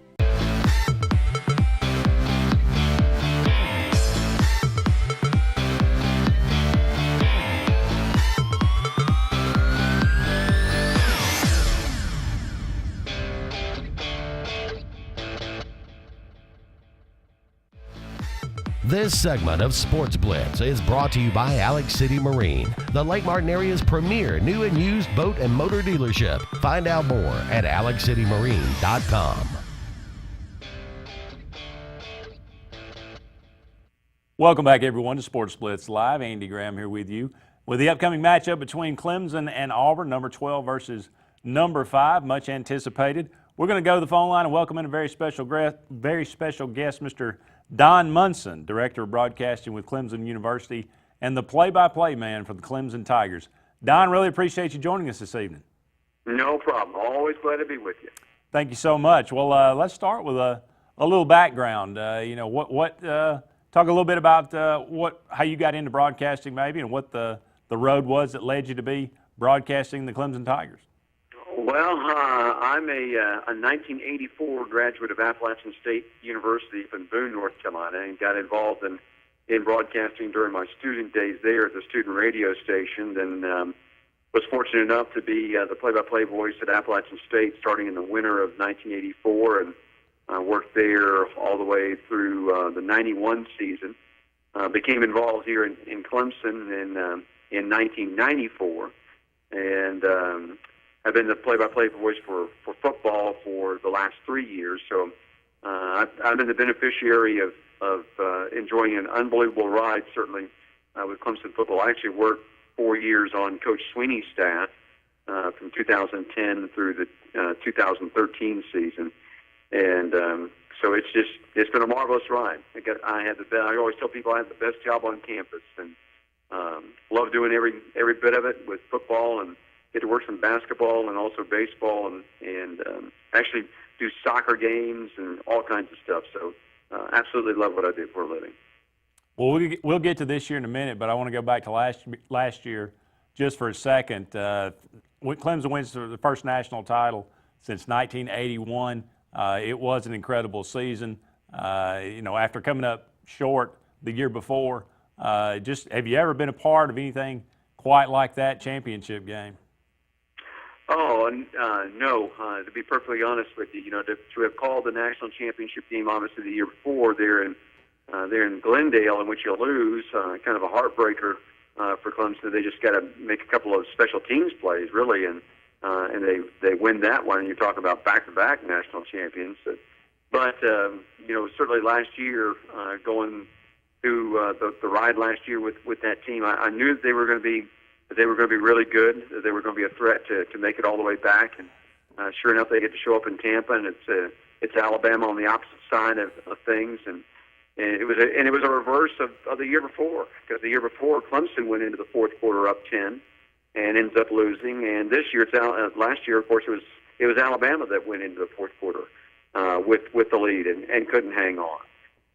Speaker 14: This segment of Sports Blitz is brought to you by Alex City Marine, the Lake Martin area's premier new and used boat and motor dealership. Find out more at alexcitymarine.com.
Speaker 19: Welcome back, everyone, to Sports Blitz Live. Andy Graham here with you. With the upcoming matchup between Clemson and Auburn, number 12 versus number 5, much anticipated. We're going to go to the phone line and welcome in a very special guest, Mr. Don Munson, Director of Broadcasting with Clemson University and the play-by-play man for the Clemson Tigers. Don, really appreciate you joining us this evening.
Speaker 22: No problem. Always glad to be with you.
Speaker 19: Thank you so much. Well, let's start with a little background. Talk a little bit about how you got into broadcasting maybe and what the road was that led you to be broadcasting the Clemson Tigers.
Speaker 22: Well, I'm a 1984 graduate of Appalachian State University in Boone, North Carolina, and got involved in broadcasting during my student days there at the student radio station, and was fortunate enough to be the play-by-play voice at Appalachian State starting in the winter of 1984, and worked there all the way through the 91 season. Became involved here in Clemson in 1994, and I've been the play-by-play voice for football for the last 3 years. So I've been the beneficiary of enjoying an unbelievable ride, certainly with Clemson football. I actually worked 4 years on Coach Sweeney's staff from 2010 through the 2013 season, and so it's been a marvelous ride. I always tell people I had the best job on campus, and love doing every bit of it with football, and get to work some basketball and also baseball, and actually do soccer games and all kinds of stuff. So absolutely love what I do for a living.
Speaker 19: Well, we'll get to this year in a minute, but I want to go back to last year just for a second. Clemson wins the first national title since 1981. It was an incredible season. After coming up short the year before, have you ever been a part of anything quite like that championship game?
Speaker 22: Oh, no. To be perfectly honest with you, to have called the national championship game, obviously the year before, they're in Glendale, in which you lose, kind of a heartbreaker for Clemson. They just got to make a couple of special teams plays, really, and they win that one. And you talk about back-to-back national champions. But certainly last year, going through the ride last year with that team, I knew that they were going to be really good, that they were going to be a threat to make it all the way back. And sure enough, they get to show up in Tampa, and it's Alabama on the opposite side of things. And it was a reverse of the year before, because the year before Clemson went into the fourth quarter up 10 and ends up losing. And this year, last year, of course, it was Alabama that went into the fourth quarter with the lead and couldn't hang on.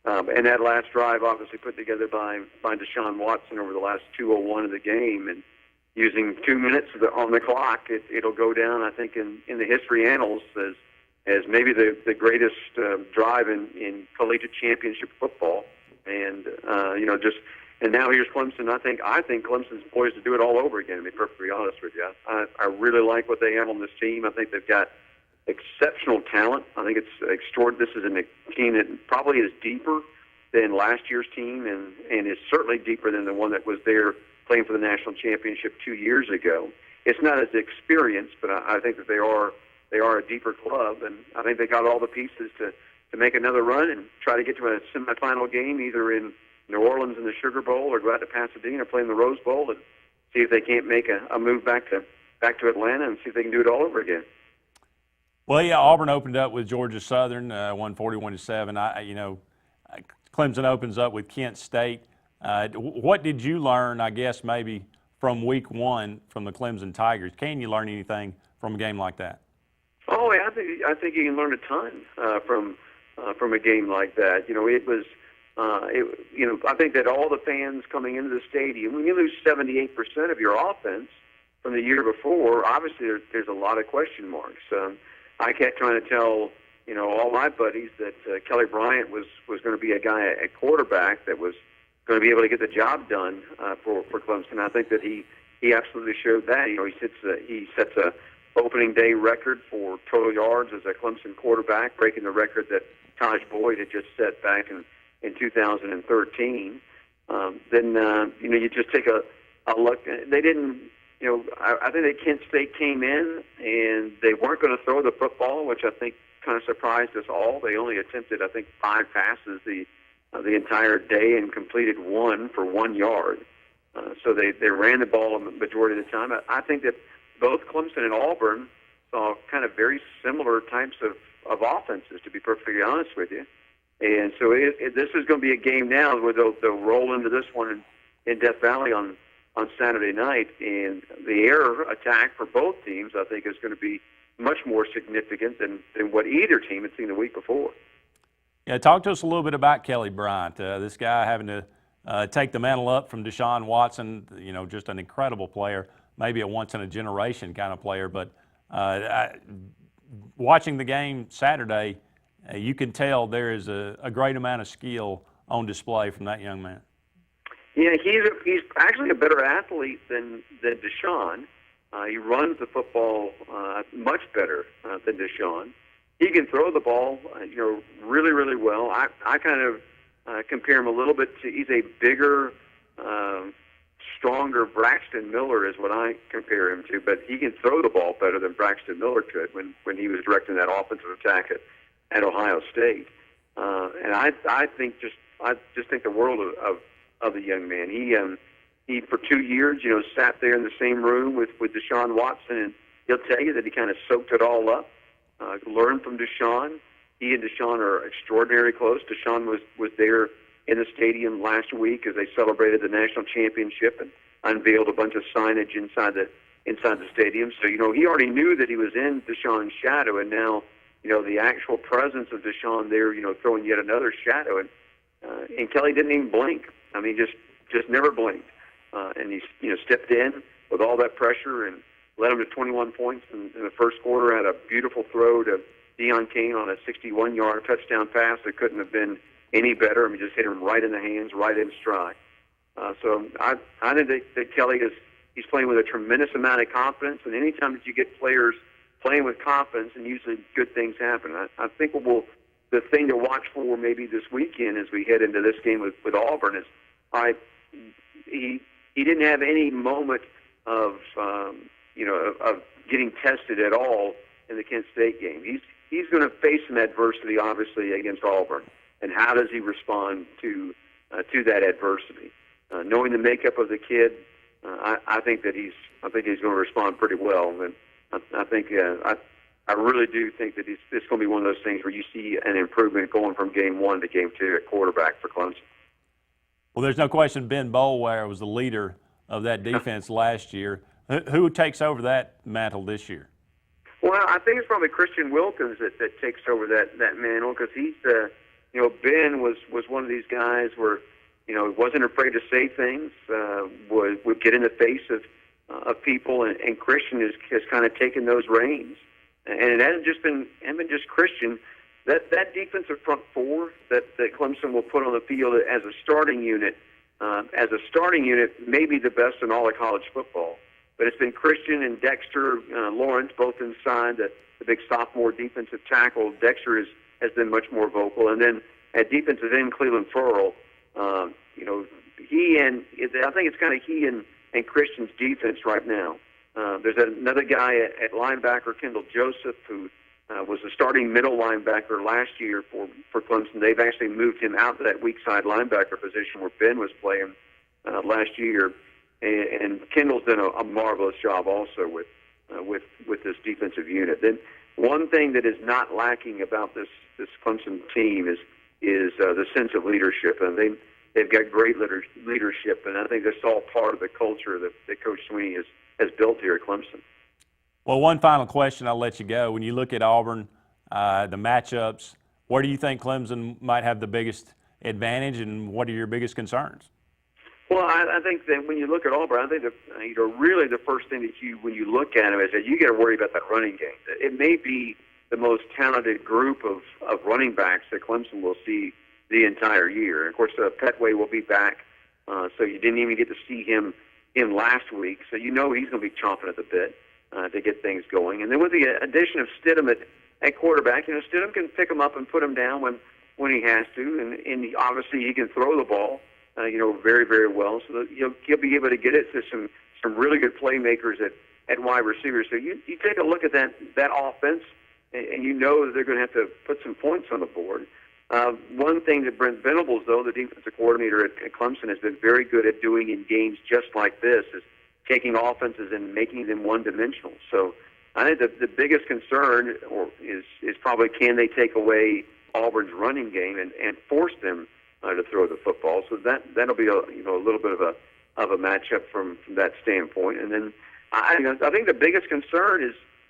Speaker 22: And that last drive, obviously put together by Deshaun Watson over the last 2:01 of the game, and using 2 minutes on the clock, it'll go down, I think, in the history annals as maybe the greatest drive in collegiate championship football. And and now here's Clemson. I think Clemson's poised to do it all over again, to be perfectly honest with you. I really like what they have on this team. I think they've got exceptional talent. I think it's extraordinary. This is a team that probably is deeper than last year's team, and is certainly deeper than the one that was there playing for the national championship 2 years ago. It's not as experienced, but I think that they are a deeper club, and I think they got all the pieces to make another run and try to get to a semifinal game, either in New Orleans in the Sugar Bowl, or go out to Pasadena, play in the Rose Bowl, and see if they can't make a move back to Atlanta and see if they can do it all over again.
Speaker 19: Well, yeah, Auburn opened up with Georgia Southern, won 41-7. Clemson opens up with Kent State. What did you learn, I guess, maybe from week one from the Clemson Tigers? Can you learn anything from a game like that?
Speaker 22: Oh, yeah, I think you can learn a ton from a game like that. It was, I think that all the fans coming into the stadium, when you lose 78% of your offense from the year before, obviously there's a lot of question marks. I kept trying to tell, all my buddies that Kelly Bryant was going to be a guy at quarterback that was going to be able to get the job done for Clemson. I think that he absolutely showed that. He sets a opening day record for total yards as a Clemson quarterback, breaking the record that Taj Boyd had just set back in 2013. Then you just take a look. They didn't. I think that Kent State came in and they weren't going to throw the football, which I think kind of surprised us all. They only attempted, I think, 5 passes the entire day and completed 1 for 1 yard. So they ran the ball the majority of the time. I think that both Clemson and Auburn saw kind of very similar types of offenses, to be perfectly honest with you. And so this is going to be a game now where they'll roll into this one in Death Valley on Saturday night, and the air attack for both teams, I think, is going to be much more significant than what either team had seen the week before.
Speaker 19: Yeah, talk to us a little bit about Kelly Bryant. This guy having to take the mantle up from Deshaun Watson, just an incredible player, maybe a once-in-a-generation kind of player. But watching the game Saturday, you can tell there is a great amount of skill on display from that young man.
Speaker 22: Yeah, he's actually a better athlete than Deshaun. He runs the football much better than Deshaun. He can throw the ball, really, really well. I kind of compare him a little bit to, he's a bigger, stronger Braxton Miller is what I compare him to, but he can throw the ball better than Braxton Miller could when he was directing that offensive attack at Ohio State. And I just think the world of the young man. he for 2 years, sat there in the same room with Deshaun Watson, and he'll tell you that he kind of soaked it all up, learned from Deshaun. He and Deshaun are extraordinarily close. Deshaun was there in the stadium last week as they celebrated the national championship and unveiled a bunch of signage inside the stadium. So, he already knew that he was in Deshaun's shadow, and now, the actual presence of Deshaun there, throwing yet another shadow. And Kelly didn't even blink. I mean, just never blinked. And he, stepped in with all that pressure and led him to 21 points in the first quarter. Had a beautiful throw to Deion Kane on a 61-yard touchdown pass that couldn't have been any better. I mean, just hit him right in the hands, right in stride. So I think that Kelly he's playing with a tremendous amount of confidence, and anytime that you get players playing with confidence, and usually good things happen. I think the thing to watch for maybe this weekend as we head into this game with Auburn is he didn't have any moment of getting tested at all in the Kent State game. He's going to face some adversity, obviously, against Auburn, and how does he respond to that adversity? Knowing the makeup of the kid, I think he's going to respond pretty well. And I really do think that it's going to be one of those things where you see an improvement going from game 1 to game 2 at quarterback for Clemson.
Speaker 19: Well, there's no question Ben Boulware was the leader of that defense last year. Who takes over that mantle this year?
Speaker 22: Well, I think it's probably Christian Wilkins that takes over that mantle, because he's Ben was one of these guys where he wasn't afraid to say things, would get in the face of people, and Christian has kind of taken those reins. And it hasn't been just Christian. That defensive front four that Clemson will put on the field as a starting unit may be the best in all of college football. But it's been Christian and Dexter Lawrence, both inside the big sophomore defensive tackle. Dexter has been much more vocal. And then at defensive end, Cleveland Furl, I think it's kind of he and Christian's defense right now. There's another guy at linebacker, Kendall Joseph, who was the starting middle linebacker last year for Clemson. They've actually moved him out to that weak side linebacker position where Ben was playing last year. And Kendall's done a marvelous job also with this defensive unit. Then one thing that is not lacking about this Clemson team is the sense of leadership, and they've got great leadership, and I think that's all part of the culture that Coach Sweeney has built here at Clemson.
Speaker 19: Well, one final question, I'll let you go. When you look at Auburn, the matchups, where do you think Clemson might have the biggest advantage, and what are your biggest concerns?
Speaker 22: Well, I think that when you look at Auburn, I think that really the first thing that when you look at them is that you got to worry about that running game. It may be the most talented group of running backs that Clemson will see the entire year. And of course, Petway will be back, so you didn't even get to see him in last week. So he's going to be chomping at the bit to get things going. And then with the addition of Stidham at quarterback, Stidham can pick him up and put him down when he has to, and obviously he can throw the ball. Very, very well. So that he'll be able to get it to some really good playmakers at wide receivers. So you take a look at that offense, and you know that they're going to have to put some points on the board. One thing that Brent Venables, though, the defensive coordinator at Clemson, has been very good at doing in games just like this is taking offenses and making them one-dimensional. So I think the biggest concern is probably can they take away Auburn's running game and force them to throw the football. So that'll be a little bit of a matchup from that standpoint. And then I think the biggest concern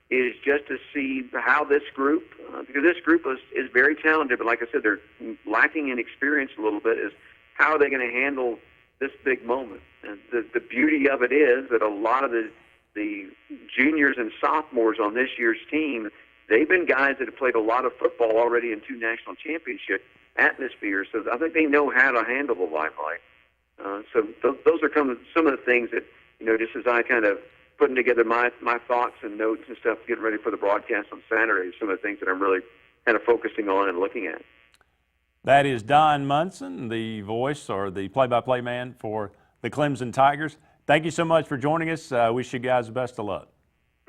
Speaker 22: is just to see how this group, because this group is very talented, but like I said, they're lacking in experience a little bit, is how are they going to handle this big moment? And the beauty of it is that a lot of the juniors and sophomores on this year's team, they've been guys that have played a lot of football already in 2 national championship atmospheres, so I think they know how to handle the limelight. So those are some of the things that, just as I kind of putting together my thoughts and notes and stuff, getting ready for the broadcast on Saturday, some of the things that I'm really kind of focusing on and looking at.
Speaker 19: That is Don Munson, the voice or the play-by-play man for the Clemson Tigers. Thank you so much for joining us. Wish you guys the best of luck.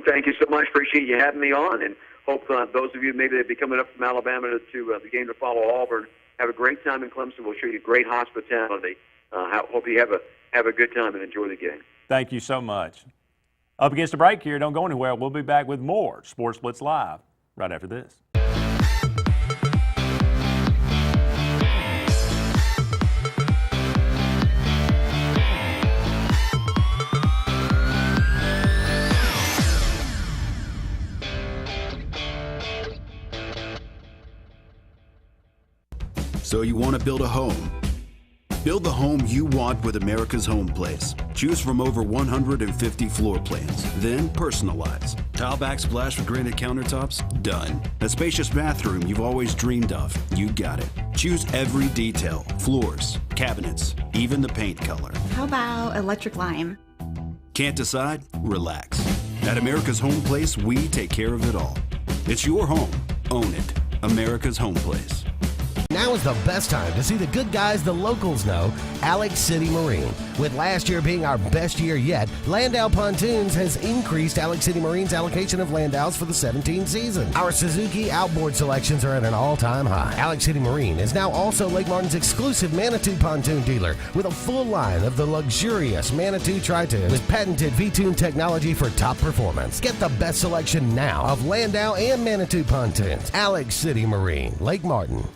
Speaker 22: Thank you so much. Appreciate you having me on, and hope those of you maybe that be coming up from Alabama to the game to follow Auburn have a great time in Clemson. We'll show you great hospitality. Hope you have have a good time and enjoy the game.
Speaker 19: Thank you so much. Up against the break here. Don't go anywhere. We'll be back with more Sports Blitz Live right after this.
Speaker 4: So you want to build a home? Build the home you want with America's Home Place. Choose from over 150 floor plans, then personalize. Tile backsplash with granite countertops? Done. A spacious bathroom you've always dreamed of? You got it. Choose every detail, floors, cabinets, even the paint color.
Speaker 6: How about electric lime?
Speaker 4: Can't decide? Relax. At America's Home Place, we take care of it all. It's your home. Own it. America's Home Place.
Speaker 14: Now is the best time to see the good guys the locals know, Alex City Marine. With last year being our best year yet, Landau Pontoons has increased Alex City Marine's allocation of Landaus for the 17 season. Our Suzuki outboard selections are at an all-time high. Alex City Marine is now also Lake Martin's exclusive Manitou pontoon dealer with a full line of the luxurious Manitou Tri-Tune with patented V-Tune technology for top performance. Get the best selection now of Landau and Manitou pontoons. Alex City Marine, Lake Martin.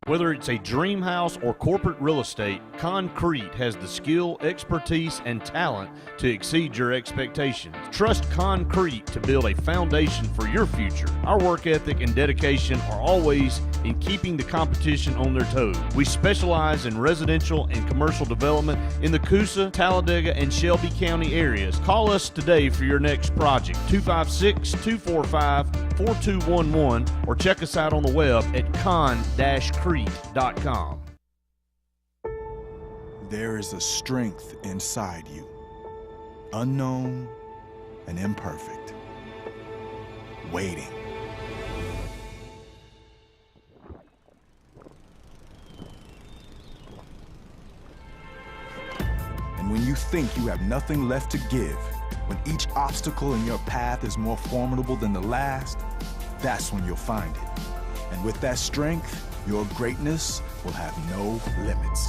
Speaker 15: Whether it's a dream house or corporate real estate, Concrete has the skill, expertise, and talent to exceed your expectations. Trust Concrete to build a foundation for your future. Our work ethic and dedication are always in keeping the competition on their toes. We specialize in residential and commercial development in the Coosa, Talladega, and Shelby County areas. Call us today for your next project, 256-245-4211, or check us out on the web at con-crete.com.
Speaker 8: There is a strength inside you, unknown and imperfect, waiting. And when you think you have nothing left to give, when each obstacle in your path is more formidable than the last, that's when you'll find it. And with that strength, your greatness will have no limits.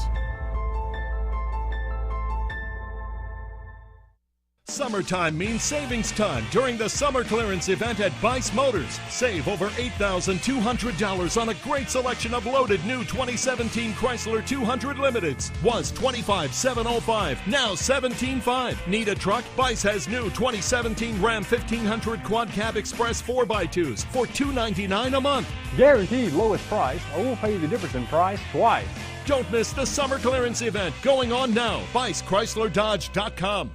Speaker 24: Summertime means savings time during the summer clearance event at Bice Motors. Save over $8,200 on a great selection of loaded new 2017 Chrysler 200 Limiteds. Was $25,705, now $17,500. Need a truck? Bice has new 2017 Ram 1500 Quad Cab Express 4x2s for $299 a month.
Speaker 23: Guaranteed lowest price, or we'll pay you the difference in price twice.
Speaker 24: Don't miss the summer clearance event going on now. BiceChryslerDodge.com.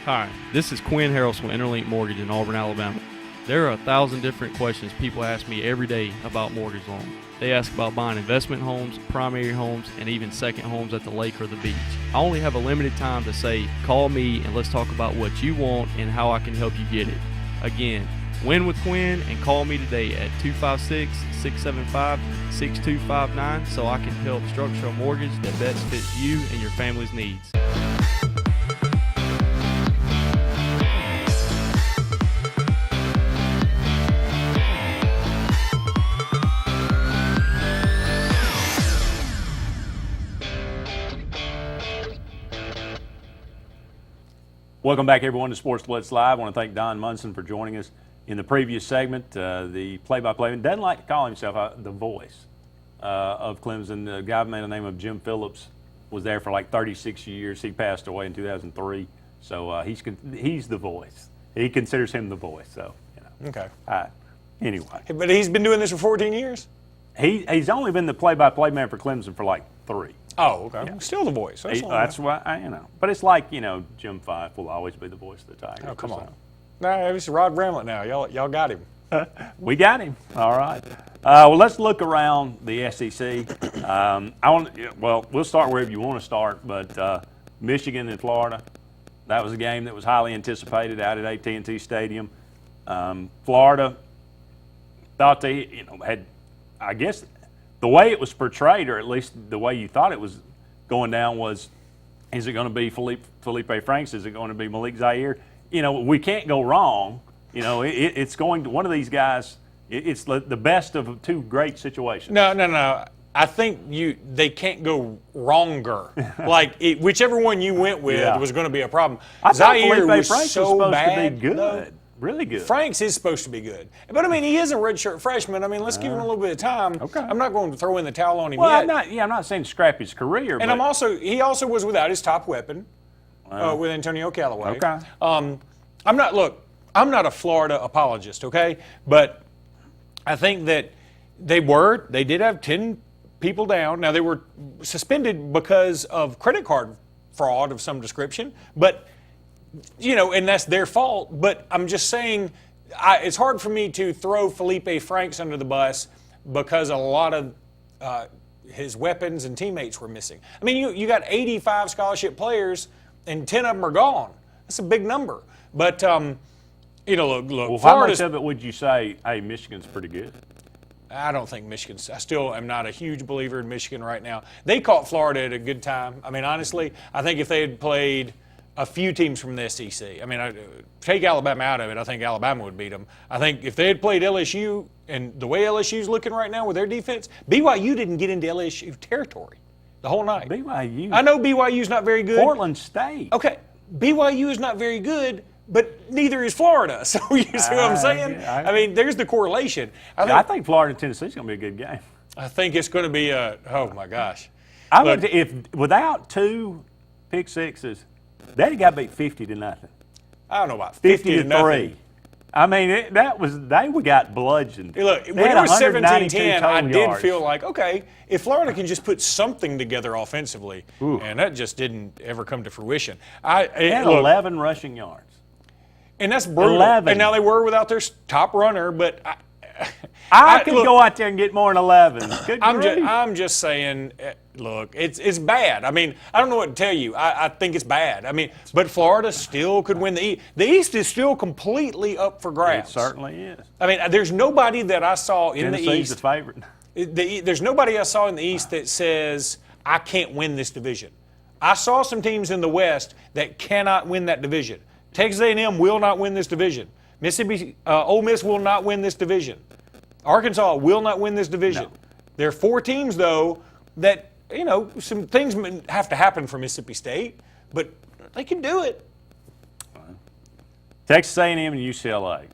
Speaker 25: Hi, this is Quinn Harrelson with Interlink Mortgage in Auburn, Alabama. There are 1,000 different questions people ask me every day about mortgage loans. They ask about buying investment homes, primary homes, and even second homes at the lake or the beach. I only have a limited time to say, call me and let's talk about what you want and how I can help you get it. Again, win with Quinn and call me today at 256-675-6259 so I can help structure a mortgage that best fits you and your family's needs.
Speaker 19: Welcome back, everyone, to Sports Blitz Live. I want to thank Don Munson for joining us in the previous segment. The play-by-play doesn't like to call himself the voice of Clemson. A guy by the name of Jim Phillips was there for like 36 years. He passed away in 2003, so he's the voice. He considers him the voice. So, you know.
Speaker 2: Okay.
Speaker 19: Anyway.
Speaker 2: But he's been doing this for 14 years?
Speaker 19: He's only been the play-by-play man for Clemson for like 3.
Speaker 2: Oh, okay.
Speaker 19: Yeah.
Speaker 2: Still the voice.
Speaker 19: That's why, you know. But it's like, you know, Jim Fife will always be the voice of the Tigers.
Speaker 2: Oh, come on. No, it's Rod Bramlett now. Y'all got him.
Speaker 19: We got him. All right. Well, let's look around the SEC. We'll start wherever you want to start, but Michigan and Florida, that was a game that was highly anticipated out at AT&T Stadium. Florida thought they, had, I guess, the way it was portrayed, or at least the way you thought it was going down, was, is it going to be Felipe Franks? Is it going to be Malik Zaire? We can't go wrong. It's going to one of these guys. It's the best of two great situations.
Speaker 2: No. I think they can't go wronger. Whichever one you went with was going to be a problem.
Speaker 19: I thought
Speaker 2: Zaire
Speaker 19: Felipe
Speaker 2: was
Speaker 19: Franks
Speaker 2: so
Speaker 19: was supposed
Speaker 2: bad.
Speaker 19: to be good.
Speaker 2: though.
Speaker 19: Really good.
Speaker 2: Franks is supposed to be good. But, I mean, he is a redshirt freshman. I mean, let's give him a little bit of time.
Speaker 19: Okay.
Speaker 2: I'm not going to throw in the towel on him
Speaker 19: Well,
Speaker 2: yet.
Speaker 19: I'm not saying scrap his career.
Speaker 2: And he also was without his top weapon with Antonio Callaway.
Speaker 19: Okay.
Speaker 2: I'm not a Florida apologist, okay? But I think that they did have 10 people down. Now, they were suspended because of credit card fraud of some description, but and that's their fault. But I'm just saying, it's hard for me to throw Felipe Franks under the bus because a lot of his weapons and teammates were missing. I mean, you got 85 scholarship players, and 10 of them are gone. That's a big number. But look.
Speaker 19: Well, how much of it would you say, hey, Michigan's pretty good?
Speaker 2: I don't think Michigan's. I still am not a huge believer in Michigan right now. They caught Florida at a good time. I mean, honestly, I think if they had played a few teams from the SEC, I mean, take Alabama out of it, I think Alabama would beat them. I think if they had played LSU and the way LSU's looking right now with their defense, BYU didn't get into LSU territory the whole night.
Speaker 19: BYU.
Speaker 2: I know BYU's not very good.
Speaker 19: Portland State.
Speaker 2: Okay, BYU is not very good, but neither is Florida. So you see what I'm saying? I mean, there's the correlation.
Speaker 19: I think Florida and Tennessee is going to be a good game.
Speaker 2: I think it's going to be oh my gosh.
Speaker 19: If without 2 pick sixes, they got beat 50-0.
Speaker 2: I don't know about 50 to
Speaker 19: 3. I mean, we got bludgeoned.
Speaker 2: Hey, look, when it was 17-10, I did feel like, okay, if Florida can just put something together offensively, and that just didn't ever come to fruition.
Speaker 19: They had 11 rushing yards.
Speaker 2: And that's brutal.
Speaker 19: 11.
Speaker 2: And now they were without their top runner, but
Speaker 19: I could go out there and get more than 11.
Speaker 2: I'm just saying, look, it's bad. I mean, I don't know what to tell you. I think it's bad. I mean, but Florida still could win the East. The East is still completely up for grabs.
Speaker 19: It certainly is.
Speaker 2: I mean, there's nobody that I saw in the East.
Speaker 19: Tennessee's the favorite.
Speaker 2: There's nobody I saw in the East that says, I can't win this division. I saw some teams in the West that cannot win that division. Texas A&M will not win this division. Mississippi, Ole Miss will not win this division. Arkansas will not win this division. No. There are 4 teams, though, that, some things have to happen for Mississippi State, but they can do it.
Speaker 19: Texas A&M and UCLA.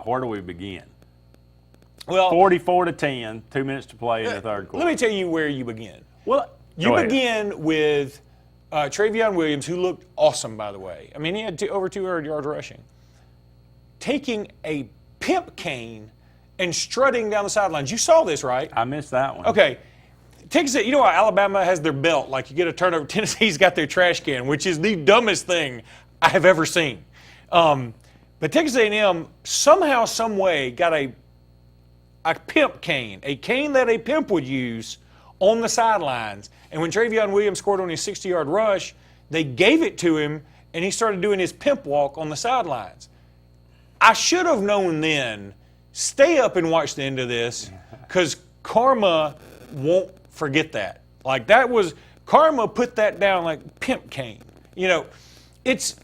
Speaker 19: Where do we begin?
Speaker 2: Well,
Speaker 19: 44-10, 2 minutes to play in the third quarter.
Speaker 2: Let me tell you where you begin.
Speaker 19: Well,
Speaker 2: you begin with Travion Williams, who looked awesome, by the way. I mean, he had over 200 yards rushing. Taking a pimp cane and strutting down the sidelines. You saw this, right?
Speaker 19: I missed that one.
Speaker 2: Okay. Texas, you know how Alabama has their belt, like you get a turnover. Tennessee's got their trash can, which is the dumbest thing I have ever seen. But Texas A&M somehow, some way got a pimp cane, a cane that a pimp would use on the sidelines. And when Travion Williams scored on his 60-yard rush, they gave it to him, and he started doing his pimp walk on the sidelines. I should have known then, stay up and watch the end of this, because karma won't forget that. Like, that was, karma put that down like pimp cane. It's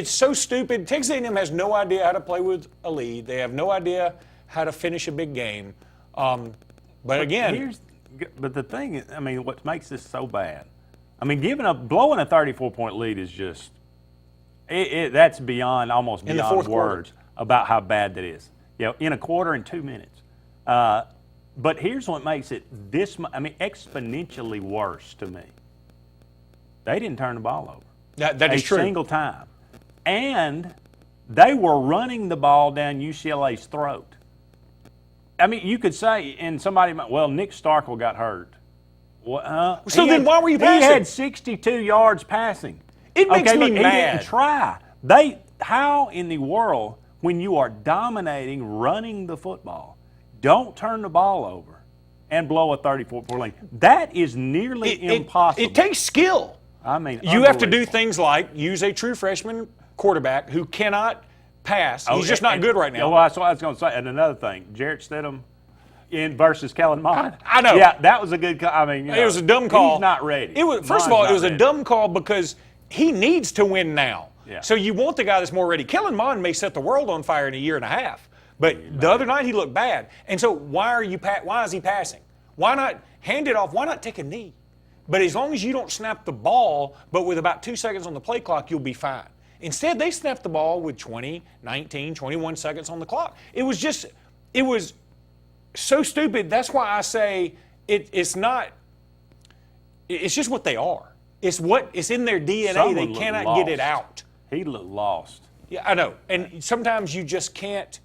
Speaker 2: so stupid. Texas A&M has no idea how to play with a lead. They have no idea how to finish a big game. But again,
Speaker 19: but the thing is, I mean, what makes this so bad? I mean, blowing a 34-point lead is just that's almost beyond words about how bad that is. In a quarter in 2 minutes. But here's what makes it exponentially worse to me. They didn't turn the ball over.
Speaker 2: That is true.
Speaker 19: A single time. And they were running the ball down UCLA's throat. I mean, you could say, and somebody might, Nick Starkel got hurt.
Speaker 2: Then why were you passing?
Speaker 19: He had 62 yards passing.
Speaker 2: It makes me mad.
Speaker 19: He didn't try. How in the world, when you are dominating, running the football, don't turn the ball over and blow a 34-point lead? That is nearly impossible.
Speaker 2: It takes skill.
Speaker 19: I mean,
Speaker 2: you have to do things like use a true freshman quarterback who cannot pass. He's just not good right now.
Speaker 19: Well, that's what I was going to say. And another thing, Jarrett Stidham versus Kellen Mond.
Speaker 2: I know.
Speaker 19: Yeah, that was a good call. I mean,
Speaker 2: it was a dumb call.
Speaker 19: He's not ready.
Speaker 2: First of all, it was a dumb call because he needs to win now.
Speaker 19: Yeah.
Speaker 2: So you want the guy that's more ready. Kellen Mond may set the world on fire in a year and a half, but the other night he looked bad. And so why is he passing? Why not hand it off? Why not take a knee? But as long as you don't snap the ball, but with about 2 seconds on the play clock, you'll be fine. Instead, they snapped the ball with 20, 19, 21 seconds on the clock. It was so stupid. That's why I say it's just what they are. It's in their DNA.
Speaker 19: Someone
Speaker 2: they cannot
Speaker 19: lost.
Speaker 2: get it out.
Speaker 19: He looked lost.
Speaker 2: Yeah, I know. And sometimes you just can't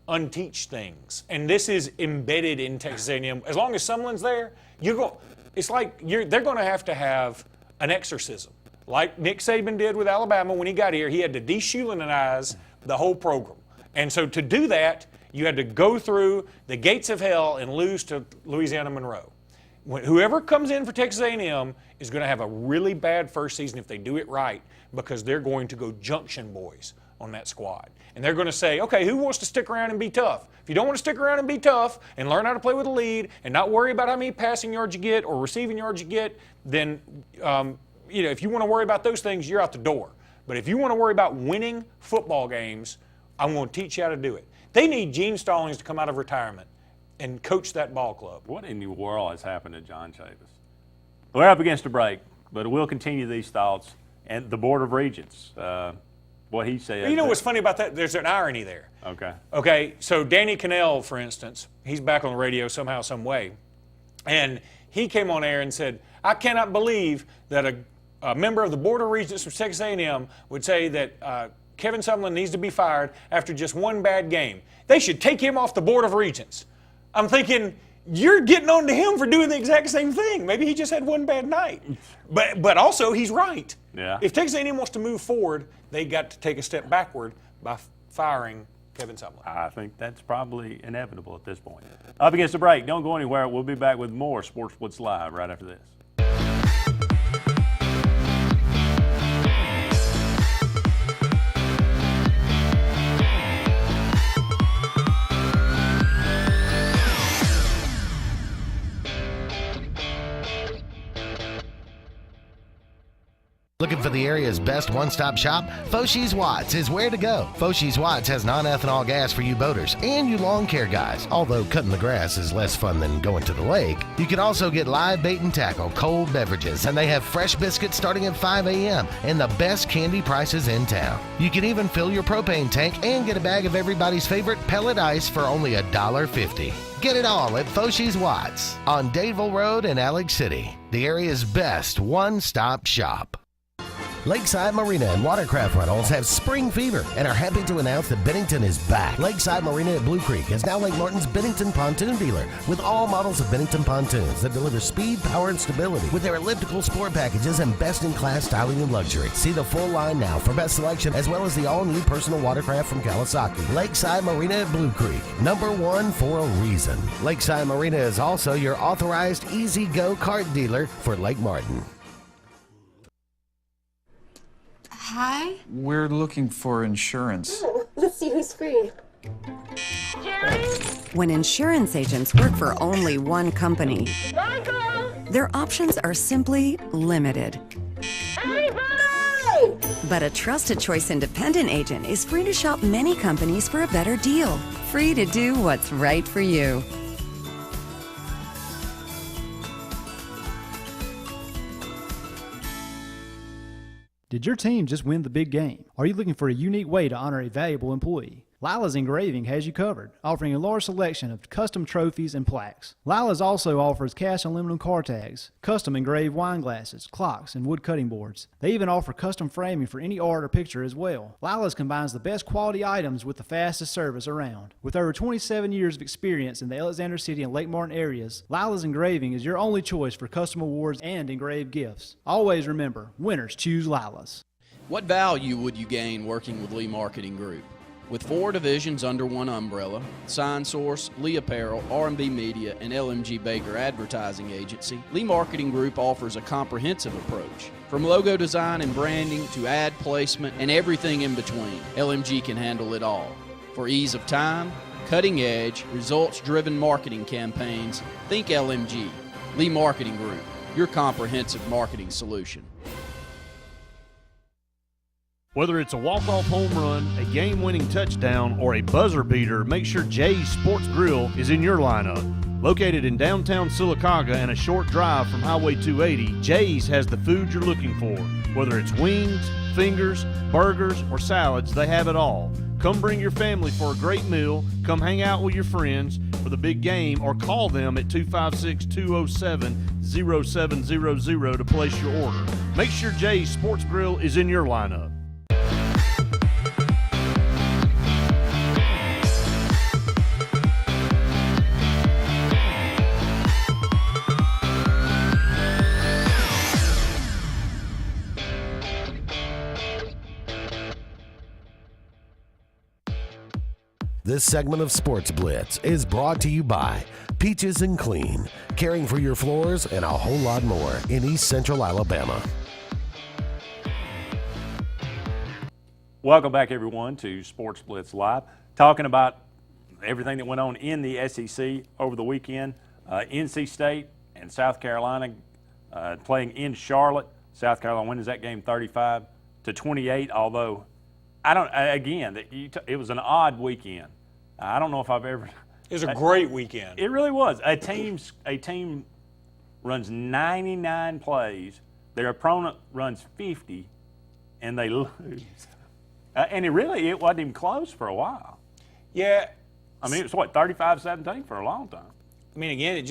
Speaker 2: unteach things. And this is embedded in Texas A&M. As long as someone's there, they're going to have an exorcism. Like Nick Saban did with Alabama when he got here. He had to de-Schuleninize the whole program. And so to do that, you had to go through the gates of hell and lose to Louisiana Monroe. Whoever comes in for Texas A&M is going to have a really bad first season if they do it right, because they're going to go junction boys on that squad. And they're going to say, okay, who wants to stick around and be tough? If you don't want to stick around and be tough and learn how to play with a lead and not worry about how many passing yards you get or receiving yards you get, then if you want to worry about those things, you're out the door. But if you want to worry about winning football games, I'm going to teach you how to do it. They need Gene Stallings to come out of retirement and coach that ball club.
Speaker 19: What in the world has happened to John Chavis? We're up against a break, but we'll continue these thoughts. And the Board of Regents, what he said.
Speaker 2: You know what's funny about that? There's an irony there. Okay, so Danny Cannell, for instance, he's back on the radio somehow, some way. And he came on air and said, I cannot believe that a member of the Board of Regents from Texas A&M would say that Kevin Sumlin needs to be fired after just one bad game. They should take him off the Board of Regents. I'm thinking, you're getting on to him for doing the exact same thing. Maybe he just had one bad night. But also, he's right.
Speaker 19: Yeah.
Speaker 2: If Texas A&M wants to move forward, they got to take a step backward by firing Kevin Sumlin.
Speaker 19: I think that's probably inevitable at this point. Up against the break. Don't go anywhere. We'll be back with more Sports Blitz Live right after this.
Speaker 14: Looking for the area's best one-stop shop? Foshi's Watts is where to go. Foshi's Watts has non-ethanol gas for you boaters and you lawn care guys. Although cutting the grass is less fun than going to the lake, you can also get live bait and tackle, cold beverages, and they have fresh biscuits starting at 5 a.m. and the best candy prices in town. You can even fill your propane tank and get a bag of everybody's favorite pellet ice for only $1.50. Get it all at Foshi's Watts on Dadeville Road in Alex City, the area's best one-stop shop. Lakeside Marina and Watercraft Rentals have spring fever and are happy to announce that Bennington is back. Lakeside Marina at Blue Creek is now Lake Martin's Bennington pontoon dealer with all models of Bennington pontoons that deliver speed, power, and stability with their elliptical sport packages and best-in-class styling and luxury. See the full line now for best selection as well as the all-new personal watercraft from Kawasaki. Lakeside Marina at Blue Creek, #1 for a reason. Lakeside Marina is also your authorized Easy Go kart dealer for Lake Martin.
Speaker 5: Hi.
Speaker 7: We're looking for insurance.
Speaker 5: Let's see who's free.
Speaker 10: When insurance agents work for only one company, their options are simply limited. But a Trusted Choice independent agent is free to shop many companies for a better deal. Free to do what's right for you.
Speaker 11: Did your team just win the big game? Are you looking for a unique way to honor a valuable employee? Lila's Engraving has you covered, offering a large selection of custom trophies and plaques. Lila's also offers cash aluminum car tags, custom engraved wine glasses, clocks, and wood cutting boards. They even offer custom framing for any art or picture as well. Lila's combines the best quality items with the fastest service around. With over 27 years of experience in the Alexander City and Lake Martin areas, Lila's Engraving is your only choice for custom awards and engraved gifts. Always remember, winners choose Lila's.
Speaker 12: What value would you gain working with Lee Marketing Group? With 4 divisions under one umbrella, Sign Source, Lee Apparel, R&B Media, and LMG Baker Advertising Agency, Lee Marketing Group offers a comprehensive approach. From logo design and branding to ad placement and everything in between, LMG can handle it all. For ease of time, cutting-edge, results-driven marketing campaigns, think LMG. Lee Marketing Group, your comprehensive marketing solution.
Speaker 15: Whether it's a walk-off home run, a game-winning touchdown, or a buzzer beater, make sure Jay's Sports Grill is in your lineup. Located in downtown Sylacauga and a short drive from Highway 280, Jay's has the food you're looking for. Whether it's wings, fingers, burgers, or salads, they have it all. Come bring your family for a great meal, come hang out with your friends for the big game, or call them at 256-207-0700 to place your order. Make sure Jay's Sports Grill is in your lineup.
Speaker 14: This segment of Sports Blitz is brought to you by Peaches and Clean, caring for your floors and a whole lot more in East Central Alabama.
Speaker 19: Welcome back, everyone, to Sports Blitz Live, talking about everything that went on in the SEC over the weekend. NC State and South Carolina playing in Charlotte. South Carolina wins that game 35-28, although it was an odd weekend. I don't know if I've ever.
Speaker 2: It was a great weekend.
Speaker 19: It really was. A team runs 99 plays. Their opponent runs 50, and they lose. And it wasn't even close for a while.
Speaker 2: Yeah.
Speaker 19: I mean, it was 35-17 for a long time.
Speaker 2: I mean, again, it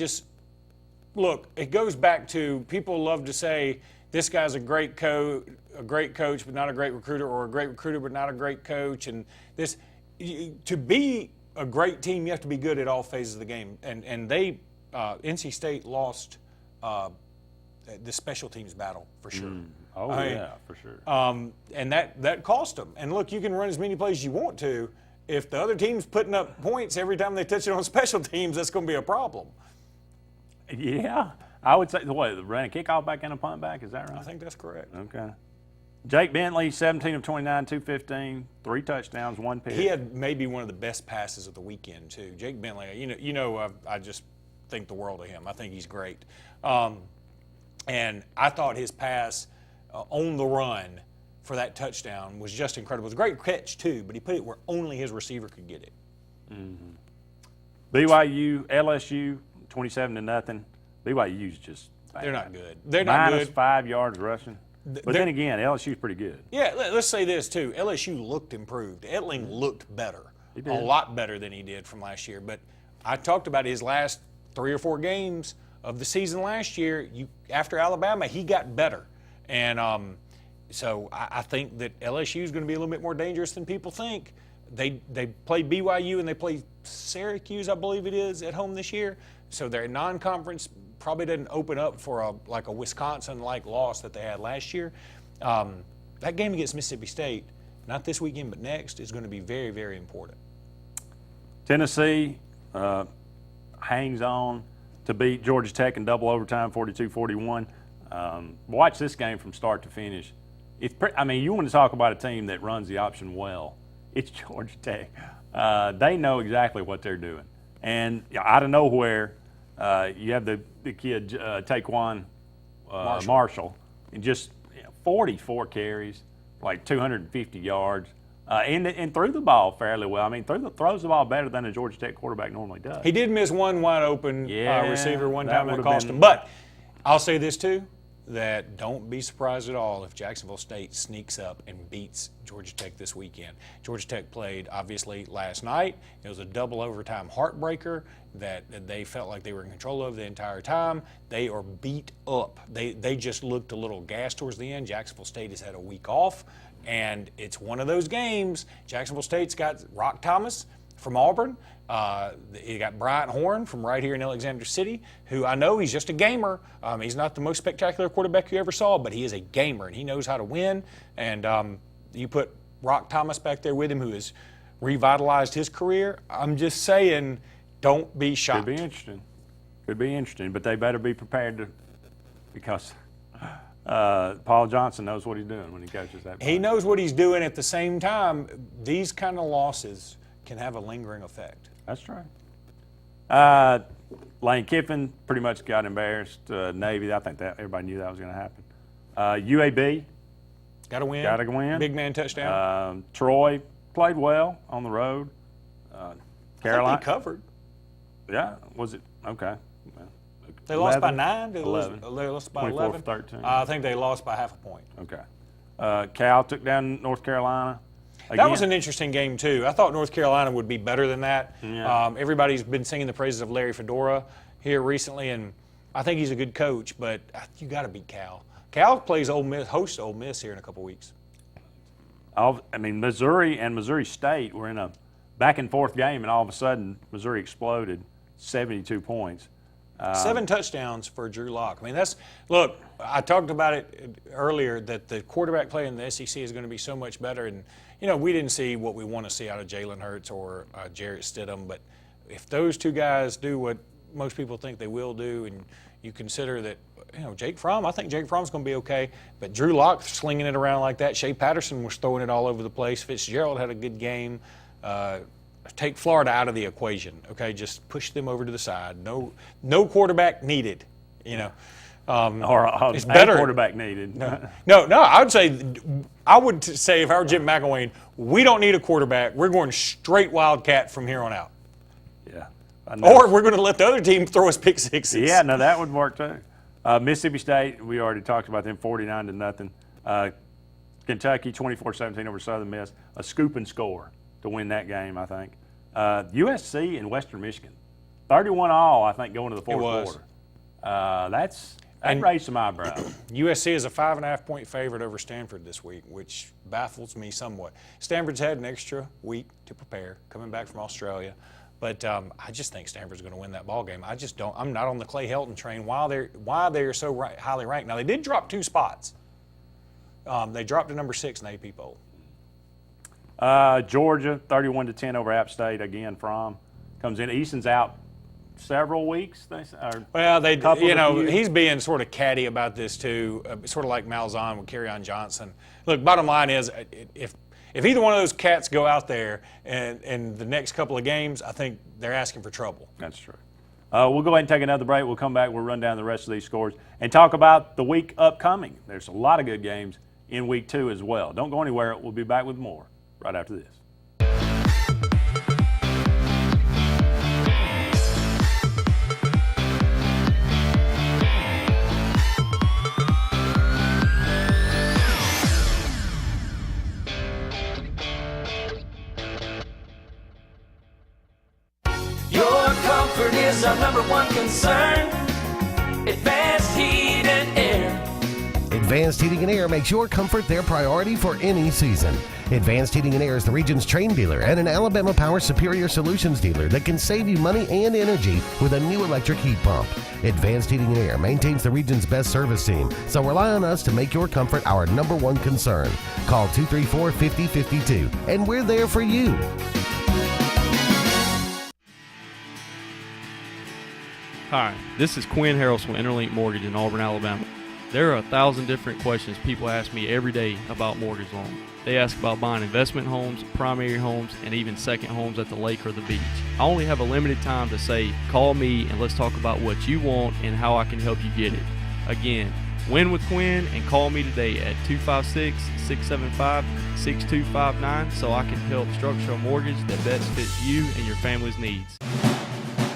Speaker 2: goes back to, people love to say this guy's a great coach but not a great recruiter, or a great recruiter but not a great coach. And to be a great team, you have to be good at all phases of the game. And NC State lost the special teams battle for sure.
Speaker 19: For sure.
Speaker 2: And that cost them. And look, you can run as many plays as you want to. If the other team's putting up points every time they touch it on special teams, that's going to be a problem.
Speaker 19: Yeah. I would say, ran a kickoff back and a punt back? Is that right?
Speaker 2: I think that's correct.
Speaker 19: Okay. Jake Bentley, 17 of 29, 215, 3 touchdowns, 1 pick.
Speaker 2: He had maybe one of the best passes of the weekend, too. Jake Bentley, I just think the world of him. I think he's great. And I thought his pass on the run for that touchdown was just incredible. It was a great catch, too, but he put it where only his receiver could get it.
Speaker 19: Mm-hmm. BYU, LSU, 27-0. BYU's just bad.
Speaker 2: They're not good. They're not good.
Speaker 19: Minus 5 yards rushing. But then again, LSU's pretty good.
Speaker 2: Yeah, let's say this, too. LSU looked improved. Etling looked better.
Speaker 19: He did.
Speaker 2: A lot better than he did from last year. But I talked about his last 3 or 4 games of the season last year. After Alabama, he got better. And so I think that LSU is going to be a little bit more dangerous than people think. They play BYU and they play Syracuse, I believe it is, at home this year. So their non-conference probably doesn't open up for a Wisconsin-like loss that they had last year. That game against Mississippi State, not this weekend but next, is going to be very, very important.
Speaker 19: Tennessee hangs on to beat Georgia Tech in double overtime, 42-41. Watch this game from start to finish. You want to talk about a team that runs the option well. It's Georgia Tech. They know exactly what they're doing. And out of nowhere, you have the kid, Taquan Marshall, and just 44 carries, like 250 yards, and threw the ball fairly well. I mean, throws the ball better than a Georgia Tech quarterback normally does.
Speaker 2: He did miss one wide open receiver one time that cost him. But I'll say this too, that don't be surprised at all if Jacksonville State sneaks up and beats Georgia Tech this weekend. Georgia Tech played, obviously, last night. It was a double overtime heartbreaker that they felt like they were in control of the entire time. They are beat up. They just looked a little gassed towards the end. Jacksonville State has had a week off, and it's one of those games. Jacksonville State's got Rock Thomas from Auburn. You got Bryant Horn from right here in Alexander City, who I know he's just a gamer. He's not the most spectacular quarterback you ever saw, but he is a gamer, and he knows how to win. And you put Rock Thomas back there with him, who has revitalized his career. I'm just saying, don't be shocked.
Speaker 19: Could be interesting, but they better be prepared because Paul Johnson knows what he's doing when he coaches that.
Speaker 2: He knows what he's doing. At the same time, these kind of losses can have a lingering effect.
Speaker 19: That's right. Lane Kiffin pretty much got embarrassed. Navy, I think that everybody knew that was going to happen. UAB.
Speaker 2: Got to win.
Speaker 19: Got to win.
Speaker 2: Big man touchdown.
Speaker 19: Troy played well on the road. Carolina.
Speaker 2: I think he covered.
Speaker 19: Yeah. Was it? Okay.
Speaker 2: They lost by
Speaker 19: 11?
Speaker 2: 9? They
Speaker 19: 11.
Speaker 2: They lost by
Speaker 19: 24
Speaker 2: 11?
Speaker 19: for 13.
Speaker 2: I think they lost by half a point.
Speaker 19: Okay. Cal took down North Carolina. Again.
Speaker 2: That was an interesting game, too. I thought North Carolina would be better than that.
Speaker 19: Yeah.
Speaker 2: Everybody's been singing the praises of Larry Fedora here recently, and I think he's a good coach, but you got to beat Cal. Cal plays Ole Miss, hosts Ole Miss here in a couple weeks.
Speaker 19: Missouri and Missouri State were in a back-and-forth game, and all of a sudden, Missouri exploded, 72 points.
Speaker 2: 7 touchdowns for Drew Lock. Look, I talked about it earlier that the quarterback play in the SEC is going to be so much better. And, we didn't see what we want to see out of Jalen Hurts or Jarrett Stidham. But if those two guys do what most people think they will do, and you consider that, Jake Fromm, I think Jake Fromm's going to be okay. But Drew Lock slinging it around like that. Shea Patterson was throwing it all over the place. Fitzgerald had a good game. Take Florida out of the equation, okay? Just push them over to the side. No quarterback needed,
Speaker 19: or
Speaker 2: it's better.
Speaker 19: Quarterback needed.
Speaker 2: No. I would say if I were Jim McElwain, we don't need a quarterback. We're going straight Wildcat from here on out.
Speaker 19: Yeah.
Speaker 2: Or we're going to let the other team throw us pick sixes.
Speaker 19: Yeah, no, that would work too. Mississippi State, we already talked about them, 49-0. Kentucky, 24-17 over Southern Miss. A scoop and score to win that game, I think. USC and Western Michigan, 31-all, I think, going to the fourth quarter. That raised some eyebrows.
Speaker 2: USC is a 5.5-point favorite over Stanford this week, which baffles me somewhat. Stanford's had an extra week to prepare, coming back from Australia. But I just think Stanford's going to win that ball game. I'm not on the Clay Helton train. Why they're so highly ranked. Now, they did drop 2 spots. They dropped to number 6 in the AP poll.
Speaker 19: Georgia, 31-10 over App State. Again, Fromm comes in. Easton's out several weeks.
Speaker 2: He's being sort of catty about this too, sort of like Malzahn with Kerryon Johnson. Look, bottom line is, if either one of those cats go out there in the next couple of games, I think they're asking for trouble.
Speaker 19: That's true. We'll go ahead and take another break. We'll come back. We'll run down the rest of these scores and talk about the week upcoming. There's a lot of good games in week 2 as well. Don't go anywhere. We'll be back with more right after this.
Speaker 18: Your comfort is our #1 concern. Advanced Heat and Air.
Speaker 14: Advanced Heating and Air makes your comfort their priority for any season. Advanced Heating and Air is the region's Trane dealer and an Alabama Power Superior Solutions dealer that can save you money and energy with a new electric heat pump. Advanced Heating and Air maintains the region's best service team, so rely on us to make your comfort our #1 concern. Call 234-5052, and we're there for you.
Speaker 25: Hi, this is Quinn Harrelson with Interlink Mortgage in Auburn, Alabama. There are 1,000 different questions people ask me every day about mortgage loans. They ask about buying investment homes, primary homes, and even second homes at the lake or the beach. I only have a limited time to say, call me and let's talk about what you want and how I can help you get it. Again, win with Quinn and call me today at 256-675-6259 so I can help structure a mortgage that best fits you and your family's needs.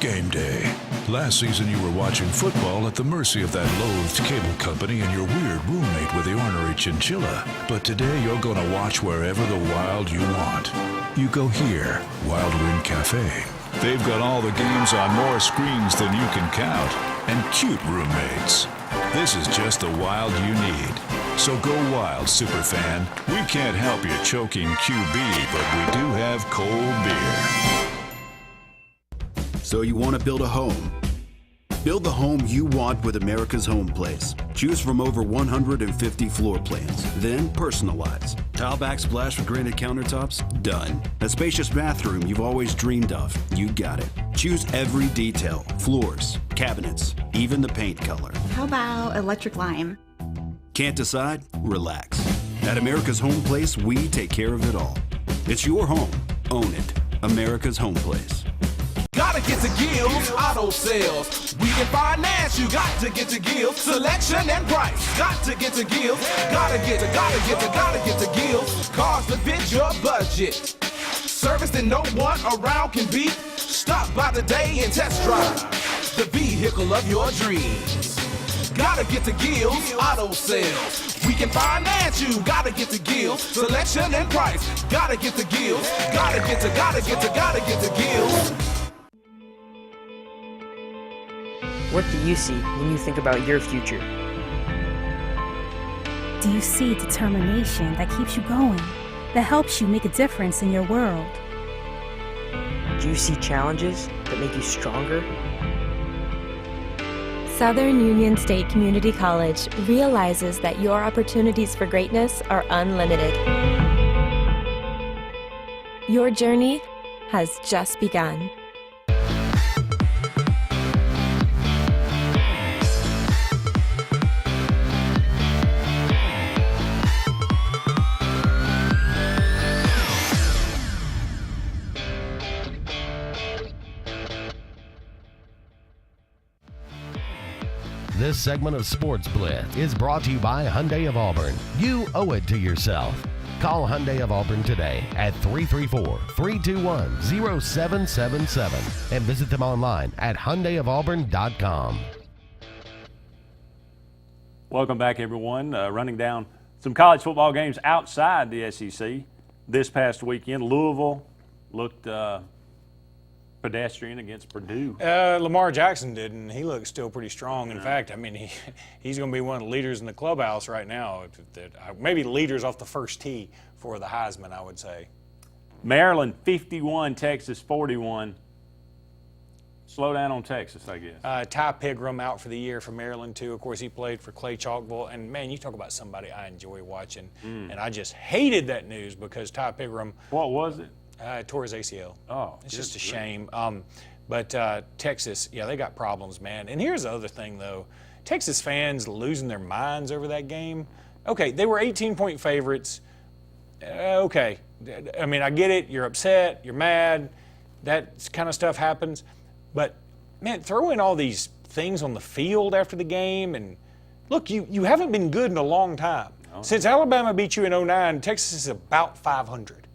Speaker 9: Game day. Last season you were watching football at the mercy of that loathed cable company and your weird roommate with the ornery chinchilla. But today you're going to watch wherever the Wild you want. You go here, Wild Wind Cafe. They've got all the games on more screens than you can count. And cute roommates. This is just the Wild you need. So go wild, superfan. We can't help you choking QB, but we do have cold beer.
Speaker 4: So you want to build a home? Build the home you want with America's Home Place. Choose from over 150 floor plans, then personalize. Tile backsplash with granite countertops? Done. A spacious bathroom you've always dreamed of? You got it. Choose every detail, floors, cabinets, even the paint color.
Speaker 6: How about electric lime?
Speaker 4: Can't decide? Relax. At America's Home Place, we take care of it all. It's your home. Own it. America's Home Place.
Speaker 13: Gotta get to Gills Auto Sales. We can finance, you got to get to Gills. Selection and price, got to get to Gills. Gotta get to Gills. Cars that fit your budget. Service that no one around can beat. Stop by today and test drive. the vehicle of your dreams. Gotta get to Gills Auto Sales. We can finance you. Gotta get to Gills. Selection and price. Gotta get to Gills. Gotta get to Gills.
Speaker 1: What do you see when you think about your future?
Speaker 3: Do you see determination that keeps you going, that helps you make a difference in your world?
Speaker 1: Do you see challenges that make you stronger?
Speaker 16: Southern Union State Community College realizes that your opportunities for greatness are unlimited. Your journey has just begun.
Speaker 14: This segment of Sports Blitz is brought to you by Hyundai of Auburn. You owe it to yourself. Call Hyundai of Auburn today at 334-321-0777 and visit them online at HyundaiofAuburn.com.
Speaker 19: Welcome back, everyone. Running down some college football games outside the SEC this past weekend. Louisville looked pedestrian against Purdue.
Speaker 2: Lamar Jackson did, and he looks still pretty strong. In fact, I mean, he's going to be one of the leaders in the clubhouse right now. Maybe leaders off the first tee for the Heisman, I would say.
Speaker 19: Maryland 51, Texas 41. Slow down on Texas, I guess.
Speaker 2: Ty Pigram out for the year for Maryland, too. Of course, he played for Clay Chalkville. And, man, you talk about somebody I enjoy watching. And I just hated that news because Ty Pigram.
Speaker 19: What was it?
Speaker 2: Tore his ACL.
Speaker 19: Oh,
Speaker 2: it's just a shame. But Texas, yeah, they got problems, man. And here's the other thing, though. Texas fans losing their minds over that game. Okay, they were 18-point favorites. Okay. I mean, I get it. You're upset. You're mad. That kind of stuff happens. But, man, throw in all these things on the field after the game. And, look, you haven't been good in a long time. No. Since Alabama beat you in 2009, Texas is about 500.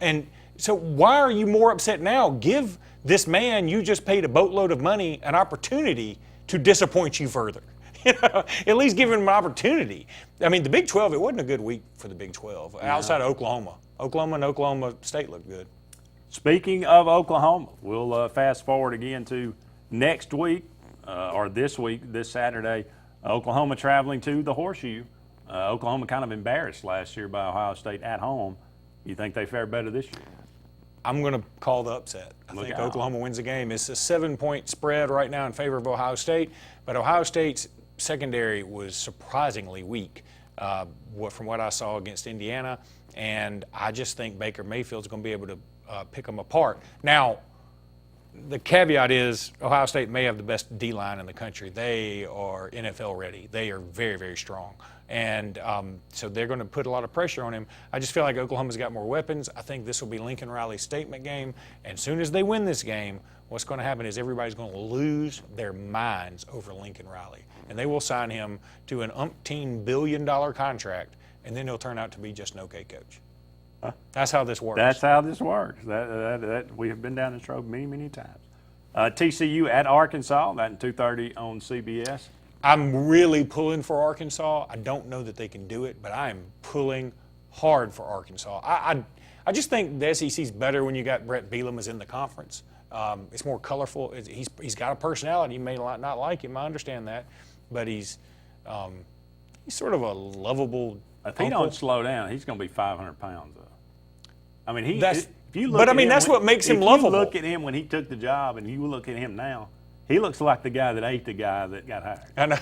Speaker 2: And so why are you more upset now? Give this man you just paid a boatload of money an opportunity to disappoint you further. At least give him an opportunity. I mean, the Big 12, it wasn't a good week for the Big 12 outside of Oklahoma. Oklahoma and Oklahoma State looked good.
Speaker 19: Speaking of Oklahoma, we'll fast forward again to next week, or this week, this Saturday. Oklahoma traveling to the Horseshoe. Oklahoma kind of embarrassed last year by Ohio State at home. You think they fare better this year?
Speaker 2: I'm going to call the upset. I think Oklahoma wins the game. It's a 7-point spread right now in favor of Ohio State, but Ohio State's secondary was surprisingly weak from what I saw against Indiana, and I just think Baker Mayfield's going to be able to pick them apart. Now, the caveat is Ohio State may have the best D-line in the country. They are NFL ready. They are very, very strong. And so they're going to put a lot of pressure on him. I just feel like Oklahoma's got more weapons. I think this will be Lincoln Riley's statement game. And as soon as they win this game, what's going to happen is everybody's going to lose their minds over Lincoln Riley. And they will sign him to an umpteen billion-dollar contract, and then he'll turn out to be just an okay coach. That's how this works.
Speaker 19: That's how this works. That we have been down this road many, many times. TCU at Arkansas, that in 2:30 on CBS.
Speaker 2: I'm really pulling for Arkansas. I don't know that they can do it, but I am pulling hard for Arkansas. I just think the SEC's better when you got Brett Bielema as in the conference. It's more colorful. He's got a personality. You may not like him. I understand that, but he's sort of a lovable.
Speaker 19: If he don't slow down, he's going to be 500 pounds. I mean,
Speaker 2: that's what makes him lovable.
Speaker 19: If you look at him when he took the job, and you look at him now, he looks like the guy that ate the guy that got hired.
Speaker 2: I know.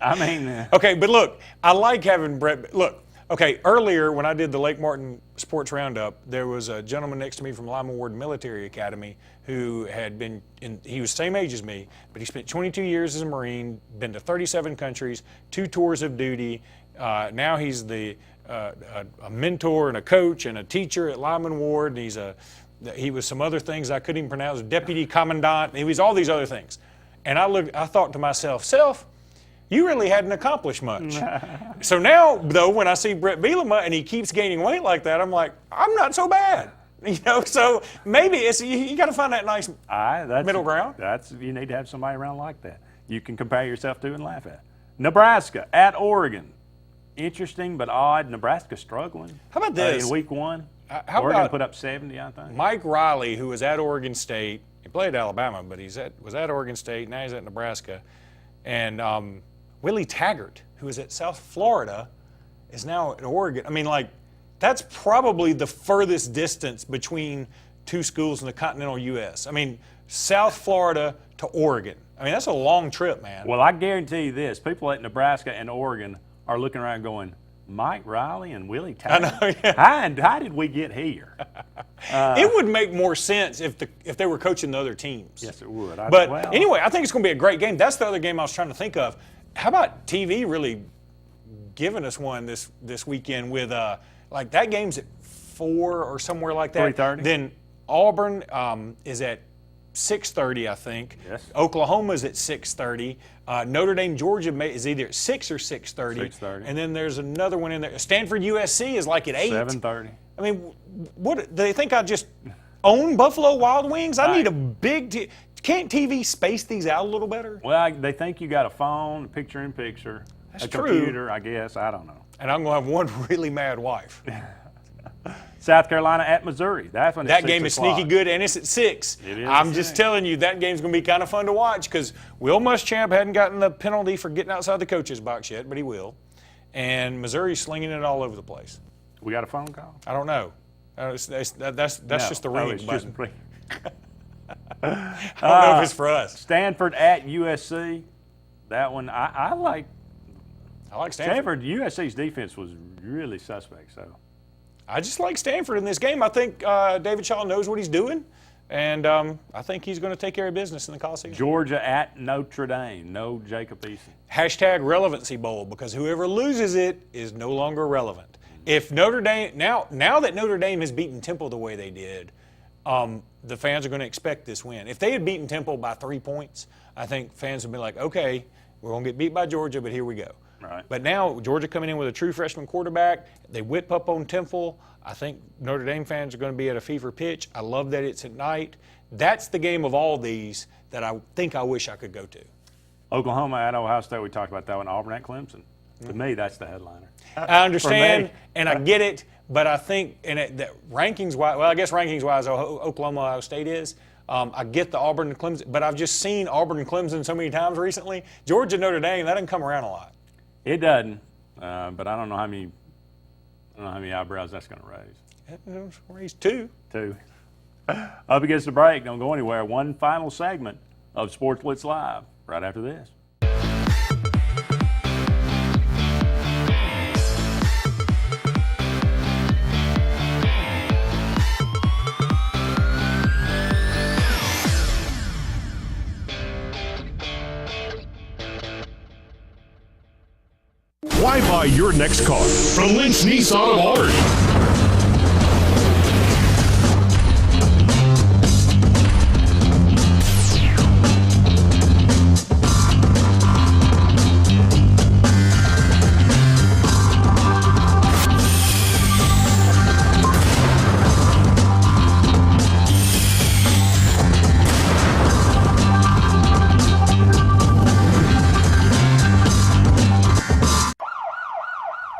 Speaker 19: I mean.
Speaker 2: Okay, but look, I like having Brett. Look, okay, earlier when I did the Lake Martin Sports Roundup, there was a gentleman next to me from Lyman Ward Military Academy who had been he was the same age as me, but he spent 22 years as a Marine, been to 37 countries, 2 tours of duty. Now he's a mentor and a coach and a teacher at Lyman Ward. And he was some other things I couldn't even pronounce, deputy commandant. He was all these other things. And I thought to myself, you really hadn't accomplished much. So now, though, when I see Brett Bielema and he keeps gaining weight like that, I'm like, I'm not so bad. So maybe you got to find that nice middle ground.
Speaker 19: You need to have somebody around like that you can compare yourself to and laugh at. Nebraska at Oregon. Interesting but odd. Nebraska struggling.
Speaker 2: How about this?
Speaker 19: In week one,
Speaker 2: how
Speaker 19: Oregon
Speaker 2: about
Speaker 19: put up 70, I think.
Speaker 2: Mike Riley, who was at Oregon State, he played at Alabama, but was at Oregon State. Now he's at Nebraska, and Willie Taggart, who was at South Florida, is now at Oregon. I mean, that's probably the furthest distance between two schools in the continental U.S. I mean, South Florida to Oregon. I mean, that's a long trip, man.
Speaker 19: Well, I guarantee you this. People at Nebraska and Oregon are looking around going, Mike Riley and Willie Taggart?
Speaker 2: I know, yeah.
Speaker 19: How did we get here?
Speaker 2: It would make more sense if they were coaching the other teams.
Speaker 19: Yes, it would.
Speaker 2: Anyway, I think it's going to be a great game. That's the other game I was trying to think of. How about TV really giving us one this weekend with that game's at 4 or somewhere like that.
Speaker 19: 3:30.
Speaker 2: Then Auburn is at 6:30, I think.
Speaker 19: Yes.
Speaker 2: Oklahoma's at 6:30. Notre Dame, Georgia is either at 6 or 6:30.
Speaker 19: 6:30.
Speaker 2: And then there's another one in there. Stanford, USC is like at 8.
Speaker 19: 7:30.
Speaker 2: I mean, what do they think? I just own Buffalo Wild Wings? I need a big. Can't TV space these out a little better?
Speaker 19: Well, they think you got a phone, picture-in-picture,
Speaker 2: That's
Speaker 19: a
Speaker 2: true.
Speaker 19: computer, I guess. I don't know.
Speaker 2: And I'm going to have one really mad wife.
Speaker 19: South Carolina at Missouri. That
Speaker 2: game is sneaky good, and it's at 6.
Speaker 19: It is
Speaker 2: I'm
Speaker 19: at
Speaker 2: just
Speaker 19: 6.
Speaker 2: telling you, that game's going to be kind of fun to watch because Will Muschamp hadn't gotten the penalty for getting outside the coach's box yet, but he will. And Missouri's slinging it all over the place.
Speaker 19: We got a phone call?
Speaker 2: I don't know. That's just the ring button. I don't know if it's for us.
Speaker 19: Stanford at USC. That one, I like.
Speaker 2: I like Stanford.
Speaker 19: USC's defense was really suspect, so.
Speaker 2: I just like Stanford in this game. I think David Shaw knows what he's doing, and I think he's going to take care of business in the Coliseum.
Speaker 19: Georgia at Notre Dame. No Jacob Eason.
Speaker 2: # Relevancy Bowl, because whoever loses it is no longer relevant. If Notre Dame now that Notre Dame has beaten Temple the way they did, the fans are going to expect this win. If they had beaten Temple by 3 points, I think fans would be like, okay, we're going to get beat by Georgia, but here we go.
Speaker 19: Right.
Speaker 2: But now Georgia coming in with a true freshman quarterback, they whip up on Temple. I think Notre Dame fans are going to be at a fever pitch. I love that it's at night. That's the game of all these that I think I wish I could go to.
Speaker 19: Oklahoma at Ohio State. We talked about that one. Auburn at Clemson. To me, that's the headliner.
Speaker 2: I understand, and I get it, but I think rankings-wise, well, I guess rankings-wise, Oklahoma, Ohio State is. I get the Auburn and Clemson, but I've just seen Auburn and Clemson so many times recently. Georgia, Notre Dame, that doesn't come around a lot.
Speaker 19: It doesn't, but I don't know how many eyebrows that's going to raise.
Speaker 2: Raise 2.
Speaker 19: 2. Up against the break. Don't go anywhere. One final segment of Sports Blitz Live right after this.
Speaker 24: Why buy your next car from Lynch Nissan of Auburn?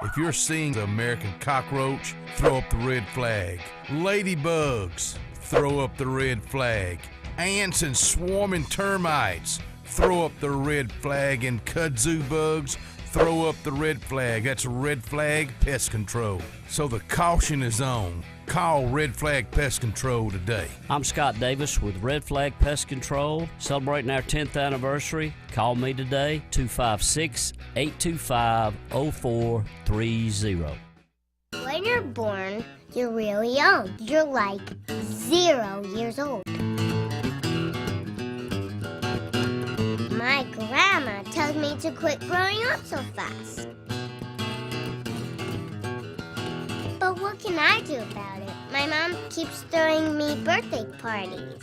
Speaker 8: If you're seeing the American cockroach, throw up the red flag. Ladybugs, throw up the red flag. Ants and swarming termites, throw up the red flag. And kudzu bugs, throw up the red flag. That's Red Flag Pest Control. So the caution is on. Call Red Flag Pest Control today.
Speaker 17: I'm Scott Davis with Red Flag Pest Control, celebrating our 10th anniversary. Call me today, 256-825-0430.
Speaker 20: When you're born, you're really young. You're like 0 years old. My grandma tells me to quit growing up so fast. But what can I do about it? My mom keeps throwing me birthday parties.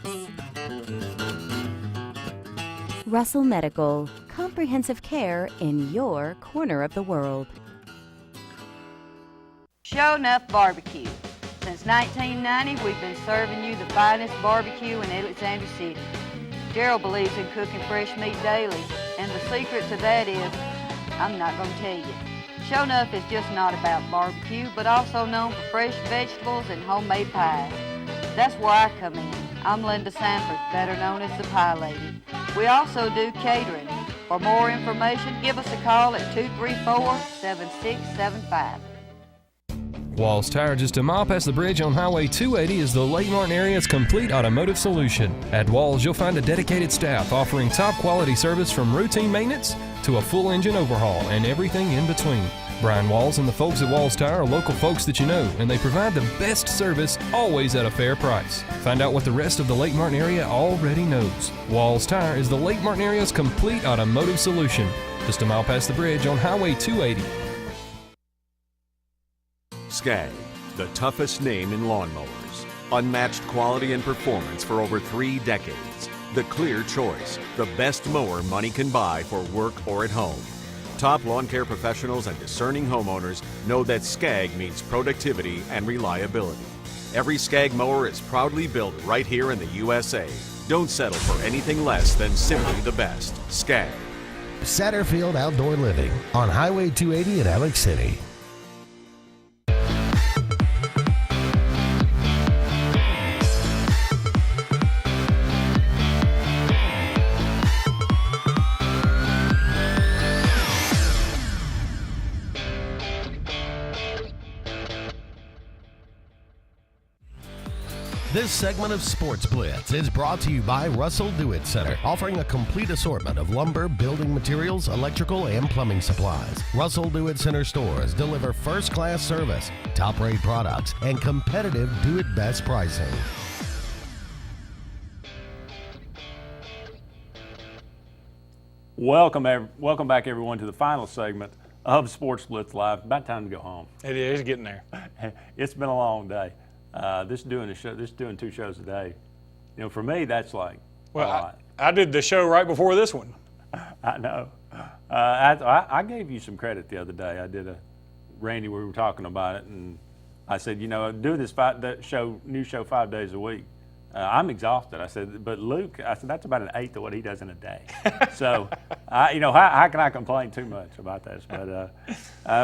Speaker 21: Russell Medical, comprehensive care in your corner of the world.
Speaker 22: Show Enough Barbecue,
Speaker 5: Since 1990, we've been serving you the finest barbecue in Alexander City. Gerald believes in cooking fresh meat daily, and the secret to that is, I'm not going to tell you. Show Enough is just not about barbecue, but also known for fresh vegetables and homemade pies. That's where I come in. I'm Linda Sanford, better known as the Pie Lady. We also do catering. For more information, give us a call at 234-7675.
Speaker 7: Walls Tire, just a mile past the bridge on Highway 280, is the Lake Martin area's complete automotive solution. At Walls, you'll find a dedicated staff offering top quality service from routine maintenance to a full engine overhaul and everything in between. Brian Walls and the folks at Walls Tire are local folks that you know, and they provide the best service always at a fair price. Find out what the rest of the Lake Martin area already knows. Walls Tire is the Lake Martin area's complete automotive solution. Just a mile past the bridge on Highway 280.
Speaker 10: Skag, the toughest name in lawnmowers. Unmatched quality and performance for over 3 decades. The clear choice, the best mower money can buy for work or at home. Top lawn care professionals and discerning homeowners know that Skag means productivity and reliability. Every Skag mower is proudly built right here in the USA. Don't settle for anything less than simply the best. Skag.
Speaker 14: Satterfield Outdoor Living on Highway 280 in Alex City. This segment of Sports Blitz is brought to you by Russell Do-It Center, offering a complete assortment of lumber, building materials, electrical, and plumbing supplies. Russell Do-It Center stores deliver first-class service, top-rate products, and competitive do-it-best pricing.
Speaker 19: Welcome back, everyone, to the final segment of Sports Blitz Live. About time to go home.
Speaker 2: It is getting there.
Speaker 19: It's been a long day. This doing 2 shows a day, you know, for me that's like a lot.
Speaker 2: I did the show right before this one.
Speaker 19: I know. I gave you some credit the other day. I did Randy, we were talking about it, and I said, you know, do this new show 5 days a week. I'm exhausted. I said, but Luke, I said that's about an eighth of what he does in a day. So, you know, how can I complain too much about this? But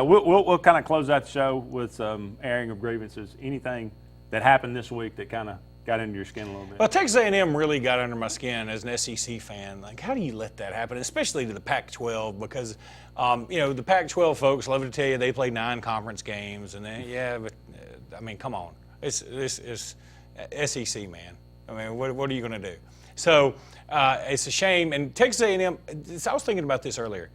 Speaker 19: we'll kind of close out the show with some airing of grievances. Anything that happened this week that kind of got into your skin a little bit?
Speaker 2: Well, Texas A&M really got under my skin as an SEC fan. Like, how do you let that happen, especially to the Pac-12? Because, you know, the Pac-12 folks love to tell you they play 9 conference games, and then, yeah, but I mean, come on, it's SEC, man. I mean, what are you going to do? So it's a shame. And Texas A&M, I was thinking about this earlier.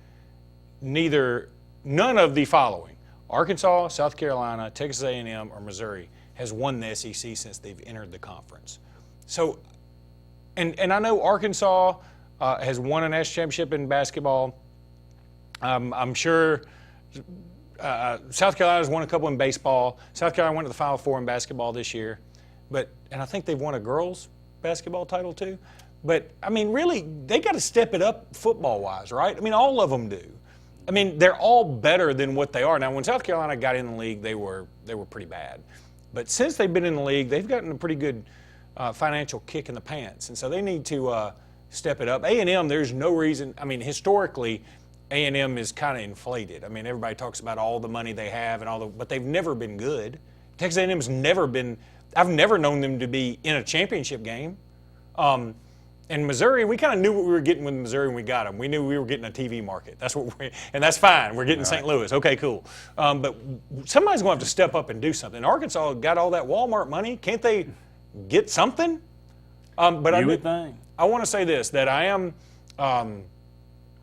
Speaker 2: None of the following: Arkansas, South Carolina, Texas A&M, or Missouri has won the SEC since they've entered the conference. So, and I know Arkansas has won a national championship in basketball. I'm sure South Carolina's won a couple in baseball. South Carolina went to the Final Four in basketball this year. And I think they've won a girls' basketball title too. But, I mean, really, they got to step it up football-wise, right? I mean, all of them do. I mean, they're all better than what they are. Now, when South Carolina got in the league, they were pretty bad. But since they've been in the league, they've gotten a pretty good financial kick in the pants. And so they need to step it up. A&M, there's no reason. I mean, historically, A&M is kind of inflated. I mean, everybody talks about all the money they have and but they've never been good. Texas A&M's never been. I've never known them to be in a championship game. And Missouri, we kind of knew what we were getting with Missouri when we got them. We knew we were getting a TV market. And that's fine. We're getting St. Louis. Okay, cool. But somebody's going to have to step up and do something. Arkansas got all that Walmart money. Can't they get something? But
Speaker 19: you would think.
Speaker 2: I want to say this, that I am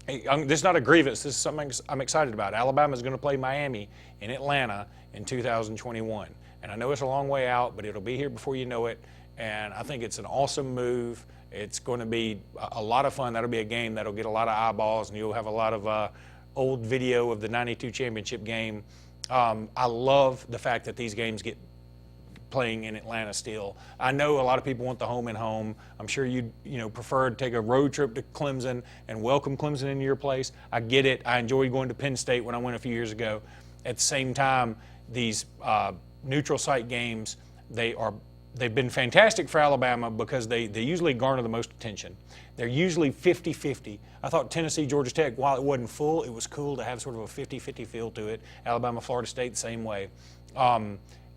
Speaker 2: this is not a grievance. This is something I'm excited about. Alabama's going to play Miami in Atlanta in 2021. And I know it's a long way out, but it'll be here before you know it. And I think it's an awesome move. It's going to be a lot of fun. That'll be a game that'll get a lot of eyeballs, and you'll have a lot of old video of the '92 championship game. I love the fact that these games get playing in Atlanta still. I know a lot of people want the home and home. I'm sure you prefer to take a road trip to Clemson and welcome Clemson into your place. I get it. I enjoyed going to Penn State when I went a few years ago. At the same time, these neutral site games, They've been fantastic for Alabama because they usually garner the most attention. They're usually 50-50. I thought Tennessee, Georgia Tech, while it wasn't full, it was cool to have sort of a 50-50 feel to it. Alabama, Florida State, the same way.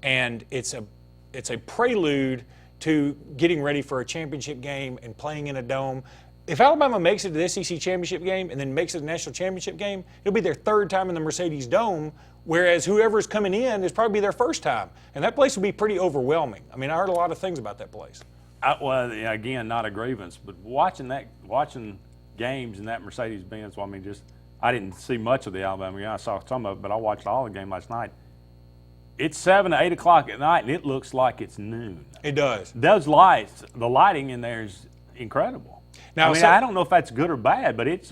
Speaker 2: And it's a prelude to getting ready for a championship game and playing in a dome. If Alabama makes it to the SEC championship game and then makes it to the national championship game, it'll be their third time in the Mercedes Dome, whereas whoever's coming in is probably their first time. And that place will be pretty overwhelming. I mean, I heard a lot of things about that place.
Speaker 19: Well, again, not a grievance, but watching games in that Mercedes-Benz, well, I mean, I didn't see much of the Alabama game. I saw some of it, but I watched all the game last night. It's 7 to 8 o'clock at night, and it looks like it's noon.
Speaker 2: It does.
Speaker 19: Those lights, the lighting in there is incredible. Now, I mean, I don't know if that's good or bad, but it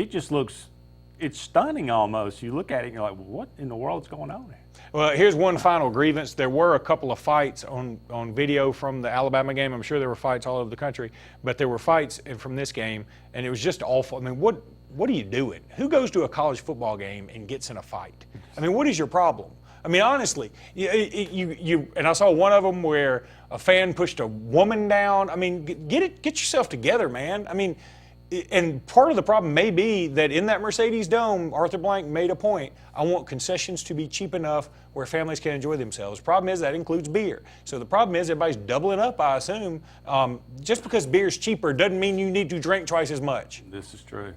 Speaker 19: just looks, it's stunning almost. You look at it and you're like, what in the world's going on here?
Speaker 2: Well, here's one final grievance. There were a couple of fights on video from the Alabama game. I'm sure there were fights all over the country, but there were fights from this game, and it was just awful. I mean, what are you doing? Who goes to a college football game and gets in a fight? I mean, what is your problem? I mean, honestly, you and I saw one of them where a fan pushed a woman down. I mean, get yourself together, man. I mean, and part of the problem may be that in that Mercedes Dome, Arthur Blank made a point. I want concessions to be cheap enough where families can enjoy themselves. The problem is that includes beer. So the problem is everybody's doubling up, I assume. Just because beer's cheaper doesn't mean you need to drink twice as much.
Speaker 19: This is true.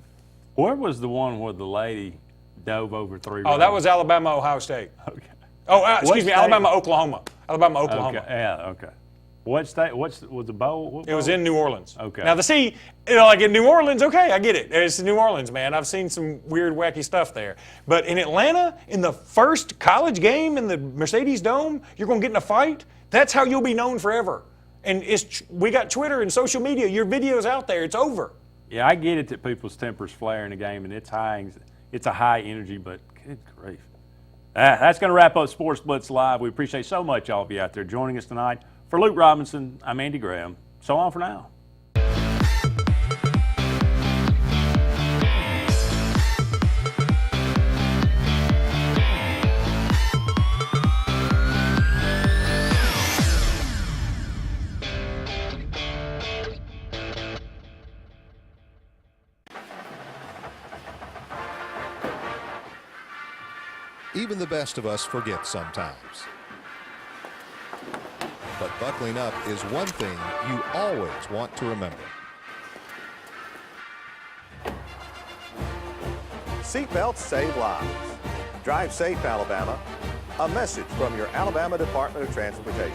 Speaker 19: Where was the one where the lady dove over 3 rows?
Speaker 2: Oh, that was Alabama, Ohio State.
Speaker 19: Okay.
Speaker 2: Oh, excuse me, Alabama, Oklahoma. Alabama, Oklahoma.
Speaker 19: Okay. Yeah, okay. What state? Was the bowl?
Speaker 2: It was in New Orleans.
Speaker 19: Okay.
Speaker 2: Now, like in New Orleans, okay, I get it. It's New Orleans, man. I've seen some weird, wacky stuff there. But in Atlanta, in the first college game in the Mercedes Dome, you're going to get in a fight? That's how you'll be known forever. And we got Twitter and social media. Your video's out there. It's over.
Speaker 19: Yeah, I get it that people's tempers flare in a game, and it's a high energy, but good grief. That's going to wrap up Sports Blitz Live. We appreciate so much all of you out there joining us tonight. For Luke Robinson, I'm Andy Graham. So long for now.
Speaker 11: Even the best of us forget sometimes. But buckling up is one thing you always want to remember.
Speaker 12: Seatbelts save lives. Drive safe, Alabama. A message from your Alabama Department of Transportation.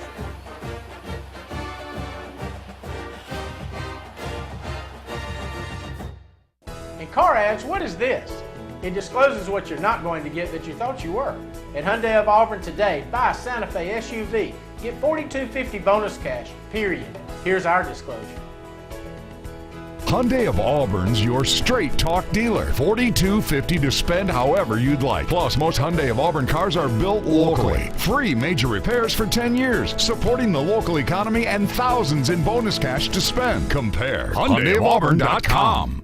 Speaker 15: In car ads, what is this? It discloses what you're not going to get that you thought you were. At Hyundai of Auburn today, buy a Santa Fe SUV. Get $4,250 bonus cash, period. Here's our disclosure.
Speaker 24: Hyundai of Auburn's your straight talk dealer. $4,250 to spend however you'd like. Plus, most Hyundai of Auburn cars are built locally. Free major repairs for 10 years. Supporting the local economy and thousands in bonus cash to spend. Compare. HyundaiofAuburn.com.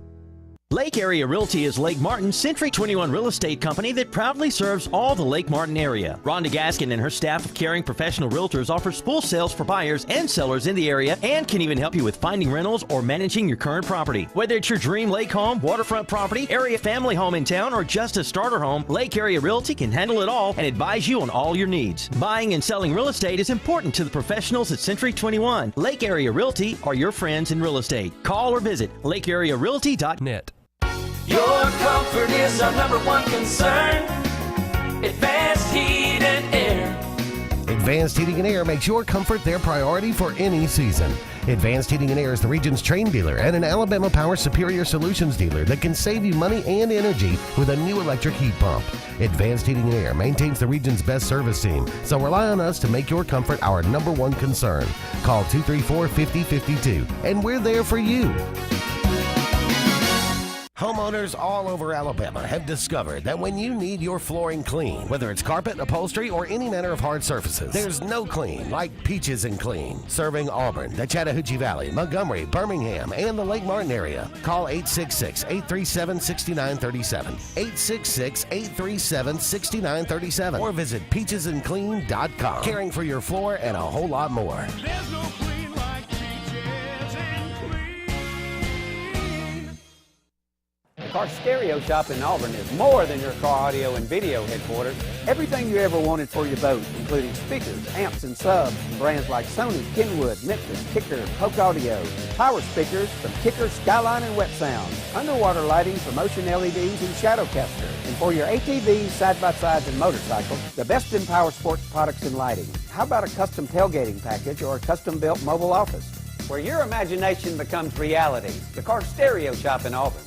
Speaker 22: Lake Area Realty is Lake Martin's Century 21 real estate company that proudly serves all the Lake Martin area. Rhonda Gaskin and her staff of caring professional realtors offers full sales for buyers and sellers in the area and can even help you with finding rentals or managing your current property. Whether it's your dream lake home, waterfront property, area family home in town, or just a starter home, Lake Area Realty can handle it all and advise you on all your needs. Buying and selling real estate is important to the professionals at Century 21. Lake Area Realty are your friends in real estate. Call or visit lakearearealty.net.
Speaker 18: Your comfort is our #1 concern. Advanced Heat and Air.
Speaker 14: Advanced Heating and Air makes your comfort their priority for any season. Advanced Heating and Air is the region's Trane dealer and an Alabama Power Superior Solutions dealer that can save you money and energy with a new electric heat pump. Advanced Heating and Air maintains the region's best service team, so rely on us to make your comfort our #1 concern. Call 234-5052, and we're there for you. Homeowners all over Alabama have discovered that when you need your flooring clean, whether it's carpet, upholstery, or any manner of hard surfaces, there's no clean like Peaches and Clean. Serving Auburn, the Chattahoochee Valley, Montgomery, Birmingham, and the Lake Martin area. Call 866-837-6937. 866-837-6937. Or visit peachesandclean.com. Caring for your floor and a whole lot more.
Speaker 24: There's no clean like Peaches and Clean.
Speaker 4: The Car Stereo Shop in Auburn is more than your car audio and video headquarters. Everything you ever wanted for your boat, including speakers, amps, and subs from brands like Sony, Kenwood, Memphis, Kicker, Polk Audio, power speakers from Kicker, Skyline, and Wet Sound, underwater lighting from Ocean LEDs and Shadowcaster, and for your ATVs, side-by-sides, and motorcycles, the best in power sports products and lighting. How about a custom tailgating package or a custom-built mobile office? Where your imagination becomes reality, the Car Stereo Shop in Auburn.